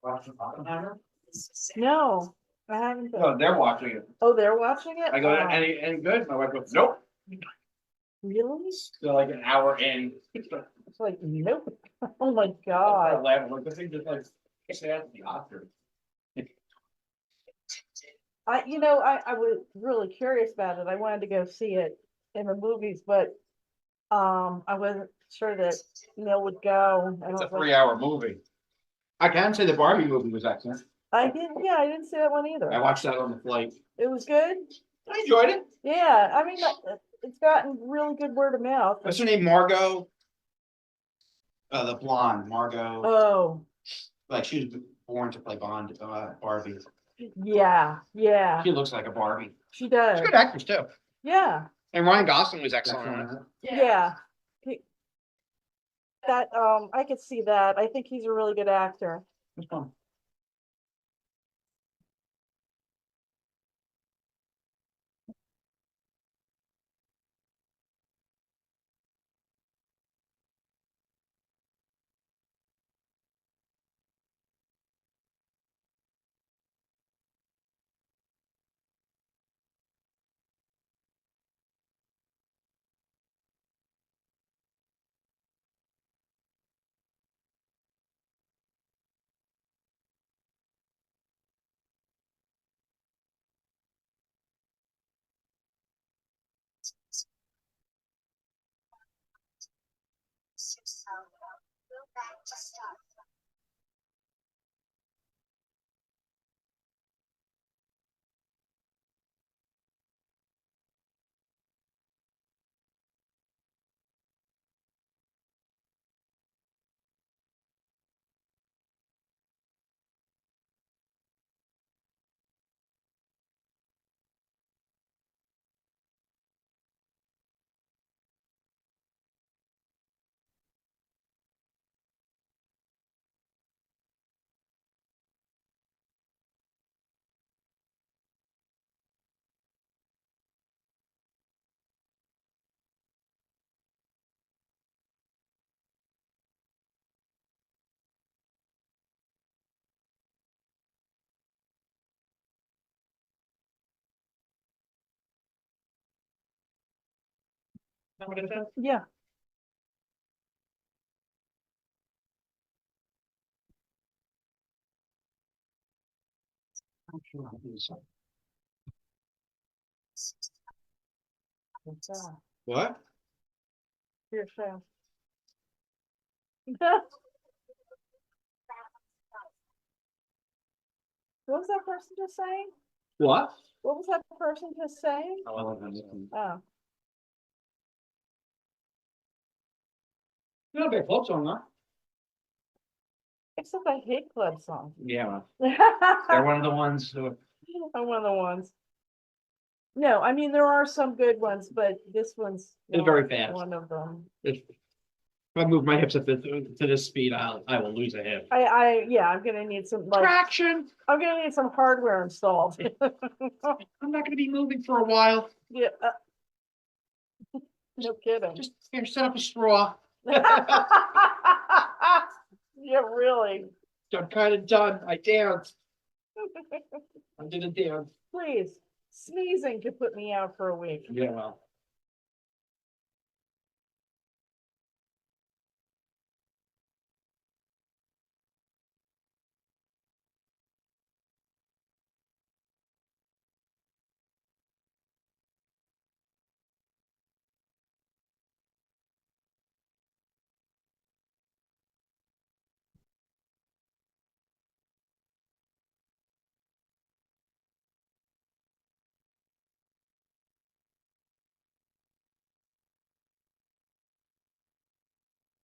[SPEAKER 5] Watching Oppenheimer?
[SPEAKER 4] No, I haven't. Been.
[SPEAKER 5] No, they're watching it.
[SPEAKER 4] Oh, they're watching it.
[SPEAKER 5] I go,
[SPEAKER 4] Oh,
[SPEAKER 5] any good? My wife goes, nope.
[SPEAKER 4] really?
[SPEAKER 5] So like an hour in.
[SPEAKER 4] It's like nope. Oh my
[SPEAKER 5] I
[SPEAKER 4] god.
[SPEAKER 5] laugh, like, this thing just like, it's at the Oscars.
[SPEAKER 4] I was really curious about it. I wanted to go see it in the movies, but I wasn't sure that Neil would go. And
[SPEAKER 5] It's
[SPEAKER 4] I
[SPEAKER 5] a
[SPEAKER 4] was like,
[SPEAKER 5] 3-hour movie. I can say the Barbie movie was excellent.
[SPEAKER 4] I didn't see that one either.
[SPEAKER 5] I watched that on the flight.
[SPEAKER 4] It was good.
[SPEAKER 5] I enjoyed it.
[SPEAKER 4] Yeah, I mean, it's gotten really good word of mouth.
[SPEAKER 5] What's her name? Margot. The blonde Margot.
[SPEAKER 4] Oh,
[SPEAKER 5] Like she was born to play Barbie.
[SPEAKER 4] yeah, yeah,
[SPEAKER 5] She looks like a Barbie.
[SPEAKER 4] she does.
[SPEAKER 2] She's a good actress too.
[SPEAKER 4] Yeah,
[SPEAKER 2] And Ryan Gosling was excellent on it.
[SPEAKER 4] yeah. That I could see that. I think he's a really good actor.
[SPEAKER 5] It's fun. That what it says?
[SPEAKER 4] Yeah. What's that?
[SPEAKER 5] What?
[SPEAKER 4] Your show. What was that person just saying?
[SPEAKER 5] What?
[SPEAKER 4] What was that person just saying? Oh,
[SPEAKER 5] Not a big folk song, huh?
[SPEAKER 4] except I hate club songs.
[SPEAKER 5] Yeah, they're one of the ones who.
[SPEAKER 4] I'm one of the ones. No, I mean, there are some good ones, but this one's
[SPEAKER 5] It's very
[SPEAKER 4] not
[SPEAKER 5] fast.
[SPEAKER 4] one of them.
[SPEAKER 5] If I move my hips to this speed, I will lose a hip.
[SPEAKER 4] Yeah, I'm gonna need some like
[SPEAKER 5] Traction.
[SPEAKER 4] I'm gonna need some hardware installed.
[SPEAKER 5] I'm not gonna be moving for a while.
[SPEAKER 4] Yeah. No kidding.
[SPEAKER 5] Just here, set up a straw.
[SPEAKER 4] Yeah, really.
[SPEAKER 5] I'm kind of done. I danced. I did a dance.
[SPEAKER 4] Please, sneezing could put me out for a week.
[SPEAKER 5] Yeah, well.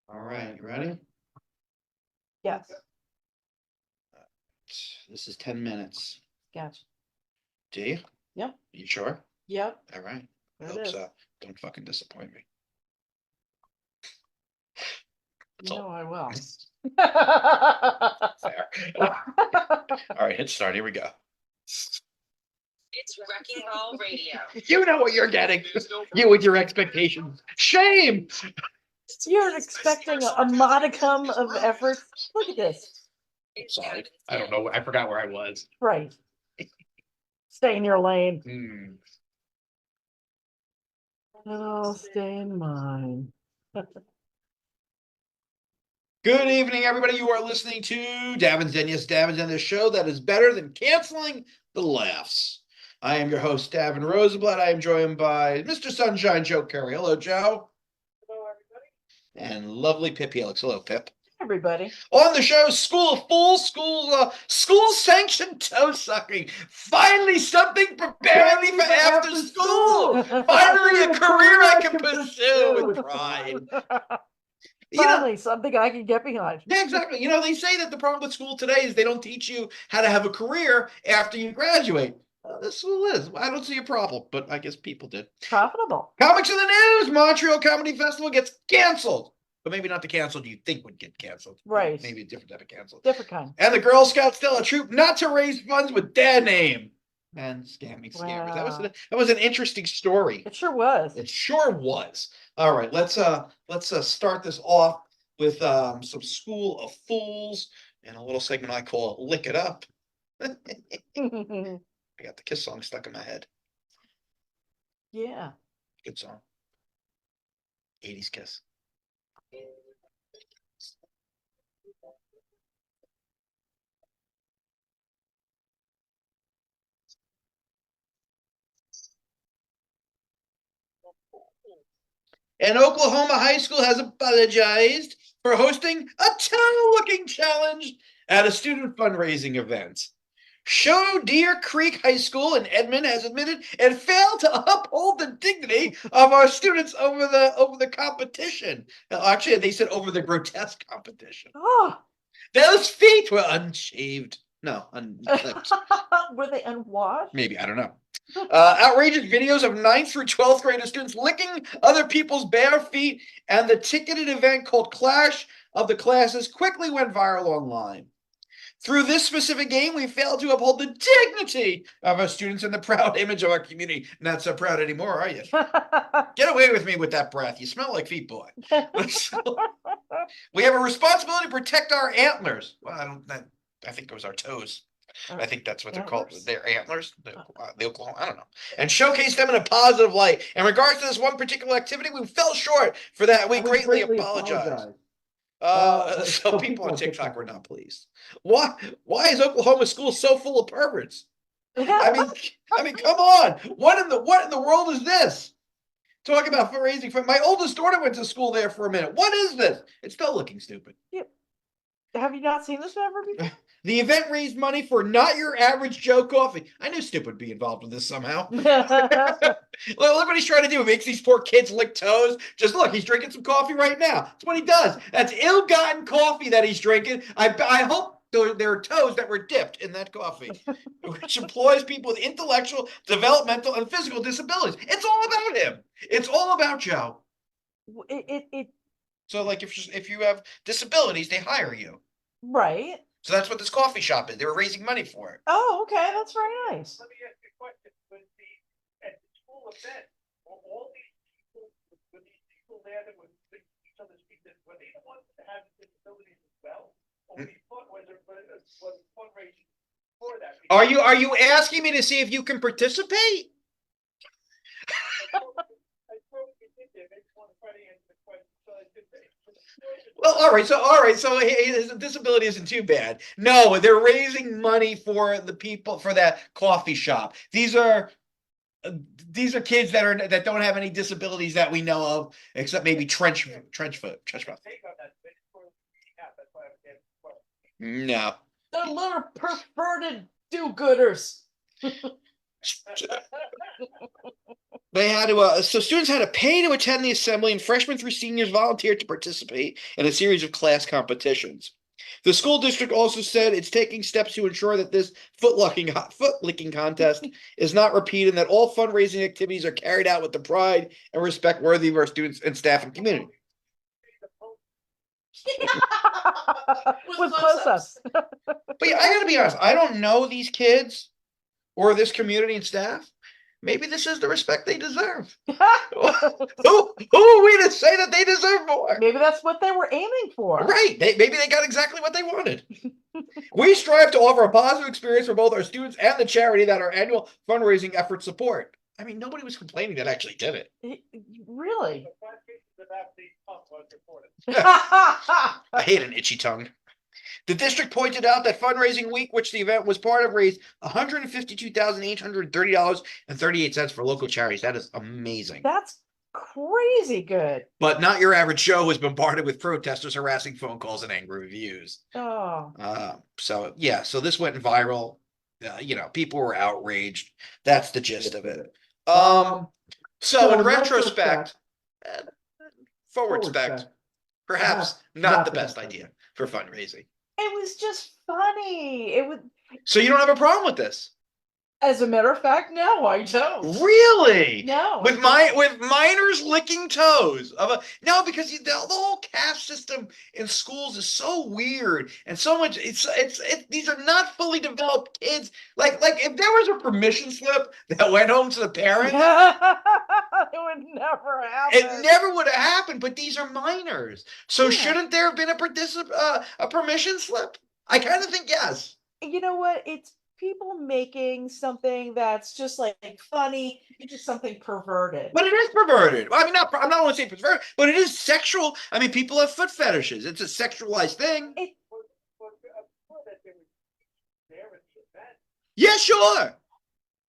[SPEAKER 2] All right, you ready?
[SPEAKER 4] Yes.
[SPEAKER 2] This is 10 minutes.
[SPEAKER 4] Gotcha.
[SPEAKER 2] Do you?
[SPEAKER 4] Yep.
[SPEAKER 2] You sure?
[SPEAKER 4] Yep.
[SPEAKER 2] All right.
[SPEAKER 4] There
[SPEAKER 2] Hope
[SPEAKER 4] it is.
[SPEAKER 2] so. Don't fucking disappoint me.
[SPEAKER 4] You know I will.
[SPEAKER 2] Fair. All right, hit start. Here we go.
[SPEAKER 1] It's Wrecking Ball Radio.
[SPEAKER 2] You know what you're getting. You with your expectations. Shame.
[SPEAKER 4] You're expecting a modicum of effort. Look at this.
[SPEAKER 5] Sorry, I don't know. I forgot where I was.
[SPEAKER 4] Right. Stay in your lane.
[SPEAKER 5] Hmm.
[SPEAKER 4] I'll stay in mine.
[SPEAKER 5] Good evening, everybody. You are listening to Davin's Den. Yes, Davin's Den, the show that is better than canceling the laughs. I am your host, Davin Rosenblatt. I am joined by Mr. Sunshine, Joe Curry. Hello, Joe.
[SPEAKER 6] Hello, everybody.
[SPEAKER 5] And lovely Pip Helix. Hello, Pip.
[SPEAKER 4] Everybody.
[SPEAKER 5] On the show, School of Fools, school sanctioned toe sucking. Finally, something preparing me for after school. Finally, a career I can pursue with pride. You know,
[SPEAKER 4] Finally, something I can get behind.
[SPEAKER 5] yeah, exactly. You know, they say that the problem with school today is they don't teach you how to have a career after you graduate. This school is. I don't see a problem, but I guess people did.
[SPEAKER 4] Profitable.
[SPEAKER 5] Comics in the news. Montreal Comedy Festival gets canceled. But maybe not the canceled you think would get canceled.
[SPEAKER 4] Right.
[SPEAKER 5] Maybe a different type of canceled.
[SPEAKER 4] Different kind.
[SPEAKER 5] And the Girl Scouts tell a troop not to raise funds with their name. And scammers.
[SPEAKER 4] Wow.
[SPEAKER 5] That was an interesting story.
[SPEAKER 4] It sure was.
[SPEAKER 5] It sure was. All right, let's start this off with some School of Fools and a little segment I call Lick It Up. I got the Kiss song stuck in my head.
[SPEAKER 4] Yeah.
[SPEAKER 5] Good song. 80s Kiss. And Oklahoma High School has apologized for hosting a toe-looking challenge at a student fundraising event. Show Deer Creek High School in Edmond has admitted it failed to uphold the dignity of our students over the competition. Actually, they said over the grotesque competition.
[SPEAKER 4] Oh.
[SPEAKER 5] Those feet were unshaved. No, unclipped.
[SPEAKER 4] Were they unwashed?
[SPEAKER 5] Maybe, I don't know. Outrageous videos of 9th through 12th grader students licking other people's bare feet, and the ticketed event called Clash of the Classes quickly went viral online. Through this specific game, we failed to uphold the dignity of our students and the proud image of our community. Not so proud anymore, are you? Get away with me with that breath. You smell like feet, boy. We have a responsibility to protect our antlers. Well, I think it was our toes. I think that's what they're called. Their antlers, the Oklahoma, I don't know. And showcase them in a positive light. In regards to this one particular activity, we fell short for that. We greatly apologize. So people on TikTok were not pleased. Why is Oklahoma school so full of perverts? I mean, come on. What in the world is this? Talk about fundraising. My oldest daughter went to school there for a minute. What is this? It's still looking stupid.
[SPEAKER 4] Yep. Have you not seen this ever before?
[SPEAKER 5] The event raised money for Not Your Average Joe Coffee. I knew Stupid would be involved with this somehow. Look what he's trying to do. He makes these poor kids lick toes. Just look, he's drinking some coffee right now. That's what he does. That's ill-gotten coffee that he's drinking. I hope there are toes that were dipped in that coffee, which employs people with intellectual, developmental, and physical disabilities. It's all about him. It's all about Joe. So, like, if you have disabilities, they hire you.
[SPEAKER 4] Right.
[SPEAKER 5] So that's what this coffee shop is. They were raising money for it.
[SPEAKER 4] Oh, okay. That's very nice.
[SPEAKER 6] Let me ask you a question. At the school event, were all these people there that were each other's feet, were they the ones that had disabilities as well? Or was it fundraising for that?
[SPEAKER 5] Are you asking me to see if you can participate?
[SPEAKER 6] I probably did there. Maybe want to try to answer the question. So I did say.
[SPEAKER 5] Well, all right. So his disability isn't too bad. No, they're raising money for the people for that coffee shop. These are kids that don't have any disabilities that we know of, except maybe trench foot. No.
[SPEAKER 4] They're little perverted do-gooders.
[SPEAKER 5] They had to, so students had to pay to attend the assembly, and freshmen through seniors volunteered to participate in a series of class competitions. The school district also said it's taking steps to ensure that this foot-licking contest is not repeated, and that all fundraising activities are carried out with the pride and respect worthy of our students and staff and community.
[SPEAKER 4] With close-ups.
[SPEAKER 5] But yeah, I gotta be honest, I don't know these kids or this community and staff. Maybe this is the respect they deserve. Who are we to say that they deserve more?
[SPEAKER 4] Maybe that's what they were aiming for.
[SPEAKER 5] Right. Maybe they got exactly what they wanted.
[SPEAKER 2] We strive to offer a positive experience for both our students and the charity that our annual fundraising efforts support. I mean, nobody was complaining that actually did it.
[SPEAKER 4] Really?
[SPEAKER 6] The five cases of absentee pump was reported.
[SPEAKER 2] I hate an itchy tongue. The district pointed out that fundraising week, which the event was part of, raised $152,830.38 for local charities. That is amazing.
[SPEAKER 4] That's crazy good.
[SPEAKER 2] But not your average Joe was bombarded with protesters, harassing phone calls, and angry reviews.
[SPEAKER 4] Oh,
[SPEAKER 2] So this went viral. People were outraged. That's the gist of it. So in retrospect, forward spect, perhaps not the best idea for fundraising.
[SPEAKER 4] it was just funny. It was,
[SPEAKER 2] So you don't have a problem with this?
[SPEAKER 4] as a matter of fact, no, I don't.
[SPEAKER 2] Really?
[SPEAKER 4] No.
[SPEAKER 2] With minors licking toes no, because the whole caste system in schools is so weird and so much. These are not fully developed kids. Like if there was a permission slip that went home to the parents,
[SPEAKER 4] It would never happen.
[SPEAKER 2] it never would have happened. But these are minors, so
[SPEAKER 4] Yeah.
[SPEAKER 2] shouldn't there have been a permission slip? I kind of think yes.
[SPEAKER 4] You know what? It's people making something that's just like funny into something perverted.
[SPEAKER 2] But it is perverted. I mean, I'm not want to say perverted, but it is sexual. I mean, people have foot fetishes. It's a sexualized thing.
[SPEAKER 6] I'm sure that they were there at the event.
[SPEAKER 2] Yeah, sure.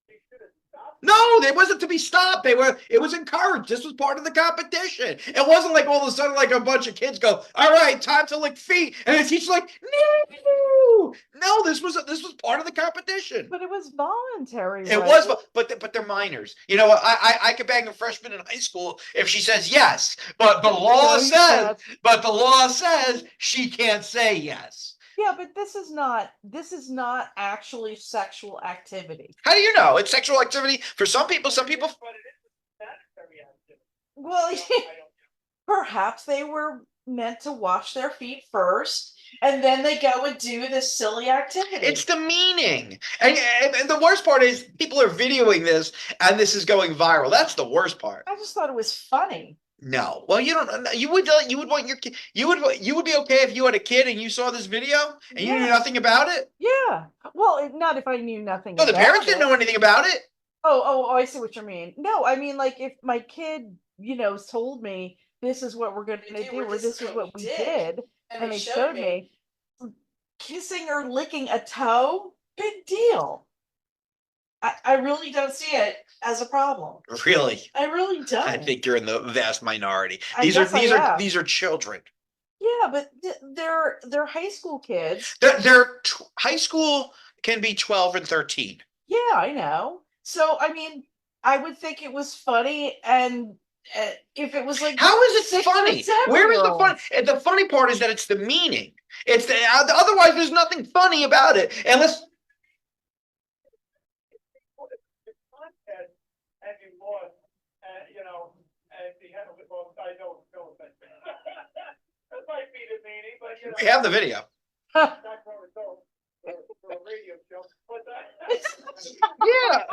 [SPEAKER 6] They should have stopped.
[SPEAKER 2] No, it wasn't to be stopped. It was encouraged. This was part of the competition. It wasn't like all of a sudden, like a bunch of kids go, "All right, time to lick feet," and the teacher's like, "No, this was part of the competition."
[SPEAKER 4] But it was voluntary.
[SPEAKER 2] It
[SPEAKER 4] right?
[SPEAKER 2] was, but they're minors. You know, I could bang a freshman in high school if she says yes, but the law
[SPEAKER 4] No, you
[SPEAKER 2] says,
[SPEAKER 4] can't.
[SPEAKER 2] but the law says she can't say yes.
[SPEAKER 4] Yeah, but this is not actually sexual activity.
[SPEAKER 2] How do you know? It's sexual activity for some people. Some people.
[SPEAKER 6] But it is sanitary activity.
[SPEAKER 4] Well,
[SPEAKER 6] I don't
[SPEAKER 4] perhaps they were meant to wash their feet first, and then they go and do this silly activity.
[SPEAKER 2] It's demeaning, and the worst part is people are videoing this, and this is going viral. That's the worst part.
[SPEAKER 4] I just thought it was funny.
[SPEAKER 2] No, well, you don't. You would want your kid. You would be okay if you had a kid and you saw this video and you knew
[SPEAKER 4] Yeah.
[SPEAKER 2] nothing about it.
[SPEAKER 4] Yeah. Well, not if I knew nothing.
[SPEAKER 2] No, the
[SPEAKER 4] about
[SPEAKER 2] parents didn't
[SPEAKER 4] it.
[SPEAKER 2] know anything about it.
[SPEAKER 4] Oh, I see what you mean. No, I mean, like, if my kid, told me this is what we're going to do, or this is what we did, and they showed me kissing or licking a toe, big deal. I really don't see it as a problem.
[SPEAKER 2] Really,
[SPEAKER 4] I really don't.
[SPEAKER 2] I think you're in the vast minority.
[SPEAKER 4] I
[SPEAKER 2] These are
[SPEAKER 4] guess I am.
[SPEAKER 2] these are children.
[SPEAKER 4] Yeah, but they're high school kids.
[SPEAKER 2] High school can be 12 and 13.
[SPEAKER 4] Yeah, I know. So I mean, I would think it was funny, and if it was like,
[SPEAKER 2] How is it
[SPEAKER 4] 6 or
[SPEAKER 2] funny? Where is the
[SPEAKER 4] 7-year-olds.
[SPEAKER 2] fun? And the funny part is that it's the meaning. It's otherwise there's nothing funny about it. Unless
[SPEAKER 6] the contest and you lost, and you had a well, I know, no offense. That might be the meaning, but
[SPEAKER 2] we have the video.
[SPEAKER 6] not for a result, for a radio show, but
[SPEAKER 2] Yeah,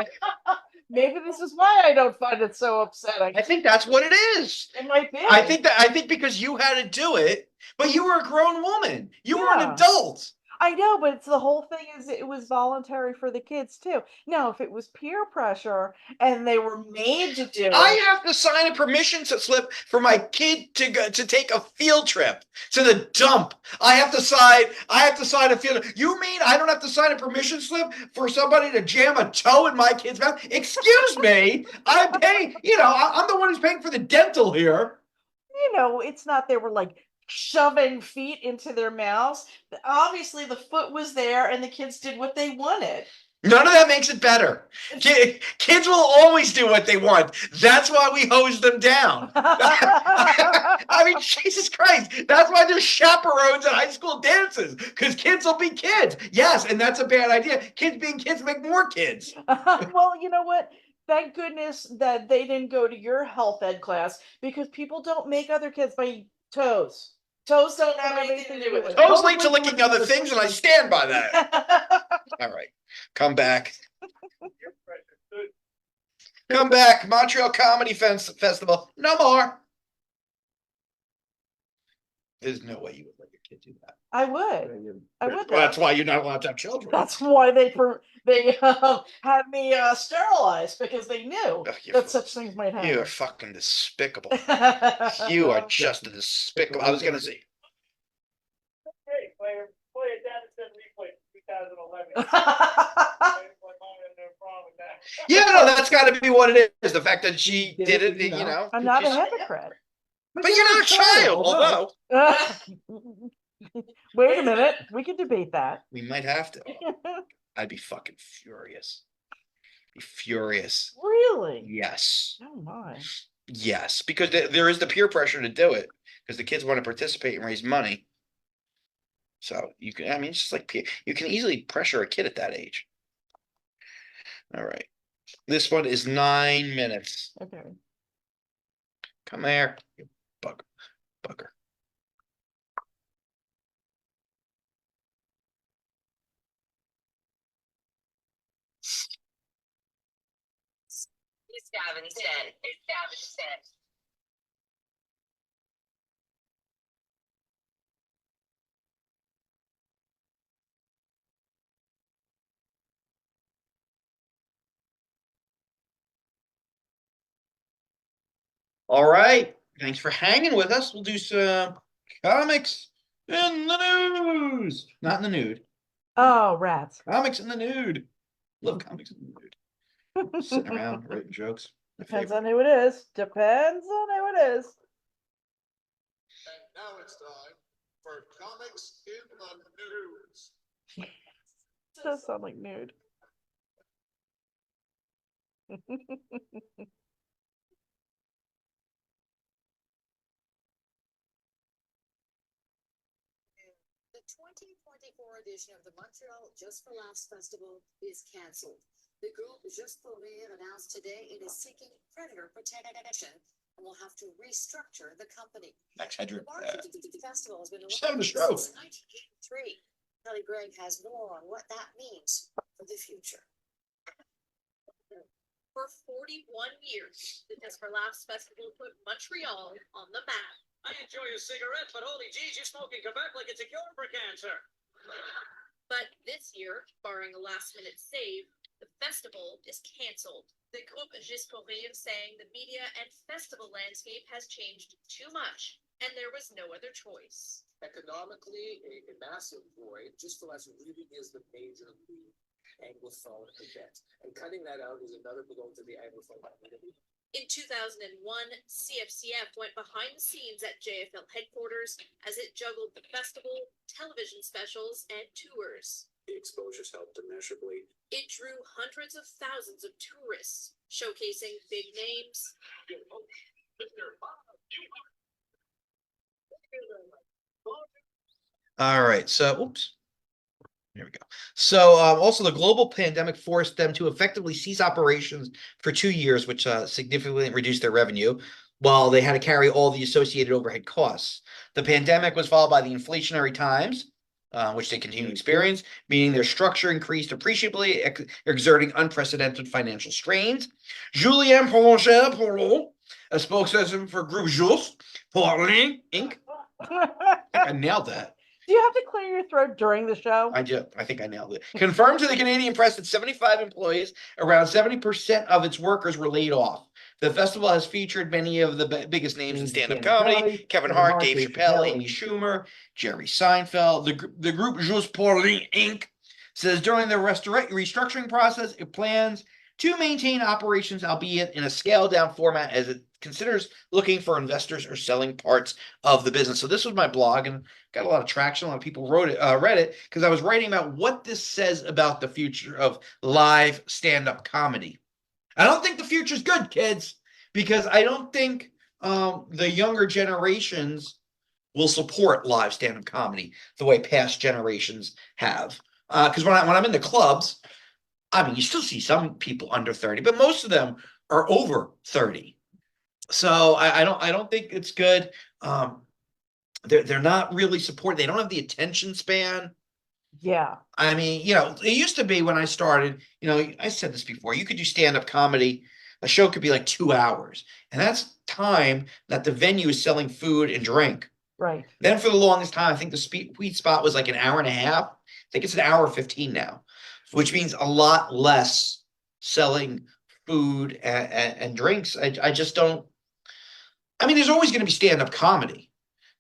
[SPEAKER 4] Maybe this is why I don't find it so upsetting.
[SPEAKER 2] I think that's what it is.
[SPEAKER 4] It might be.
[SPEAKER 2] I think because you had to do it, but you were a grown woman. You were an
[SPEAKER 4] Yeah.
[SPEAKER 2] adult.
[SPEAKER 4] I know, but it's the whole thing is it was voluntary for the kids too. Now, if it was peer pressure and they were made to do
[SPEAKER 2] I
[SPEAKER 4] it,
[SPEAKER 2] have to sign a permission slip for my kid to take a field trip to the dump. I have to sign a field. You mean I don't have to sign a permission slip for somebody to jam a toe in my kid's mouth? Excuse me. I'm paying, I'm the one who's paying for the dental here.
[SPEAKER 4] it's not they were like shoving feet into their mouths. Obviously, the foot was there and the kids did what they wanted.
[SPEAKER 2] None of that makes it better. Kids will always do what they want. That's why we hose them down. I mean, Jesus Christ. That's why there's chaperones at high school dances, because kids will be kids. Yes, and that's a bad idea. Kids being kids make more kids.
[SPEAKER 4] Well, you know what? Thank goodness that they didn't go to your health ed class, because people don't make other kids by toes. Toes don't have anything to do with it.
[SPEAKER 2] Toes lead to licking other things, and I stand by that. All right. Come back.
[SPEAKER 6] you're precious.
[SPEAKER 2] Come back. Montreal Comedy Festival. No more. There's no way you would let your
[SPEAKER 5] can't do that.
[SPEAKER 4] I would. I would.
[SPEAKER 5] Well, that's
[SPEAKER 4] though.
[SPEAKER 5] why you're not allowed to have children.
[SPEAKER 4] That's why they had me sterilized because they knew
[SPEAKER 5] Ugh,
[SPEAKER 4] that such things might happen.
[SPEAKER 5] You are fucking despicable. You are just a despicable. I was gonna say.
[SPEAKER 6] Hey, play it down and send replay 2011.
[SPEAKER 5] Yeah, no, that's got to be what it is. The fact that she did it, you know.
[SPEAKER 4] I'm not a
[SPEAKER 5] she's-
[SPEAKER 4] hypocrite.
[SPEAKER 5] But you're not a child, although
[SPEAKER 4] Wait a minute. We can debate that.
[SPEAKER 5] we might have to. I'd be fucking furious. Be furious.
[SPEAKER 4] Really?
[SPEAKER 5] Yes.
[SPEAKER 4] Oh my.
[SPEAKER 5] Yes, because there is the peer pressure to do it because the kids want to participate and raise money. So you can, I mean, it's just like you can easily pressure a kid at that age. All right. This one is 9 minutes.
[SPEAKER 4] Okay.
[SPEAKER 5] Come here, you bugger.
[SPEAKER 1] It's Davin said. It's Davin said.
[SPEAKER 5] All right. Thanks for hanging with us. We'll do some comics in the news. Not in the nude.
[SPEAKER 4] Oh, rats.
[SPEAKER 5] Comics in the nude. Love comics in the nude. Sitting around writing jokes. My
[SPEAKER 4] Depends
[SPEAKER 5] favorite.
[SPEAKER 4] on who it is. Depends on who it is.
[SPEAKER 7] And now it's time for comics in the news.
[SPEAKER 4] Does sound like nude.
[SPEAKER 8] The 2024 edition of the Montreal Just for Laughs Festival is canceled. The group Just pour Rire announced today it is seeking creditor protection and will have to restructure the company.
[SPEAKER 5] Max
[SPEAKER 8] The
[SPEAKER 5] Hedrick.
[SPEAKER 8] Bar Festival has been
[SPEAKER 5] Just having a
[SPEAKER 8] around
[SPEAKER 5] stroke.
[SPEAKER 8] since 1983. Kelly Gregg has more on what that means for the future.
[SPEAKER 9] For 41 years, the Just for Laughs Festival put Montreal on the map.
[SPEAKER 6] I enjoy a cigarette, but holy jeez, you're smoking Quebec like it's a cure for cancer.
[SPEAKER 9] But this year, barring a last-minute save, the festival is canceled. The groupe Juste pour Rire saying the media and festival landscape has changed too much, and there was no other choice.
[SPEAKER 10] Economically, a massive void. Just for Laughs really is the major Anglophone event, and cutting that out is another blow to the Anglophone community.
[SPEAKER 9] In 2001, CFCF went behind the scenes at JFL headquarters as it juggled the festival, television specials, and tours.
[SPEAKER 10] The exposures helped immeasurably.
[SPEAKER 9] It drew hundreds of thousands of tourists, showcasing big names,
[SPEAKER 5] All right. So, oops. There we go. So, also the global pandemic forced them to effectively cease operations for 2 years, which significantly reduced their revenue, while they had to carry all the associated overhead costs. The pandemic was followed by the inflationary times, which they continue to experience, meaning their structure increased appreciably, exerting unprecedented financial strains. Julien Prolongé, a spokesperson for Groupe Just pour Rire Inc. I nailed that.
[SPEAKER 4] Do you have to clear your throat during the show?
[SPEAKER 5] I do. I think I nailed it. Confirmed to the Canadian press that 75 employees, around 70% of its workers were laid off. The festival has featured many of the biggest names in stand-up comedy: Kevin Hart, Dave Chappelle, Amy Schumer, Jerry Seinfeld. The group Juste pour Rire Inc. says during the restructuring process, it plans to maintain operations, albeit in a scaled-down format, as it considers looking for investors or selling parts of the business. So this was my blog, and got a lot of traction. A lot of people read it because I was writing about what this says about the future of live stand-up comedy. I don't think the future's good, kids, because I don't think the younger generations will support live stand-up comedy the way past generations have. Because when I'm in the clubs, I mean, you still see some people under 30, but most of them are over 30. So I don't think it's good. They're not really supported. They don't have the attention span.
[SPEAKER 4] Yeah.
[SPEAKER 5] I mean, it used to be when I started, I said this before, you could do stand-up comedy. A show could be like 2 hours. And that's time that the venue is selling food and drink
[SPEAKER 4] Right.
[SPEAKER 2] Then for the longest time, I think the sweet spot was like an hour and a half. I think it's an hour 15 now, which means a lot less selling food and drinks. I just don't. I mean, there's always going to be stand-up comedy.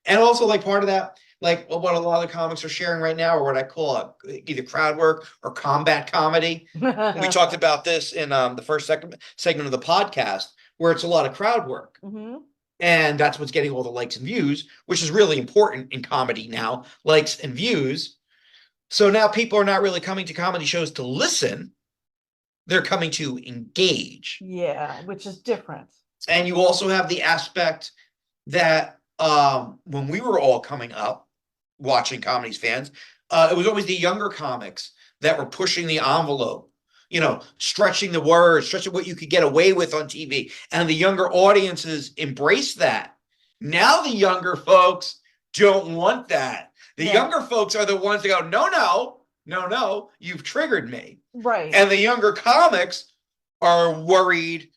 [SPEAKER 2] And also, like, part of that, like what a lot of the comics are sharing right now, or what I call either crowd work or combat comedy. We talked about this in the first segment of the podcast, where it's a lot of crowd work.
[SPEAKER 4] Hmm.
[SPEAKER 2] And that's what's getting all the likes and views, which is really important in comedy now, likes and views. So now people are not really coming to comedy shows to listen. They're coming to engage.
[SPEAKER 4] Yeah, which is different.
[SPEAKER 2] And you also have the aspect that when we were all coming up, watching comedies fans, it was always the younger comics that were pushing the envelope, stretching the words, stretching what you could get away with on TV. And the younger audiences embraced that. Now the younger folks don't want that. The younger folks are the ones that go, no, you've triggered me.
[SPEAKER 4] Right.
[SPEAKER 2] And the younger comics are worried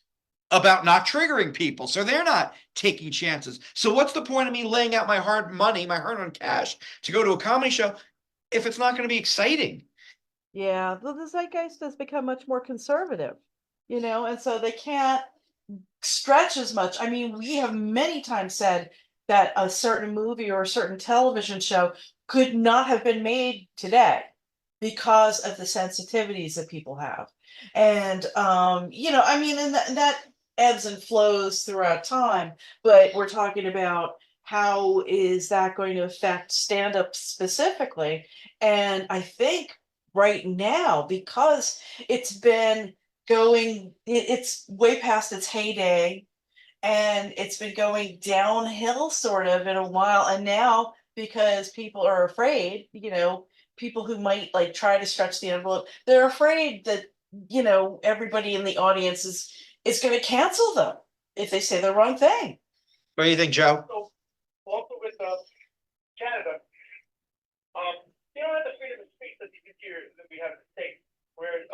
[SPEAKER 2] about not triggering people. So they're not taking chances. So what's the point of me laying out my hard money, my hard-earned cash to go to a comedy show if it's not going to be exciting?
[SPEAKER 4] Yeah, the zeitgeist has become much more conservative, and so they can't stretch as much. I mean, we have many times said that a certain movie or a certain television show could not have been made today because of the sensitivities that people have. And I mean, and that ebbs and flows throughout time, but we're talking about how is that going to affect stand-up specifically. And I think right now, because it's been it's way past its heyday, and it's been going downhill sort of in a while, and now because people are afraid, people who might like try to stretch the envelope, they're afraid that everybody in the audience is going to cancel them if they say the wrong thing.
[SPEAKER 2] What do you think, Joe?
[SPEAKER 6] So also with Canada, they don't have the freedom of speech that you can hear that we have in the States, where it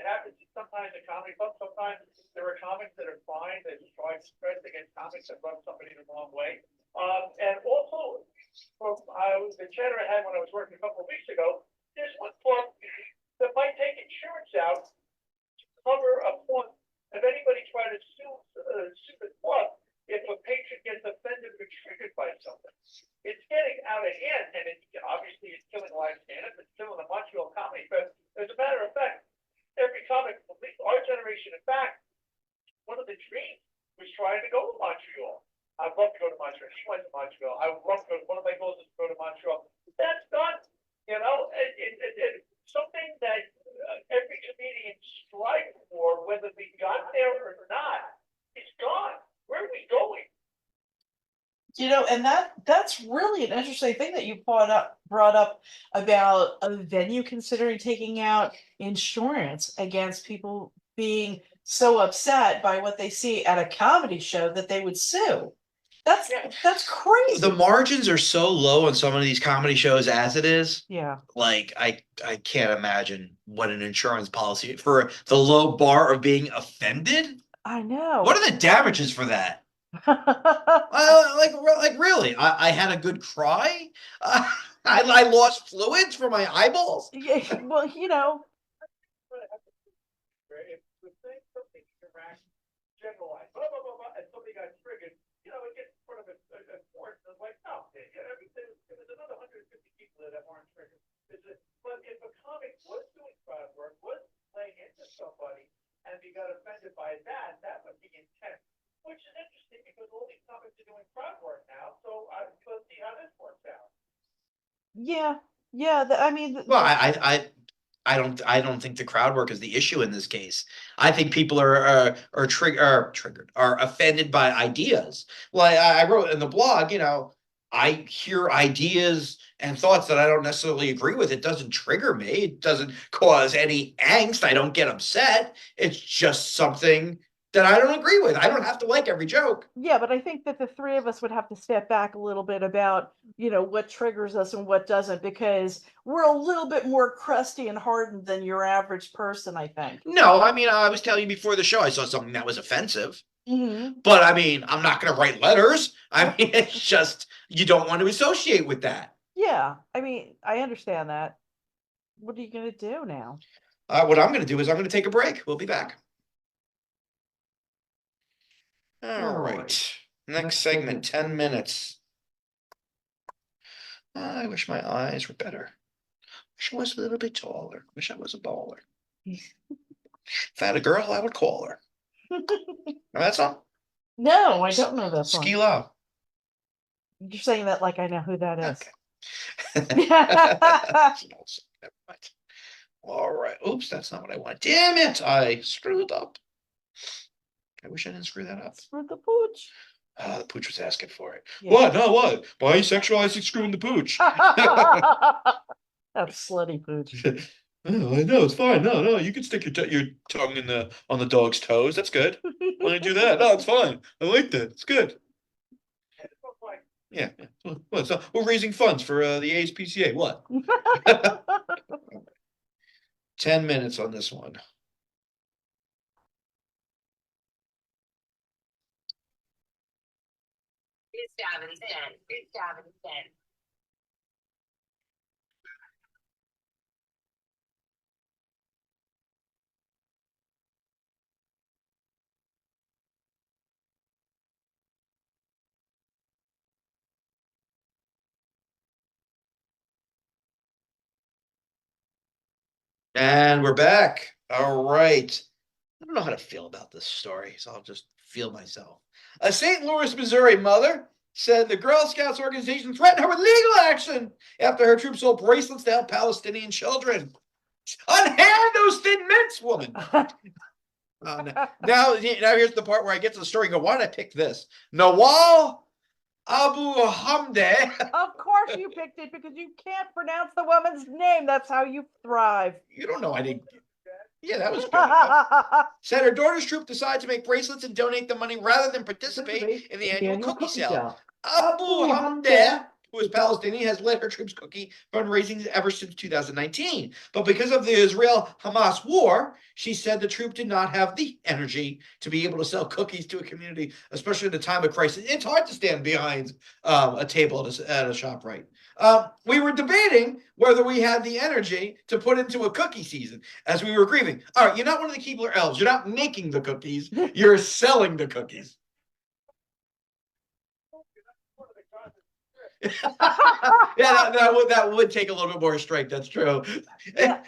[SPEAKER 6] happens sometimes in comedy clubs. Sometimes there are comics that are fine, that try to express against comics that rub somebody the wrong way. And also, the chatter I had when I was working a couple of weeks ago, there's one club that might take insurance out to cover a point of anybody trying to sue the club if a patron gets offended or triggered by something. It's getting out of hand, and obviously it's killing live stand-up. It's killing the Montreal Comedy Fest. As a matter of fact, every comic, at least our generation, in fact, one of the dreams was trying to go to Montreal. I'd love to go to Montreal. She went to Montreal. I would love to go. One of my goals is to go to Montreal. That's done. Something that every comedian strives for, whether we got there or not, is gone. Where are we going?
[SPEAKER 4] And that's really an interesting thing that you brought up about a venue considering taking out insurance against people being so upset by what they see at a comedy show that they would sue. That's crazy.
[SPEAKER 2] The margins are so low on some of these comedy shows as it is.
[SPEAKER 4] Yeah.
[SPEAKER 2] Like I can't imagine what an insurance policy for the low bar of being offended.
[SPEAKER 4] I know.
[SPEAKER 2] What are the damages for that? Like really? I had a good cry. I lost fluids from my eyeballs.
[SPEAKER 4] Yeah, well,
[SPEAKER 6] If the same something interact generalized, blah blah blah blah, and somebody got triggered, it gets in front of a court, and it's like, no, there's another 150 people that aren't triggered. But if a comic was doing crowd work, was playing into somebody, and he got offended by that would be intense. Which is interesting because all these comics are doing crowd work now, so let's see how this works out.
[SPEAKER 4] Yeah.
[SPEAKER 2] Well, I don't think the crowd work is the issue in this case. I think people are triggered, are offended by ideas. Well, I wrote in the blog, I hear ideas and thoughts that I don't necessarily agree with. It doesn't trigger me. It doesn't cause any angst. I don't get upset. It's just something that I don't agree with. I don't have to like every joke.
[SPEAKER 4] Yeah, but I think that the three of us would have to step back a little bit about, what triggers us and what doesn't, because we're a little bit more crusty and hardened than your average person, I think.
[SPEAKER 2] No, I mean, I was telling you before the show, I saw something that was offensive.
[SPEAKER 4] Mhm.
[SPEAKER 5] But I mean, I'm not going to write letters. I mean, it's just, you don't want to associate with that.
[SPEAKER 4] Yeah, I mean, I understand that. What are you gonna do now?
[SPEAKER 5] What I'm going to do is I'm going to take a break. We'll be back. All right. Next segment, 10 minutes. I wish my eyes were better. Wish I was a little bit taller. Wish I was a baller. If I had a girl, I would call her. Know that song?
[SPEAKER 4] No, I don't know that song.
[SPEAKER 5] Ski Low.
[SPEAKER 4] You're saying that like I know who that is.
[SPEAKER 5] Okay. Never mind. All right. Oops, that's not what I want. Damn it! I screwed up. I wish I didn't screw that up.
[SPEAKER 4] Screw the pooch.
[SPEAKER 5] The pooch was asking for it.
[SPEAKER 4] Yeah.
[SPEAKER 5] What? No, what? Why are you sexualizing screwing the pooch?
[SPEAKER 4] That's slutty pooch.
[SPEAKER 5] Oh, I know, it's fine. No, you can stick your tongue on the dog's toes. That's good. Why don't you do that? No, it's fine. I like that. It's good. Yeah. Well, so we're raising funds for the ASPCA. What? 10 minutes on this one.
[SPEAKER 1] It's Davin said. It's Davin said.
[SPEAKER 5] And we're back. All right. I don't know how to feel about this story, so I'll just feel myself. A St. Louis, Missouri mother said the Girl Scouts organization threatened her with legal action after her troops sold bracelets to help Palestinian children. Unhand those thin mints, woman. Now here's the part where I get to the story and go, why did I pick this? Nawal Abu Hamdeh.
[SPEAKER 4] Of course you picked it because you can't pronounce the woman's name. That's how you thrive.
[SPEAKER 5] You don't know I didn't. Yeah, that was good. Said her daughter's troop decided to make bracelets and donate the money rather than participate in the annual cookie sale. Abu Hamdeh, who is Palestinian, has led her troops' cookie fundraising ever since 2019. But because of the Israel-Hamas war, she said the troop did not have the energy to be able to sell cookies to a community, especially at a time of crisis. It's hard to stand behind a table at a shop, right? We were debating whether we had the energy to put into a cookie season as we were grieving. All right, you're not one of the Keebler elves. You're not making the cookies. You're selling the cookies. Yeah, that would take a little bit more strength. That's true.
[SPEAKER 4] Yeah.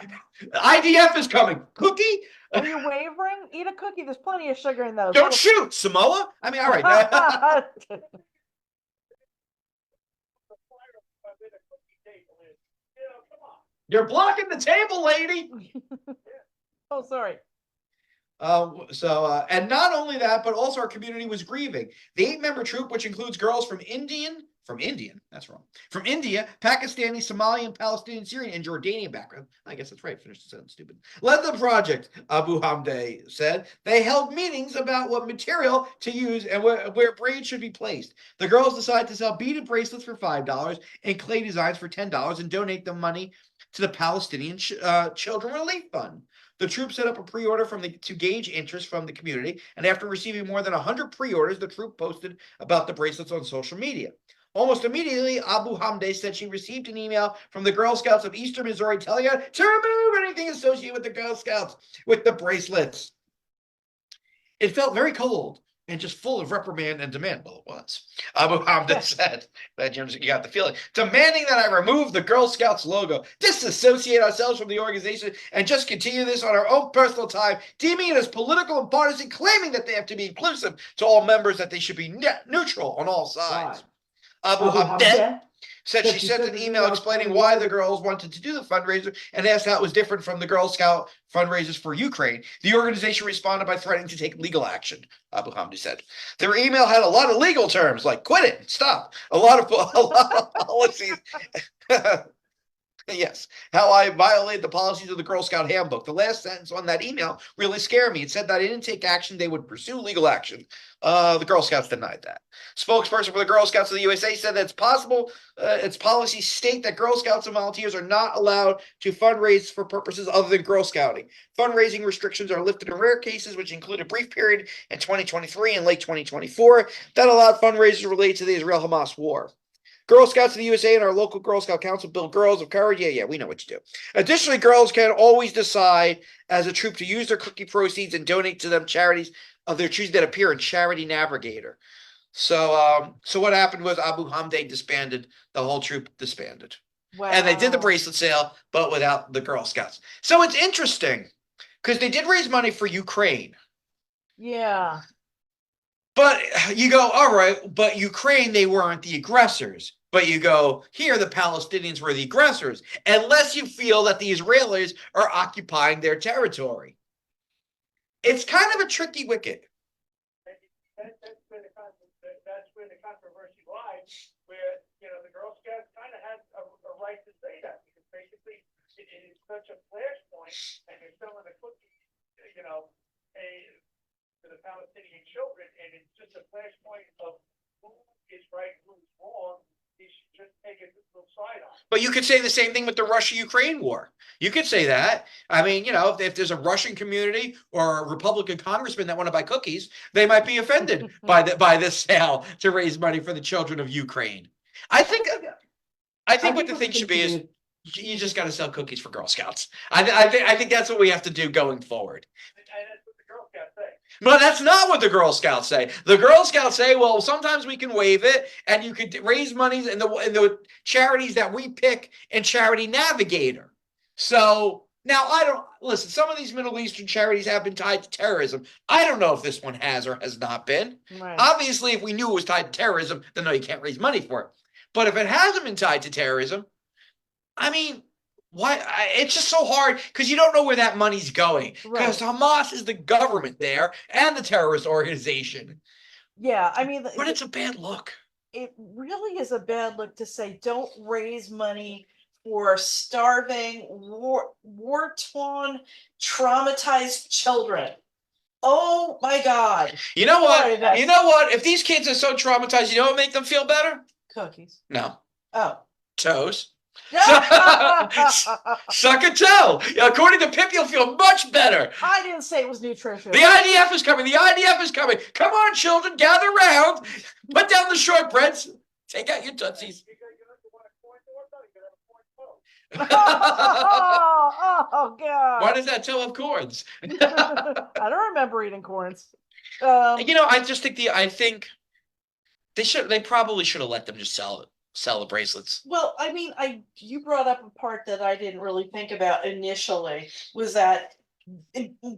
[SPEAKER 5] IDF is coming. Cookie?
[SPEAKER 4] Are you wavering? Eat a cookie. There's plenty of sugar in those.
[SPEAKER 5] Don't shoot, Samoa. I mean, all right. You're blocking the table, lady.
[SPEAKER 4] Oh, sorry.
[SPEAKER 5] And not only that, but also our community was grieving. The 8-member troop, which includes girls from India, Pakistani, Somalian, Palestinian, Syrian, and Jordanian background. I guess that's right. Finish the sentence, stupid. Led the project, Abu Hamdeh said. They held meetings about what material to use and where braids should be placed. The girls decided to sell beaded bracelets for $5 and clay designs for $10 and donate the money to the Palestinian Children Relief Fund. The troop set up a pre-order to gauge interest from the community, and after receiving more than 100 pre-orders, the troop posted about the bracelets on social media. Almost immediately, Abu Hamdeh said she received an email from the Girl Scouts of Eastern Missouri telling her to remove anything associated with the Girl Scouts with the bracelets. It felt very cold and just full of reprimand and demand. Well, it was. Abu Hamdeh said, you got the feeling, demanding that I remove the Girl Scouts logo, disassociate ourselves from the organization, and just continue this on our own personal time, deeming it as political and partisan, claiming that they have to be inclusive to all members, that they should be neutral on all sides. Abu Hamdeh said she sent an email explaining why the girls wanted to do the fundraiser and asked how it was different from the Girl Scout fundraisers for Ukraine. The organization responded by threatening to take legal action, Abu Hamdi said. Their email had a lot of legal terms like quit it, stop, a lot of policies.
[SPEAKER 2] Yes, how I violated the policies of the Girl Scout handbook. The last sentence on that email really scared me. It said that I didn't take action, they would pursue legal action. The Girl Scouts denied that. Spokesperson for the Girl Scouts of the USA said that it's possible its policies state that Girl Scouts and volunteers are not allowed to fundraise for purposes other than Girl Scouting. Fundraising restrictions are lifted in rare cases, which include a brief period in 2023 and late 2024 that allowed fundraisers related to the Israel-Hamas war. Girl Scouts of the USA and our local Girl Scout Council build girls of courage. Yeah, we know what you do. Additionally, girls can always decide as a troop to use their cookie proceeds and donate to them charities of their choosing that appear in Charity Navigator. So what happened was Abu Hamid disbanded, the whole troop disbanded.
[SPEAKER 4] Wow.
[SPEAKER 2] And they did the bracelet sale, but without the Girl Scouts. So it's interesting because they did raise money for Ukraine.
[SPEAKER 4] Yeah.
[SPEAKER 2] But you go, all right, but Ukraine, they weren't the aggressors. But you go, here, the Palestinians were the aggressors, unless you feel that the Israelis are occupying their territory. It's kind of a tricky wicket.
[SPEAKER 6] That's where the controversy lies, where, the Girl Scouts kind of had a right to say that, because basically it is such a flashpoint, and they're selling a cookie, to the Palestinian children, and it's just a flashpoint of who is right, who's wrong. They should just take a little side on.
[SPEAKER 2] But you could say the same thing with the Russia-Ukraine war. You could say that. I mean, if there's a Russian community or a Republican congressman that want to buy cookies, they might be offended by this sale to raise money for the children of Ukraine. I think what the thing should be is you just got to sell cookies for Girl Scouts. I think that's what we have to do going forward.
[SPEAKER 6] And that's what the Girl Scouts say.
[SPEAKER 2] But that's not what the Girl Scouts say. The Girl Scouts say, well, sometimes we can waive it, and you could raise monies in the charities that we pick in Charity Navigator. So now I don't listen. Some of these Middle Eastern charities have been tied to terrorism. I don't know if this one has or has not been.
[SPEAKER 4] Right.
[SPEAKER 2] Obviously, if we knew it was tied to terrorism, then no, you can't raise money for it. But if it hasn't been tied to terrorism, I mean, why? It's just so hard because you don't know where that money's going. Because Hamas is the government there and the terrorist organization.
[SPEAKER 4] Yeah, I mean,
[SPEAKER 2] But it's a bad look.
[SPEAKER 4] It really is a bad look to say don't raise money for starving, war-torn, traumatized children. Oh my God.
[SPEAKER 2] You know what?
[SPEAKER 4] Sorry, that's-
[SPEAKER 2] You know what? If these kids are so traumatized, you know what make them feel better?
[SPEAKER 4] Cookies.
[SPEAKER 2] No.
[SPEAKER 4] Oh.
[SPEAKER 2] Toes. Suck a toe. According to Pip, you'll feel much better.
[SPEAKER 4] I didn't say it was nutritious.
[SPEAKER 2] The IDF is coming. The IDF is coming. Come on, children, gather round. Put down the shortbreads. Take out your tootsies.
[SPEAKER 4] Oh God.
[SPEAKER 2] Why does that toe have corns?
[SPEAKER 4] I don't remember eating corns.
[SPEAKER 2] I just think I think they probably should have let them just sell the bracelets.
[SPEAKER 4] Well, I mean, you brought up a part that I didn't really think about initially, was that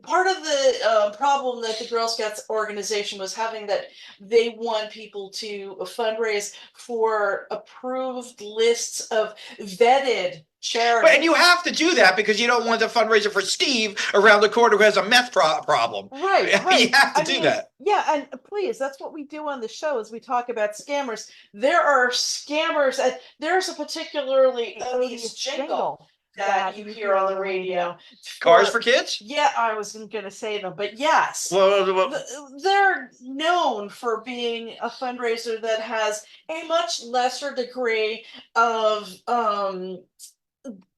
[SPEAKER 4] part of the problem that the Girl Scouts organization was having, that they want people to fundraise for approved lists of vetted charities.
[SPEAKER 2] And you have to do that because you don't want the fundraiser for Steve around the corner who has a meth problem.
[SPEAKER 4] Right.
[SPEAKER 2] You have to do that.
[SPEAKER 4] Yeah, and please, that's what we do on the show, is we talk about scammers. There are scammers, and there's a particularly odious jingle that you hear on the radio.
[SPEAKER 2] Cars for Kids?
[SPEAKER 4] Yeah, I was going to say them, but yes.
[SPEAKER 2] Well,
[SPEAKER 4] they're known for being a fundraiser that has a much lesser degree of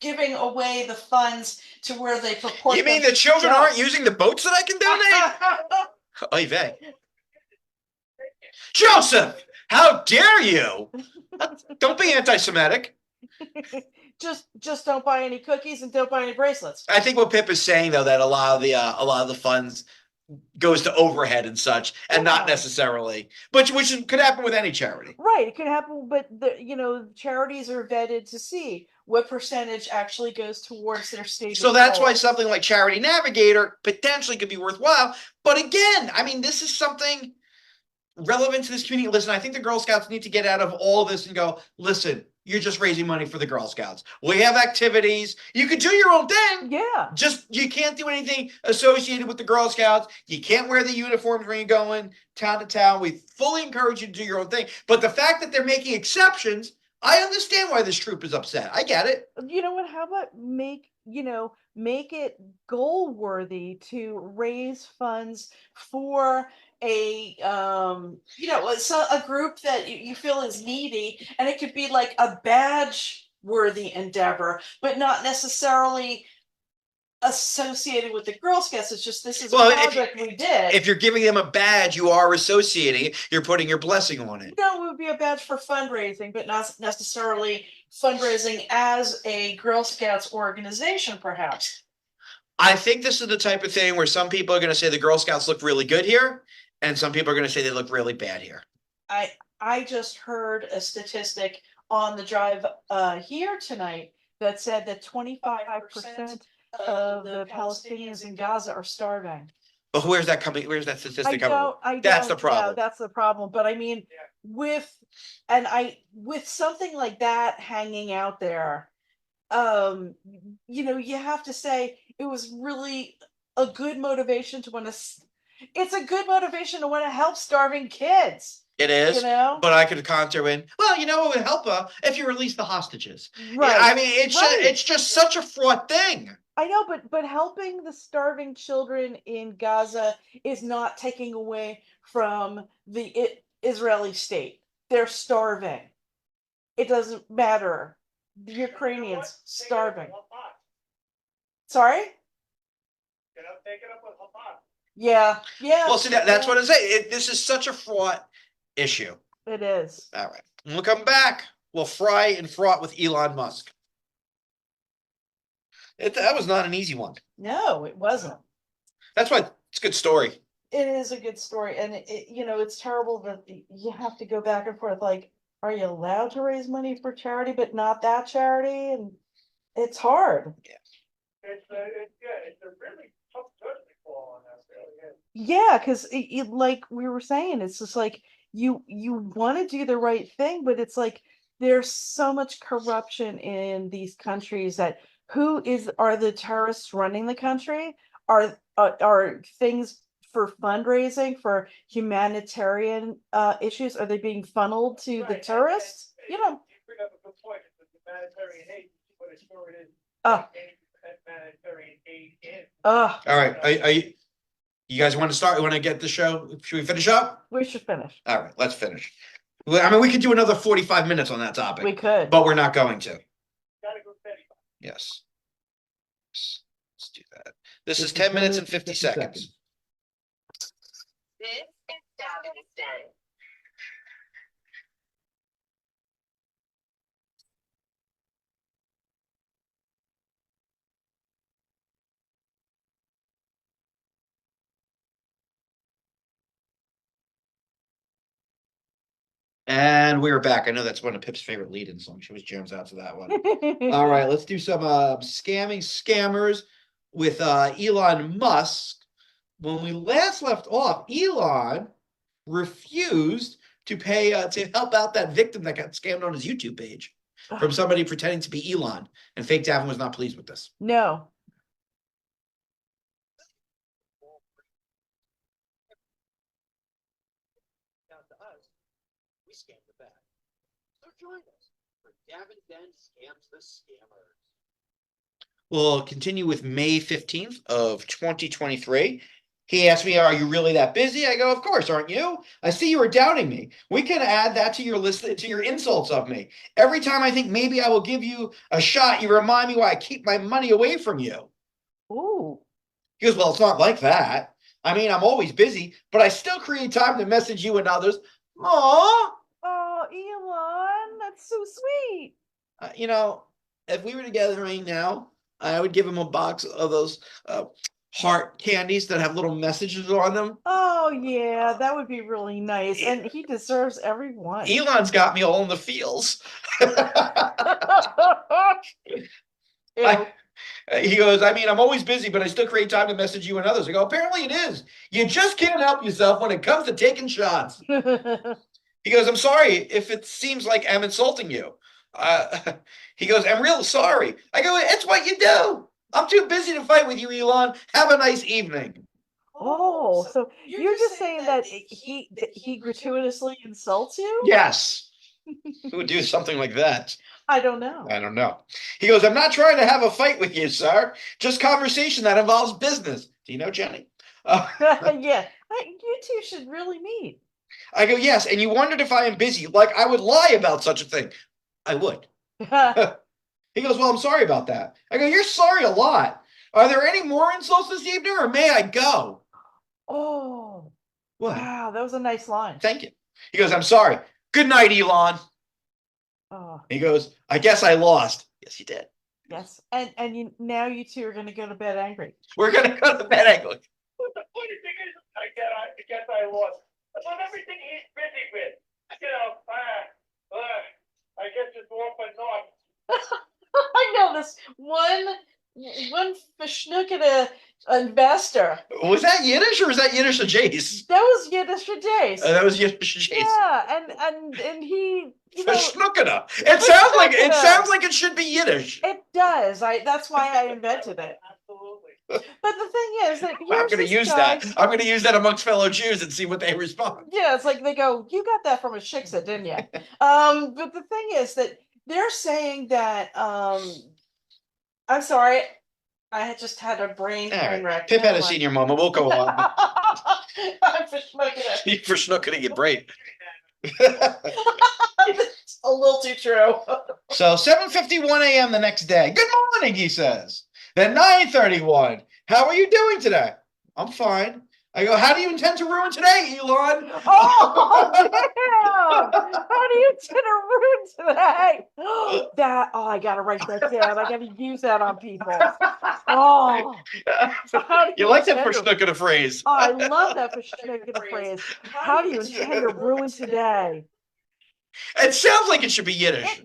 [SPEAKER 4] giving away the funds to where they purport.
[SPEAKER 2] You mean the children aren't using the boats that I can donate? Oy vey. Joseph, how dare you? Don't be anti-Semitic.
[SPEAKER 4] Just don't buy any cookies and don't buy any bracelets.
[SPEAKER 2] I think what Pip is saying, though, that a lot of the funds goes to overhead and such, and not necessarily, which could happen with any charity.
[SPEAKER 4] Right, it could happen, but charities are vetted to see what percentage actually goes towards their state.
[SPEAKER 2] So that's why something like Charity Navigator potentially could be worthwhile. But again, I mean, this is something relevant to this community. Listen, I think the Girl Scouts need to get out of all this and go, listen, you're just raising money for the Girl Scouts. We have activities. You can do your own thing.
[SPEAKER 4] Yeah.
[SPEAKER 2] Just, you can't do anything associated with the Girl Scouts. You can't wear the uniforms when you're going town to town. We fully encourage you to do your own thing. But the fact that they're making exceptions, I understand why this troop is upset. I get it.
[SPEAKER 4] You know what? How about make it goal worthy to raise funds for a group that you feel is needy, and it could be like a badge worthy endeavor, but not necessarily associated with the Girl Scouts. It's just this is a project we did.
[SPEAKER 2] If you're giving them a badge, you are associating it. You're putting your blessing on it.
[SPEAKER 4] No, it would be a badge for fundraising, but not necessarily fundraising as a Girl Scouts organization, perhaps.
[SPEAKER 2] I think this is the type of thing where some people are going to say the Girl Scouts look really good here, and some people are going to say they look really bad here.
[SPEAKER 4] I just heard a statistic on the drive here tonight that said that 25% of the Palestinians in Gaza are starving.
[SPEAKER 2] But where's that coming? Where's that statistic coming from? That's the problem.
[SPEAKER 4] Yeah, that's the problem. But I mean, with something like that hanging out there, you have to say it was really a good motivation to want to. It's a good motivation to want to help starving kids.
[SPEAKER 2] It is, but I could counter in. Well, what would help if you release the hostages. Right. I mean, it's just such a fraught thing.
[SPEAKER 4] I know, but helping the starving children in Gaza is not taking away from the Israeli state. They're starving. It doesn't matter. The Ukrainians starving. Sorry?
[SPEAKER 6] Take it up with Hamas.
[SPEAKER 4] Yeah.
[SPEAKER 2] Well, see, that's what I'm saying. This is such a fraught issue.
[SPEAKER 4] It is.
[SPEAKER 2] All right. When we come back, we'll fry and fraught with Elon Musk. That was not an easy one.
[SPEAKER 4] No, it wasn't.
[SPEAKER 2] That's why it's a good story.
[SPEAKER 4] It is a good story, and it's terrible that you have to go back and forth. Like, are you allowed to raise money for charity, but not that charity? And it's hard.
[SPEAKER 6] Yeah. It's a really tough judgment call on that. Really.
[SPEAKER 4] Yeah, because like we were saying, it's just like you want to do the right thing, but it's like there's so much corruption in these countries that are the terrorists running the country? Are things for fundraising for humanitarian issues? Are they being funneled to the terrorists?
[SPEAKER 6] You bring up a good point. It's the humanitarian aid, but it sure is. Humanitarian aid in.
[SPEAKER 2] All right. You guys want to start? You want to get the show? Should we finish up?
[SPEAKER 4] We should finish.
[SPEAKER 2] All right, let's finish. I mean, we could do another 45 minutes on that topic.
[SPEAKER 4] We could.
[SPEAKER 2] But we're not going to.
[SPEAKER 6] Gotta go steady.
[SPEAKER 2] Yes. Let's do that. This is 10 minutes and 50 seconds.
[SPEAKER 1] This is Davin's Den.
[SPEAKER 2] And we're back. I know that's one of Pip's favorite lead-in songs. She always jams out to that one. All right, let's do some scamming scammers with Elon Musk. When we last left off, Elon refused to pay to help out that victim that got scammed on his YouTube page from somebody pretending to be Elon. And fake Davin was not pleased with this.
[SPEAKER 4] No.
[SPEAKER 10] We scam the bag. So join us for Davin Den Scams the Scammers.
[SPEAKER 2] We'll continue with May 15th of 2023. He asked me, are you really that busy? I go, of course, aren't you? I see you were doubting me. We can add that to your list, to your insults of me. Every time I think maybe I will give you a shot, you remind me why I keep my money away from you.
[SPEAKER 4] Ooh.
[SPEAKER 2] He goes, well, it's not like that. I mean, I'm always busy, but I still create time to message you and others. Aww.
[SPEAKER 4] Oh, Elon, that's so sweet.
[SPEAKER 2] If we were together right now, I would give him a box of those heart candies that have little messages on them.
[SPEAKER 4] Oh, yeah, that would be really nice. And he deserves every one.
[SPEAKER 2] Elon's got me all in the feels. He goes, I mean, I'm always busy, but I still create time to message you and others. I go, apparently it is. You just can't help yourself when it comes to taking shots. He goes, I'm sorry if it seems like I'm insulting you. He goes, I'm real sorry. I go, it's what you do. I'm too busy to fight with you, Elon. Have a nice evening.
[SPEAKER 4] Oh, so you're just saying that he gratuitously insults you?
[SPEAKER 2] Yes. Who would do something like that?
[SPEAKER 4] I don't know.
[SPEAKER 2] I don't know. He goes, I'm not trying to have a fight with you, sir. Just conversation that involves business. Do you know Jenny?
[SPEAKER 4] Yeah, you two should really meet.
[SPEAKER 2] I go, yes. And you wondered if I am busy. Like I would lie about such a thing. I would. He goes, well, I'm sorry about that. I go, you're sorry a lot. Are there any more insults this evening or may I go?
[SPEAKER 4] Oh,
[SPEAKER 2] What?
[SPEAKER 4] wow, that was a nice line.
[SPEAKER 2] Thank you. He goes, I'm sorry. Good night, Elon.
[SPEAKER 4] Oh,
[SPEAKER 2] He goes, I guess I lost. Yes, you did.
[SPEAKER 4] yes, and now you two are gonna go to bed angry.
[SPEAKER 2] We're going to go to bed angry.
[SPEAKER 6] But the funny thing is, I guess I lost. About everything he's busy with. You know, I guess it's all for naught.
[SPEAKER 4] I know this one Fishnukita investor.
[SPEAKER 2] Was that Yiddish or was that Yiddish to Jace?
[SPEAKER 4] That was Yiddish for days.
[SPEAKER 2] That was Yiddish to Jace.
[SPEAKER 4] Yeah, and he, you know,
[SPEAKER 2] Verschnuckena. It sounds like it should be Yiddish.
[SPEAKER 4] it does. That's why I invented it.
[SPEAKER 6] Absolutely.
[SPEAKER 4] But the thing is that
[SPEAKER 2] I'm
[SPEAKER 4] here's
[SPEAKER 2] going to
[SPEAKER 4] this
[SPEAKER 2] use
[SPEAKER 4] guy-
[SPEAKER 2] that. I'm going to use that amongst fellow Jews and see what they respond.
[SPEAKER 4] Yeah, it's like they go, "You got that from a shiksa, didn't you?" But the thing is that they're saying that I'm sorry, I had just had a brain
[SPEAKER 2] All
[SPEAKER 4] train
[SPEAKER 2] right.
[SPEAKER 4] wreck.
[SPEAKER 2] Pip had
[SPEAKER 4] Never
[SPEAKER 2] a
[SPEAKER 4] mind.
[SPEAKER 2] senior moment. We'll go on.
[SPEAKER 4] I'm Fishnukita.
[SPEAKER 2] You Verschnuckena, you brain.
[SPEAKER 4] It's a little too true.
[SPEAKER 2] So 7:51 a.m. the next day. Good morning, he says. Then 9:31. How are you doing today? I'm fine. I go, how do you intend to ruin today, Elon?
[SPEAKER 4] Oh, damn! How do you intend to ruin today? I gotta write that down. I gotta use that on people. Oh, how do
[SPEAKER 2] You like that
[SPEAKER 4] intend to-
[SPEAKER 2] Verschnuckena phrase?
[SPEAKER 4] Oh, I love that Fishnukita phrase. How do you intend to ruin today?
[SPEAKER 2] It sounds like it should be Yiddish.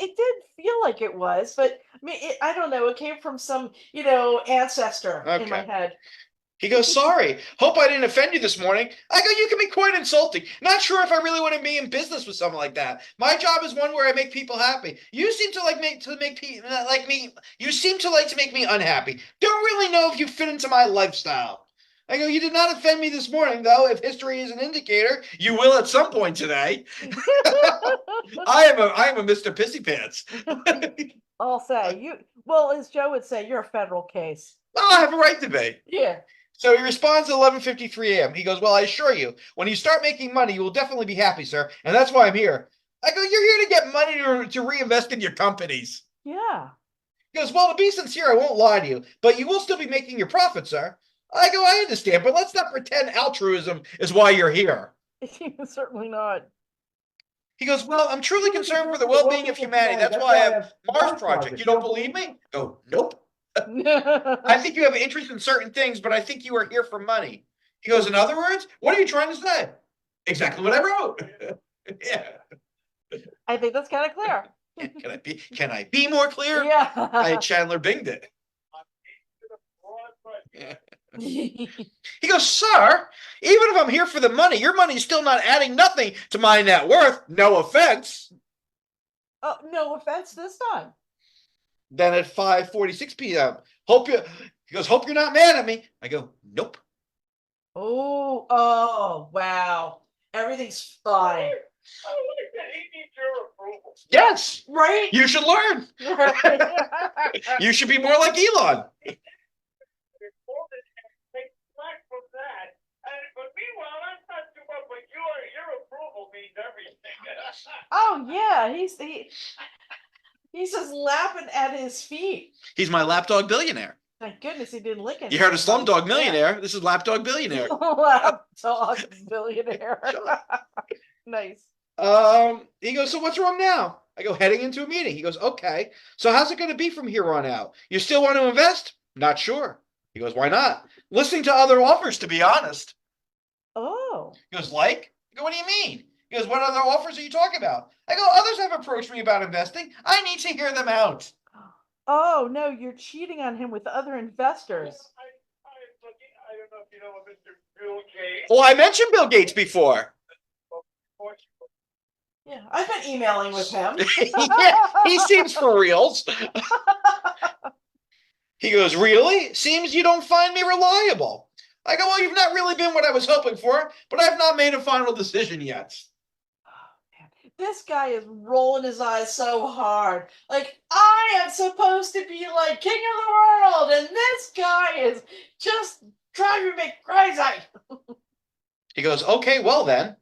[SPEAKER 4] It did feel like it was, but I mean, I don't know. It came from some, ancestor in my
[SPEAKER 2] Okay.
[SPEAKER 4] head.
[SPEAKER 2] He goes, sorry. Hope I didn't offend you this morning. I go, you can be quite insulting. Not sure if I really want to be in business with someone like that. My job is one where I make people happy. You seem to make people like me. You seem to like to make me unhappy. Don't really know if you fit into my lifestyle. I go, you did not offend me this morning, though. If history is an indicator, you will at some point today. I am a Mr. Pissy Pants.
[SPEAKER 4] I'll say you. Well, as Joe would say, you're a federal case.
[SPEAKER 2] Well, I have a right to be.
[SPEAKER 4] Yeah.
[SPEAKER 2] So he responds at 11:53 a.m. He goes, well, I assure you, when you start making money, you will definitely be happy, sir. And that's why I'm here. I go, you're here to get money to reinvest in your companies.
[SPEAKER 4] Yeah.
[SPEAKER 2] He goes, well, to be sincere, I won't lie to you, but you will still be making your profit, sir. I go, I understand, but let's not pretend altruism is why you're here.
[SPEAKER 4] Certainly not.
[SPEAKER 2] He goes, well, I'm truly concerned for the well-being of humanity. That's why I have Mars Project. You don't believe me? Go, nope. I think you have interest in certain things, but I think you are here for money. He goes, in other words, what are you trying to say? Exactly what I wrote. Yeah.
[SPEAKER 4] I think that's kind of clear.
[SPEAKER 2] Can I be more clear?
[SPEAKER 4] Yeah.
[SPEAKER 2] I Chandler Binged it. Yeah. He goes, sir, even if I'm here for the money, your money is still not adding nothing to my net worth. No offense.
[SPEAKER 4] Oh, no offense this time.
[SPEAKER 2] Then at 5:46 p.m., he goes, hope you're not mad at me. I go, nope.
[SPEAKER 4] Oh, wow. Everything's fine.
[SPEAKER 6] I like that he needs your approval.
[SPEAKER 2] Yes,
[SPEAKER 4] Right?
[SPEAKER 2] you should learn. You should be more like Elon.
[SPEAKER 6] Take slack from that. But meanwhile, that's not too much, but your approval means everything.
[SPEAKER 4] Oh, yeah. He's just laughing at his feet.
[SPEAKER 2] He's my lapdog billionaire.
[SPEAKER 4] Thank goodness he didn't lick it.
[SPEAKER 2] You heard of Slumdog Millionaire? This is Lapdog Billionaire.
[SPEAKER 4] Lapdog billionaire. Nice.
[SPEAKER 2] He goes, so what's wrong now? I go, heading into a meeting. He goes, okay. So how's it going to be from here on out? You still want to invest? Not sure. He goes, why not? Listening to other offers, to be honest.
[SPEAKER 4] Oh.
[SPEAKER 2] He goes, like? I go, what do you mean? He goes, what other offers are you talking about? I go, others have approached me about investing. I need to hear them out.
[SPEAKER 4] Oh, no, you're cheating on him with other investors.
[SPEAKER 6] I don't know if you know Mr. Bill Gates.
[SPEAKER 2] Well, I mentioned Bill Gates before.
[SPEAKER 4] Yeah, I've been emailing with him.
[SPEAKER 2] Yeah, he seems for reals. He goes, really? Seems you don't find me reliable. I go, well, you've not really been what I was hoping for, but I've not made a final decision yet.
[SPEAKER 4] Man, this guy is rolling his eyes so hard. Like, I am supposed to be like king of the world, and this guy is just driving me crazy.
[SPEAKER 2] He goes, okay, well then.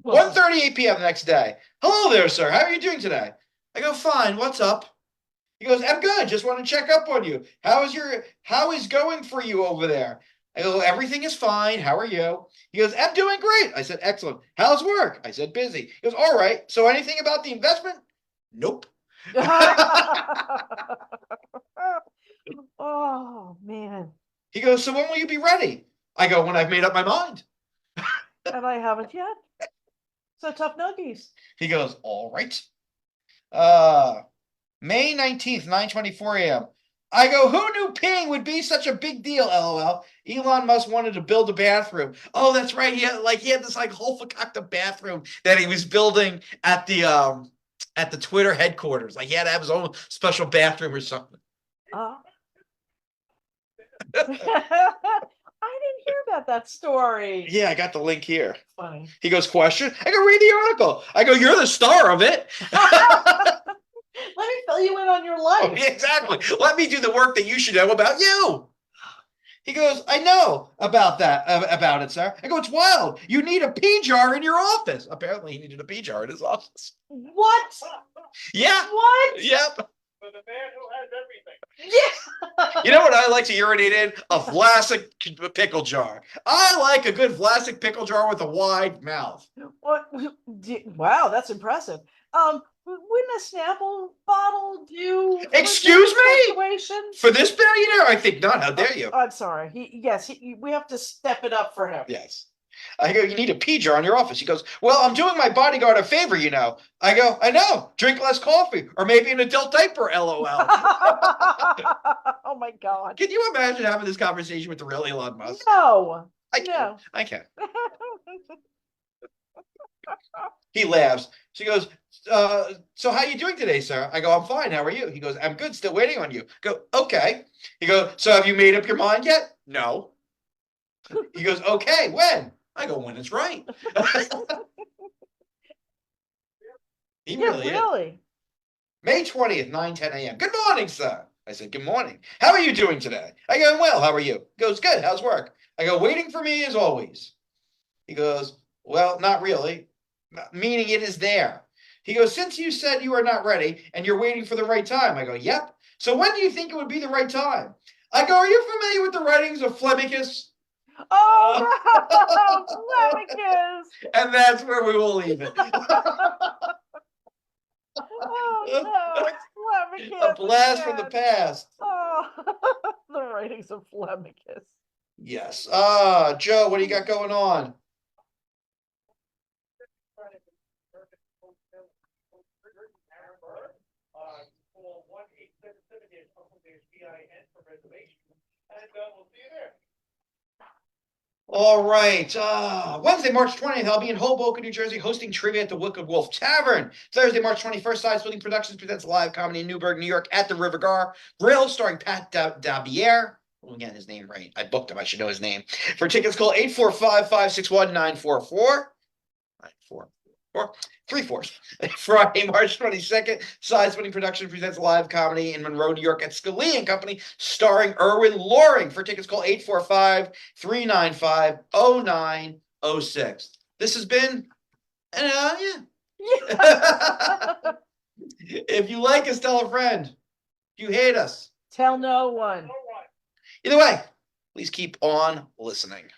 [SPEAKER 2] 1:38 p.m. the next day. Hello there, sir. How are you doing today? I go, fine. What's up? He goes, I'm good. Just want to check up on you. How is going for you over there? I go, everything is fine. How are you? He goes, I'm doing great. I said, excellent. How's work? I said, busy. He goes, all right. So anything about the investment? Nope.
[SPEAKER 4] Oh man.
[SPEAKER 2] He goes, so when will you be ready? I go, when I've made up my mind.
[SPEAKER 4] And I haven't yet. So tough nuggies.
[SPEAKER 2] He goes, all right. May 19th, 9:24 a.m. I go, who knew peeing would be such a big deal, LOL. Elon Musk wanted to build a bathroom. Oh, that's right. He had this like whole fakakta bathroom that he was building at the Twitter headquarters. Like he had to have his own special bathroom or something.
[SPEAKER 4] I didn't hear about that story.
[SPEAKER 2] Yeah, I got the link here.
[SPEAKER 4] Funny.
[SPEAKER 2] He goes, question? I go, read the article. I go, you're the star of it.
[SPEAKER 4] Let me fill you in on your life.
[SPEAKER 2] Oh, yeah, exactly. Let me do the work that you should know about you. He goes, I know about that, about it, sir. I go, it's wild. You need a pee jar in your office. Apparently, he needed a pee jar in his office.
[SPEAKER 4] What?
[SPEAKER 2] Yeah.
[SPEAKER 4] What?
[SPEAKER 2] Yep.
[SPEAKER 6] For the man who has everything.
[SPEAKER 4] Yeah.
[SPEAKER 2] You know what I like to urinate in? A Vlasic pickle jar. I like a good Vlasic pickle jar with a wide mouth.
[SPEAKER 4] What? Wow, that's impressive. Wouldn't a Snapple bottle do?
[SPEAKER 2] Excuse me?
[SPEAKER 4] Situation?
[SPEAKER 2] For this billionaire, I think not. How dare you?
[SPEAKER 4] I'm sorry. We have to step it up for him.
[SPEAKER 2] Yes. I go, you need a pee jar in your office. He goes, well, I'm doing my bodyguard a favor, you know. I go, I know. Drink less coffee or maybe an adult diaper, LOL.
[SPEAKER 4] Oh my God.
[SPEAKER 2] Can you imagine having this conversation with the real Elon Musk?
[SPEAKER 4] No.
[SPEAKER 2] I can.
[SPEAKER 4] No.
[SPEAKER 2] I can. He laughs. She goes, so how you doing today, sir? I go, I'm fine. How are you? He goes, I'm good. Still waiting on you. I go, okay. He goes, so have you made up your mind yet? No. He goes, okay, when? I go, when it's right. He really is. May 20th, 9:10 a.m. Good morning, sir. I said, good morning. How are you doing today? I go, well, how are you? He goes, good. How's work? I go, waiting for me as always. He goes, well, not really. Meaning it is there. He goes, since you said you are not ready and you're waiting for the right time. I go, yep. So when do you think it would be the right time? I go, are you familiar with the writings of Flemicus?
[SPEAKER 4] Oh no, Flemicus.
[SPEAKER 2] And that's where we will leave it.
[SPEAKER 4] Oh no, it's Flemicus.
[SPEAKER 2] A blast from the past.
[SPEAKER 4] Oh, the writings of Flemicus.
[SPEAKER 2] Yes. Joe, what do you got going on?
[SPEAKER 6] Call 1-877-BIN for reservation, and we'll see you there.
[SPEAKER 2] All right. Wednesday, March 20th, I'll be in Hoboken, New Jersey, hosting trivia at the Wicked Wolf Tavern. Thursday, March 21st, Side Splitting Productions presents live comedy in Newburgh, New York at the River Gar Grill, starring Pat Dabier. We'll get his name right. I booked him. I should know his name. For tickets, call 845-561-944. 3/4. Friday, March 22nd, Side Splitting Production presents live comedy in Monroe, New York at Scalia and Company, starring Erwin Loring. For tickets, call 845-395-0906. This has been, yeah. If you like us, tell a friend. If you hate us,
[SPEAKER 4] tell no one.
[SPEAKER 2] Either way, please keep on listening.